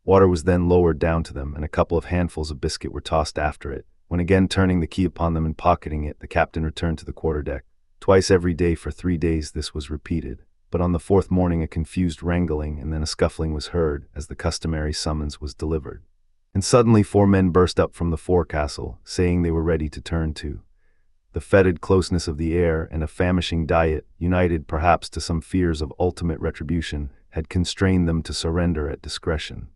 Water was then lowered down to them, and a couple of handfuls of biscuit were tossed after it, when again turning the key upon them and pocketing it, the captain returned to the quarterdeck. Twice every day for 3 days this was repeated, but on the 4th morning a confused wrangling and then a scuffling was heard as the customary summons was delivered. And suddenly 4 men burst up from the forecastle, saying they were ready to turn to. The fetid closeness of the air and a famishing diet, united perhaps to some fears of ultimate retribution, had constrained them to surrender at discretion.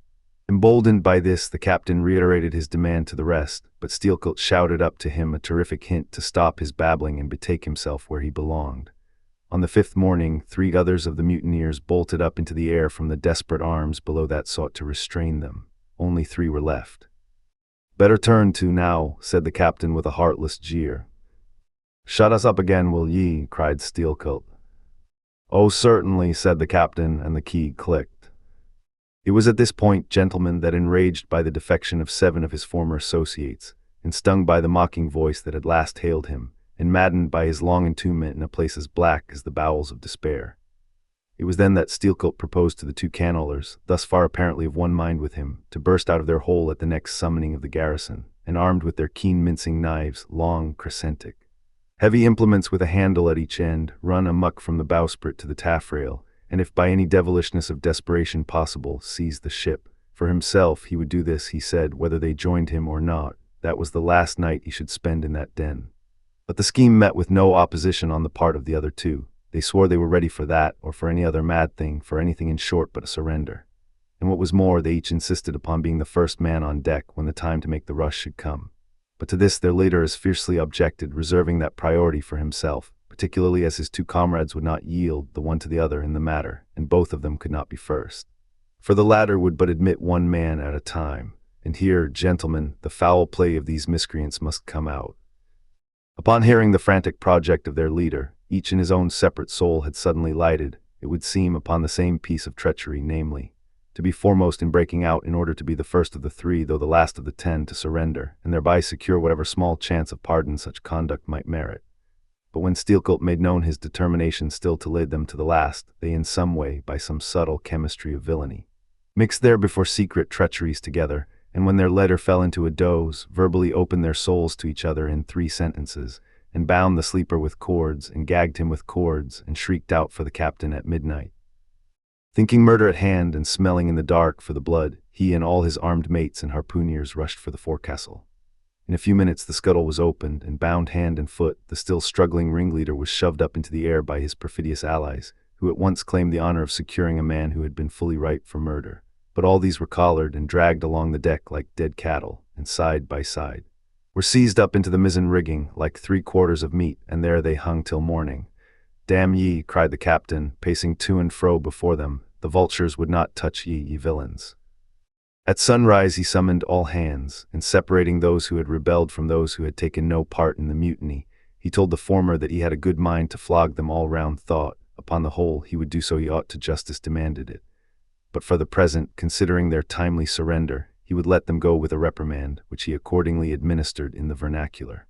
Emboldened by this, the captain reiterated his demand to the rest, but Steelcoat shouted up to him a terrific hint to stop his babbling and betake himself where he belonged. On the 5th morning, 3 others of the mutineers bolted up into the air from the desperate arms below that sought to restrain them. Only 3 were left. Better turn to now, said the captain with a heartless jeer. Shut us up again, will ye? Cried Steelcoat. Oh, certainly, said the captain, and the key clicked. It was at this point, gentlemen, that, enraged by the defection of 7 of his former associates, and stung by the mocking voice that had last hailed him, and maddened by his long entombment in a place as black as the bowels of despair, it was then that Steelcoat proposed to the 2 cannolers, thus far apparently of one mind with him, to burst out of their hole at the next summoning of the garrison, and armed with their keen mincing knives, long, crescentic, heavy implements with a handle at each end, run amuck from the bowsprit to the taffrail, and if by any devilishness of desperation possible, seize the ship. For himself, he would do this, he said, whether they joined him or not. That was the last night he should spend in that den. But the scheme met with no opposition on the part of the other 2. They swore they were ready for that, or for any other mad thing, for anything in short but a surrender. And what was more, they each insisted upon being the first man on deck when the time to make the rush should come. But to this their leader as fiercely objected, reserving that priority for himself, particularly as his 2 comrades would not yield the one to the other in the matter, and both of them could not be first. For the latter would but admit 1 man at a time, and here, gentlemen, the foul play of these miscreants must come out. Upon hearing the frantic project of their leader, each in his own separate soul had suddenly lighted, it would seem, upon the same piece of treachery, namely, to be foremost in breaking out in order to be the first of the 3, though the last of the 10, to surrender, and thereby secure whatever small chance of pardon such conduct might merit. But when Steelcoat made known his determination still to lead them to the last, they in some way, by some subtle chemistry of villainy, mixed their before secret treacheries together, and when their leader fell into a doze, verbally opened their souls to each other in 3 sentences, and bound the sleeper with cords, and gagged him with cords, and shrieked out for the captain at midnight. Thinking murder at hand, and smelling in the dark for the blood, he and all his armed mates and harpooneers rushed for the forecastle. In a few minutes the scuttle was opened, and bound hand and foot, the still struggling ringleader was shoved up into the air by his perfidious allies, who at once claimed the honor of securing a man who had been fully ripe for murder. But all these were collared and dragged along the deck like dead cattle, and side by side were seized up into the mizzen rigging like 3 quarters of meat, and there they hung till morning. Damn ye, cried the captain, pacing to and fro before them, the vultures would not touch ye, ye villains. At sunrise he summoned all hands, and separating those who had rebelled from those who had taken no part in the mutiny, he told the former that he had a good mind to flog them all round thought. Upon the whole, he would do so he ought to justice demanded it. But for the present, considering their timely surrender, he would let them go with a reprimand, which he accordingly administered in the vernacular.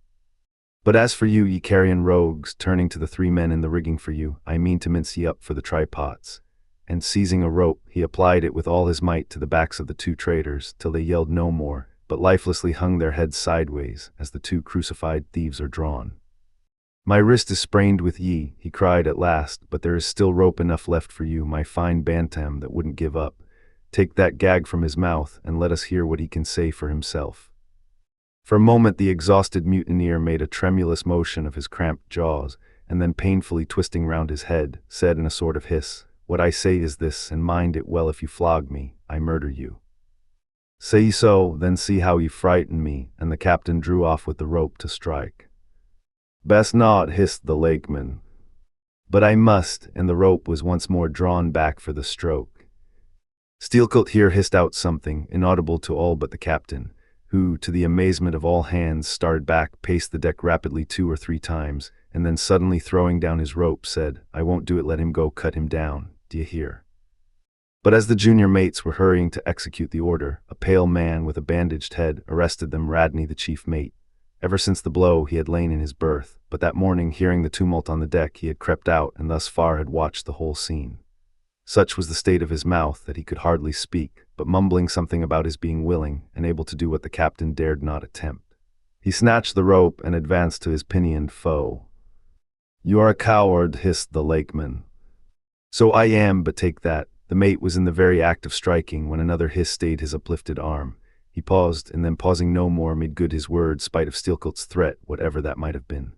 But as for you, ye carrion rogues, turning to the 3 men in the rigging, for you, I mean to mince ye up for the tripods. And seizing a rope, he applied it with all his might to the backs of the 2 traitors, till they yelled no more, but lifelessly hung their heads sideways, as the 2 crucified thieves are drawn. My wrist is sprained with ye, he cried at last, but there is still rope enough left for you, my fine bantam that wouldn't give up. Take that gag from his mouth, and let us hear what he can say for himself. For a moment the exhausted mutineer made a tremulous motion of his cramped jaws, and then painfully twisting round his head, said in a sort of hiss, "What I say is this, and mind it well, if you flog me, I murder you." "Say ye so, then see how ye frighten me," and the captain drew off with the rope to strike. "Best not," hissed the lakeman. "But I must," and the rope was once more drawn back for the stroke. Steelcoat here hissed out something, inaudible to all but the captain, who, to the amazement of all hands, started back, paced the deck rapidly 2 or 3 times, and then suddenly throwing down his rope, said, "I won't do it, let him go, cut him down, d'ye hear?" But as the junior mates were hurrying to execute the order, a pale man with a bandaged head arrested them. Radney, the chief mate. Ever since the blow he had lain in his berth, but that morning, hearing the tumult on the deck, he had crept out and thus far had watched the whole scene. Such was the state of his mouth that he could hardly speak, but mumbling something about his being willing and able to do what the captain dared not attempt. He snatched the rope and advanced to his pinioned foe. "You are a coward," hissed the lakeman. "So I am, but take that." The mate was in the very act of striking when another hiss stayed his uplifted arm. He paused, and then pausing no more, made good his word, spite of Steelcoat's threat, whatever that might have been.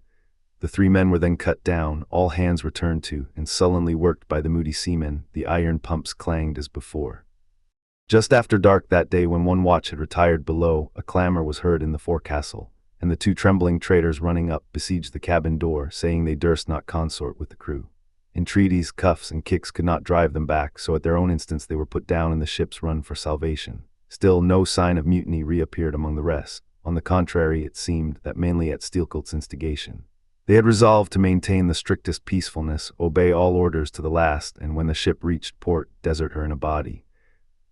The 3 men were then cut down, all hands returned to, and sullenly worked by the moody seamen. The iron pumps clanged as before. Just after dark that day, when one watch had retired below, a clamor was heard in the forecastle, and the 2 trembling traitors running up besieged the cabin door, saying they durst not consort with the crew. Entreaties, cuffs, and kicks could not drive them back, so at their own instance they were put down and the ships run for salvation. Still no sign of mutiny reappeared among the rest. On the contrary, it seemed that mainly at Steelcoat's instigation. They had resolved to maintain the strictest peacefulness, obey all orders to the last, and when the ship reached port, desert her in a body.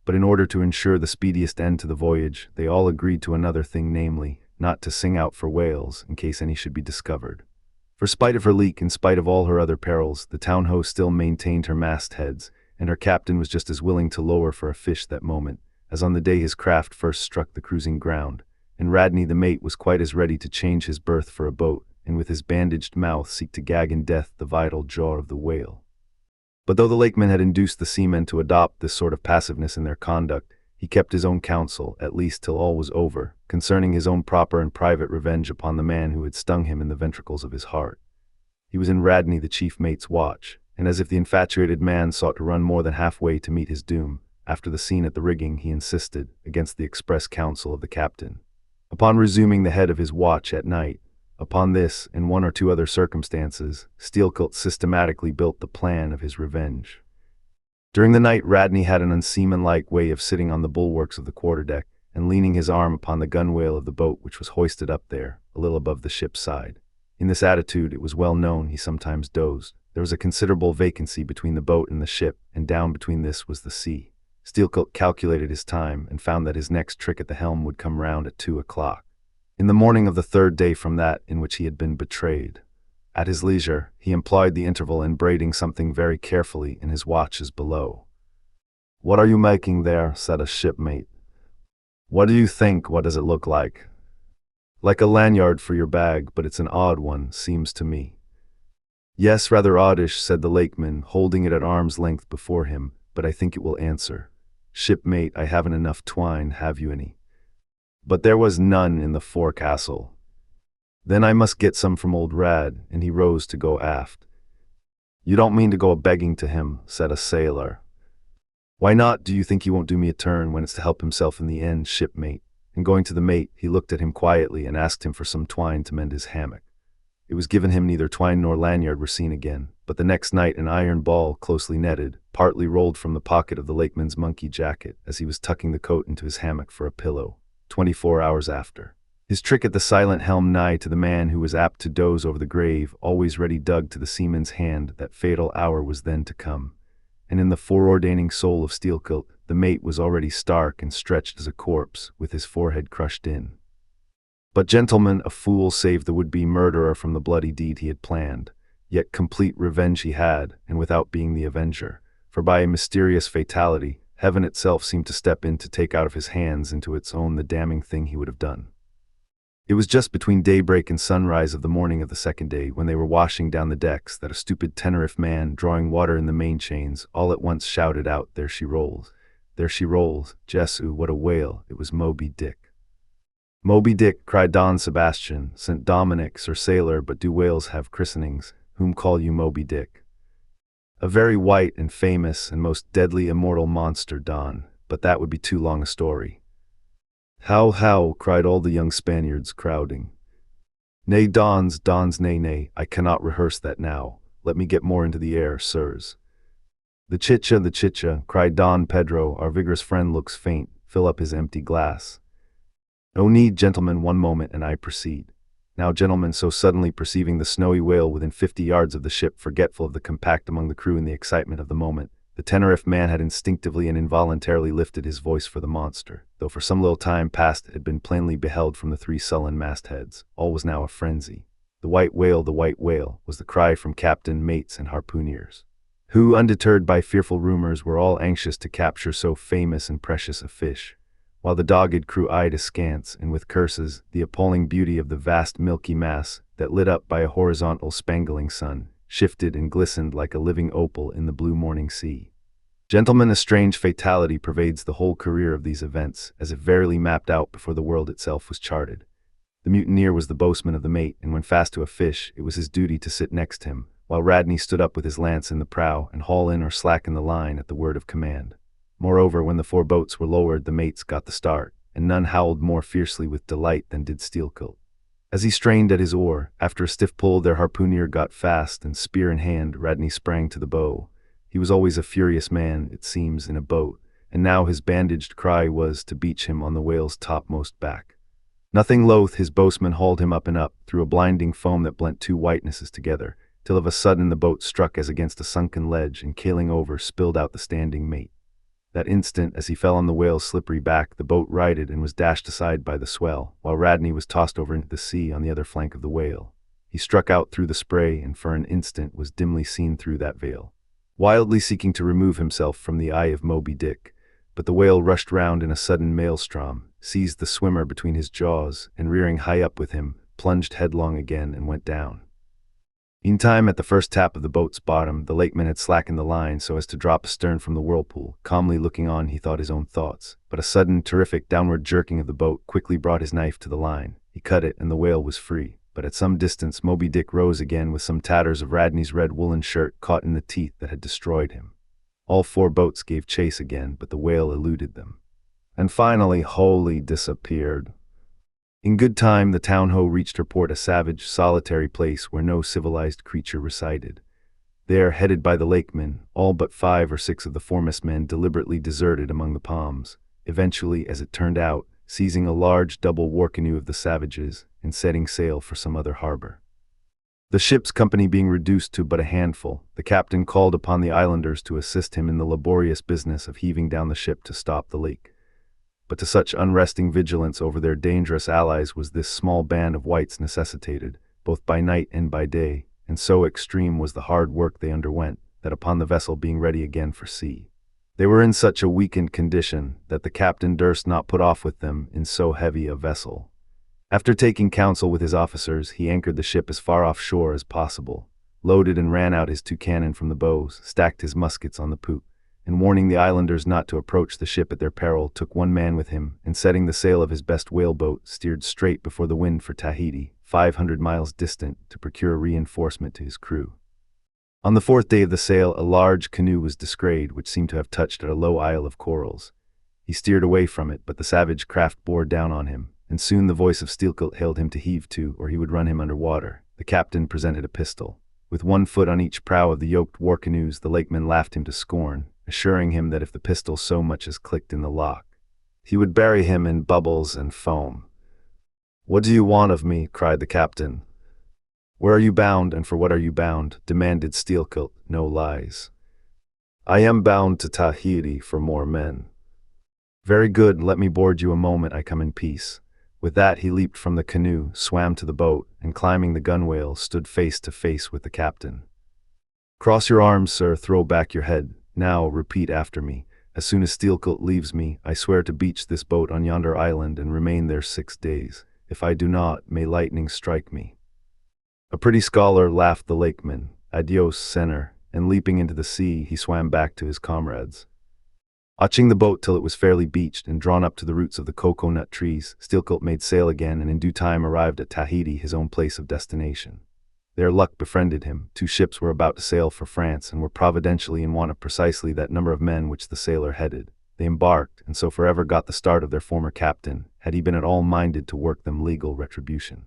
But in order to ensure the speediest end to the voyage, they all agreed to another thing, namely, not to sing out for whales in case any should be discovered. For spite of her leak, in spite of all her other perils, the town-ho still maintained her mastheads, and her captain was just as willing to lower for a fish that moment as on the day his craft first struck the cruising ground, and Radney the mate was quite as ready to change his berth for a boat, and with his bandaged mouth seek to gag in death the vital jaw of the whale. But though the lakeman had induced the seamen to adopt this sort of passiveness in their conduct, he kept his own counsel, at least till all was over, concerning his own proper and private revenge upon the man who had stung him in the ventricles of his heart. He was in Radney the chief mate's watch, and as if the infatuated man sought to run more than halfway to meet his doom, after the scene at the rigging, he insisted, against the express counsel of the captain, upon resuming the head of his watch at night. Upon this, and 1 or 2 other circumstances, Steelcoat systematically built the plan of his revenge. During the night, Radney had an unseamanlike way of sitting on the bulwarks of the quarterdeck, and leaning his arm upon the gunwale of the boat which was hoisted up there, a little above the ship's side. In this attitude, it was well known, he sometimes dozed. There was a considerable vacancy between the boat and the ship, and down between this was the sea. Steelcoat calculated his time, and found that his next trick at the helm would come round at 2 o'clock. In the morning of the 3rd day from that in which he had been betrayed. At his leisure, he employed the interval in braiding something very carefully in his watches below. "What are you making there?" said a shipmate. "What do you think? What does it look like?" "Like a lanyard for your bag, but it's an odd one, seems to me." "Yes, rather oddish," said the lakeman, holding it at arm's length before him, "but I think it will answer." "Shipmate, I haven't enough twine, have you any?" But there was none in the forecastle. "Then I must get some from old Rad," and he rose to go aft. "You don't mean to go a-begging to him," said a sailor. "Why not? Do you think he won't do me a turn when it's to help himself in the end, shipmate?" And going to the mate, he looked at him quietly and asked him for some twine to mend his hammock. It was given him. Neither twine nor lanyard were seen again, but the next night an iron ball, closely netted, partly rolled from the pocket of the lakeman's monkey jacket as he was tucking the coat into his hammock for a pillow, 24 hours after. His trick at the silent helm nigh to the man who was apt to doze over the grave, always ready dug to the seaman's hand. That fatal hour was then to come, and in the foreordaining soul of Steelkilt, the mate was already stark and stretched as a corpse, with his forehead crushed in. But gentlemen, a fool saved the would-be murderer from the bloody deed he had planned, yet complete revenge he had, and without being the avenger, for by a mysterious fatality, heaven itself seemed to step in to take out of his hands into its own the damning thing he would have done. It was just between daybreak and sunrise of the morning of the second day, when they were washing down the decks, that a stupid Tenerife man, drawing water in the main chains, all at once shouted out, "There she rolls! There she rolls! Jesu, what a whale!" It was Moby-Dick. "Moby-Dick," cried Don Sebastian, "St. Dominic, Sir Sailor, but do whales have christenings? Whom call you Moby-Dick?" "A very white and famous and most deadly immortal monster, Don, but that would be too long a story." "How, how," cried all the young Spaniards, crowding. "Nay, Dons, nay, I cannot rehearse that now. Let me get more into the air, sirs." The chicha," cried Don Pedro, "our vigorous friend looks faint. Fill up his empty glass." "No need, gentlemen, one moment, and I proceed. Now, gentlemen," so suddenly perceiving the snowy whale within 50 yards of the ship, forgetful of the compact among the crew in the excitement of the moment, the Tenerife man had instinctively and involuntarily lifted his voice for the monster, though for some little time past it had been plainly beheld from the 3 sullen mastheads. All was now a frenzy. The white whale, was the cry from captain, mates, and harpooneers, who, undeterred by fearful rumors, were all anxious to capture so famous and precious a fish, while the dogged crew eyed askance, and with curses, the appalling beauty of the vast milky mass that, lit up by a horizontal spangling sun, shifted and glistened like a living opal in the blue morning sea. Gentlemen, a strange fatality pervades the whole career of these events, as if verily mapped out before the world itself was charted. The mutineer was the boatsman of the mate, and when fast to a fish, it was his duty to sit next him, while Radney stood up with his lance in the prow and haul in or slacken the line at the word of command. Moreover, when the 4 boats were lowered, the mates got the start, and none howled more fiercely with delight than did Steelkilt. As he strained at his oar, after a stiff pull their harpooner got fast, and spear in hand, Radney sprang to the bow. He was always a furious man, it seems, in a boat, and now his bandaged cry was to beach him on the whale's topmost back. Nothing loath, his boatsman hauled him up and up, through a blinding foam that blent 2 whitenesses together, till of a sudden the boat struck as against a sunken ledge, and kailing over, spilled out the standing mate. That instant, as he fell on the whale's slippery back, the boat righted and was dashed aside by the swell, while Radney was tossed over into the sea on the other flank of the whale. He struck out through the spray, and for an instant was dimly seen through that veil, wildly seeking to remove himself from the eye of Moby-Dick, but the whale rushed round in a sudden maelstrom, seized the swimmer between his jaws, and rearing high up with him, plunged headlong again and went down. Meantime, at the first tap of the boat's bottom, the lakeman had slackened the line so as to drop astern from the whirlpool. Calmly looking on, he thought his own thoughts, but a sudden, terrific downward jerking of the boat quickly brought his knife to the line. He cut it, and the whale was free. But at some distance, Moby-Dick rose again with some tatters of Radney's red woolen shirt caught in the teeth that had destroyed him. All 4 boats gave chase again, but the whale eluded them, and finally wholly disappeared. In good time, the town-ho reached her port, a savage, solitary place where no civilized creature resided. There, headed by the lakemen, all but 5 or 6 of the foremost men deliberately deserted among the palms, eventually, as it turned out, seizing a large double war canoe of the savages and setting sail for some other harbor. The ship's company being reduced to but a handful, the captain called upon the islanders to assist him in the laborious business of heaving down the ship to stop the leak. But to such unresting vigilance over their dangerous allies was this small band of whites necessitated, both by night and by day, and so extreme was the hard work they underwent, that upon the vessel being ready again for sea, they were in such a weakened condition that the captain durst not put off with them in so heavy a vessel. After taking counsel with his officers, he anchored the ship as far offshore as possible, loaded and ran out his 2 cannon from the bows, stacked his muskets on the poop, and warning the islanders not to approach the ship at their peril, took 1 man with him, and setting the sail of his best whaleboat, steered straight before the wind for Tahiti, 500 miles distant, to procure a reinforcement to his crew. On the 4th day of the sail, a large canoe was descried, which seemed to have touched at a low isle of corals. He steered away from it, but the savage craft bore down on him, and soon the voice of Steelkilt hailed him to heave to, or he would run him under water. The captain presented a pistol. With one foot on each prow of the yoked war canoes, the lakeman laughed him to scorn, assuring him that if the pistol so much as clicked in the lock, he would bury him in bubbles and foam. "What do you want of me?" cried the captain. "Where are you bound, and for what are you bound?" demanded Steelkilt. "No lies." "I am bound to Tahiti for more men." "Very good, let me board you a moment, I come in peace." With that he leaped from the canoe, swam to the boat, and climbing the gunwale, stood face to face with the captain. "Cross your arms, sir, throw back your head. Now, repeat after me. As soon as Steelkilt leaves me, I swear to beach this boat on yonder island and remain there 6 days. If I do not, may lightning strike me." "A pretty scholar," laughed the lakeman. "Adios, senor," and leaping into the sea, he swam back to his comrades. Watching the boat till it was fairly beached and drawn up to the roots of the cocoa-nut trees, Steelkilt made sail again and in due time arrived at Tahiti, his own place of destination. There luck befriended him. 2 ships were about to sail for France and were providentially in want of precisely that number of men which the sailor headed. They embarked, and so forever got the start of their former captain, had he been at all minded to work them legal retribution.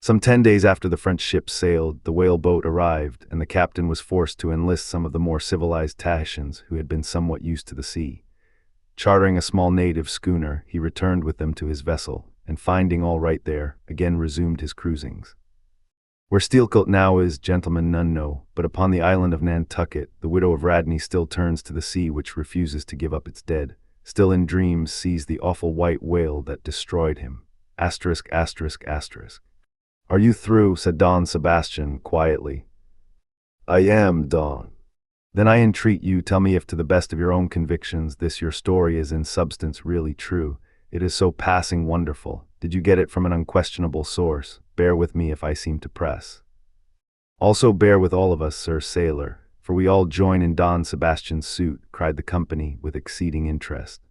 Some 10 days after the French ships sailed, the whale boat arrived, and the captain was forced to enlist some of the more civilized Tahitians who had been somewhat used to the sea. Chartering a small native schooner, he returned with them to his vessel, and finding all right there, again resumed his cruisings. Where Steelkilt now is, gentlemen, none know, but upon the island of Nantucket, the widow of Radney still turns to the sea which refuses to give up its dead, still in dreams sees the awful white whale that destroyed him. Asterisk, asterisk, asterisk. "Are you through?" said Don Sebastian, quietly. "I am, Don." "Then I entreat you, tell me if to the best of your own convictions this your story is in substance really true. It is so passing wonderful. Did you get it from an unquestionable source? Bear with me if I seem to press. Also bear with all of us, Sir Sailor, for we all join in Don Sebastian's suit," cried the company with exceeding interest.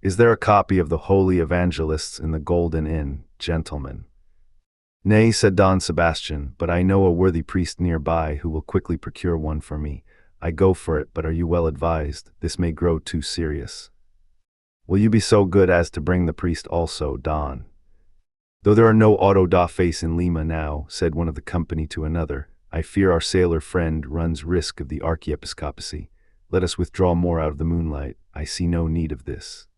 "Is there a copy of the Holy Evangelists in the Golden Inn, gentlemen?" "Nay," said Don Sebastian, "but I know a worthy priest nearby who will quickly procure one for me. I go for it, but are you well advised? This may grow too serious." "Will you be so good as to bring the priest also, Don?" "Though there are no auto da face in Lima now," said one of the company to another, "I fear our sailor friend runs risk of the archiepiscopacy. Let us withdraw more out of the moonlight. I see no need of this."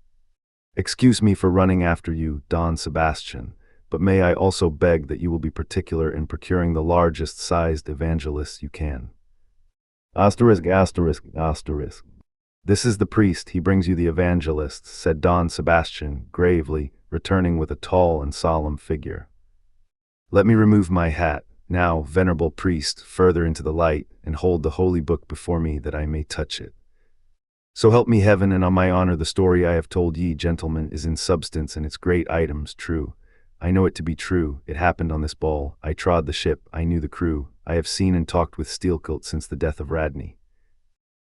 "Excuse me for running after you, Don Sebastian, but may I also beg that you will be particular in procuring the largest sized evangelists you can." Asterisk, asterisk, asterisk. "This is the priest, he brings you the evangelists," said Don Sebastian, gravely, returning with a tall and solemn figure. "Let me remove my hat. Now, venerable priest, further into the light, and hold the holy book before me that I may touch it. So help me heaven, and on my honor the story I have told ye, gentlemen, is in substance and its great items true. I know it to be true. It happened on this ball. I trod the ship. I knew the crew. I have seen and talked with Steelkilt since the death of Radney."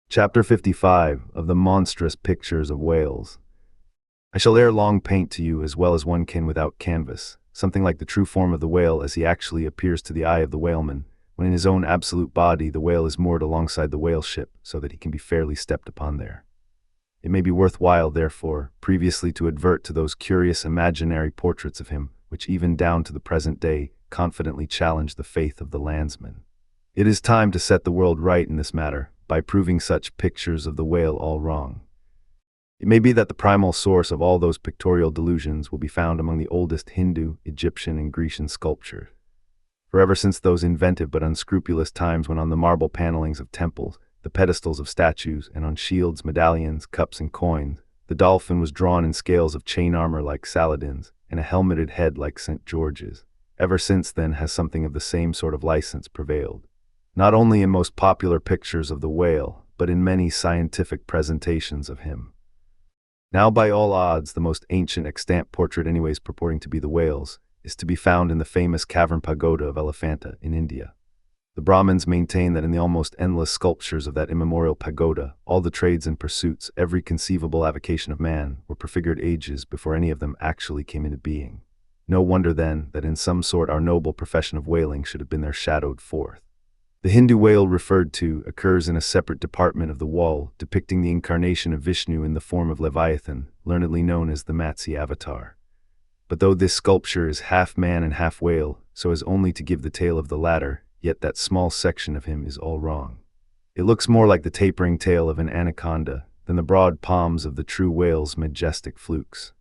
Chapter 55 of the Monstrous Pictures of Whales. I shall ere long paint to you, as well as one can without canvas, something like the true form of the whale as he actually appears to the eye of the whaleman, when in his own absolute body the whale is moored alongside the whale ship, so that he can be fairly stepped upon there. It may be worthwhile, therefore, previously to advert to those curious imaginary portraits of him, which even down to the present day confidently challenge the faith of the landsman. It is time to set the world right in this matter, by proving such pictures of the whale all wrong. It may be that the primal source of all those pictorial delusions will be found among the oldest Hindu, Egyptian, and Grecian sculptures. For ever since those inventive but unscrupulous times when on the marble panelings of temples, the pedestals of statues, and on shields, medallions, cups, and coins, the dolphin was drawn in scales of chain armor like Saladin's, and a helmeted head like St. George's. Ever since then has something of the same sort of license prevailed, not only in most popular pictures of the whale, but in many scientific presentations of him. Now by all odds the most ancient extant portrait anyways purporting to be the whale's is to be found in the famous cavern pagoda of Elephanta in India. The Brahmins maintain that in the almost endless sculptures of that immemorial pagoda, all the trades and pursuits, every conceivable avocation of man, were prefigured ages before any of them actually came into being. No wonder then that in some sort our noble profession of whaling should have been there shadowed forth. The Hindu whale referred to occurs in a separate department of the wall, depicting the incarnation of Vishnu in the form of Leviathan, learnedly known as the Matsi avatar. But though this sculpture is half man and half whale, so as only to give the tail of the latter, yet that small section of him is all wrong. It looks more like the tapering tail of an anaconda than the broad palms of the true whale's majestic flukes.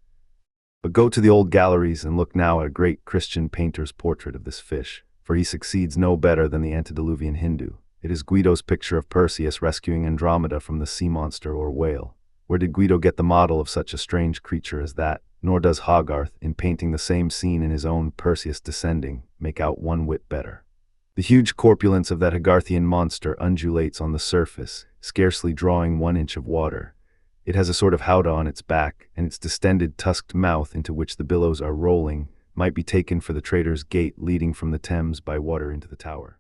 But go to the old galleries and look now at a great Christian painter's portrait of this fish, for he succeeds no better than the antediluvian Hindu. It is Guido's picture of Perseus rescuing Andromeda from the sea monster or whale. Where did Guido get the model of such a strange creature as that? Nor does Hogarth, in painting the same scene in his own Perseus Descending, make out one whit better. The huge corpulence of that Hogarthian monster undulates on the surface, scarcely drawing 1 inch of water. It has a sort of howdah on its back, and its distended tusked mouth into which the billows are rolling might be taken for the Trader's Gate leading from the Thames by water into the Tower.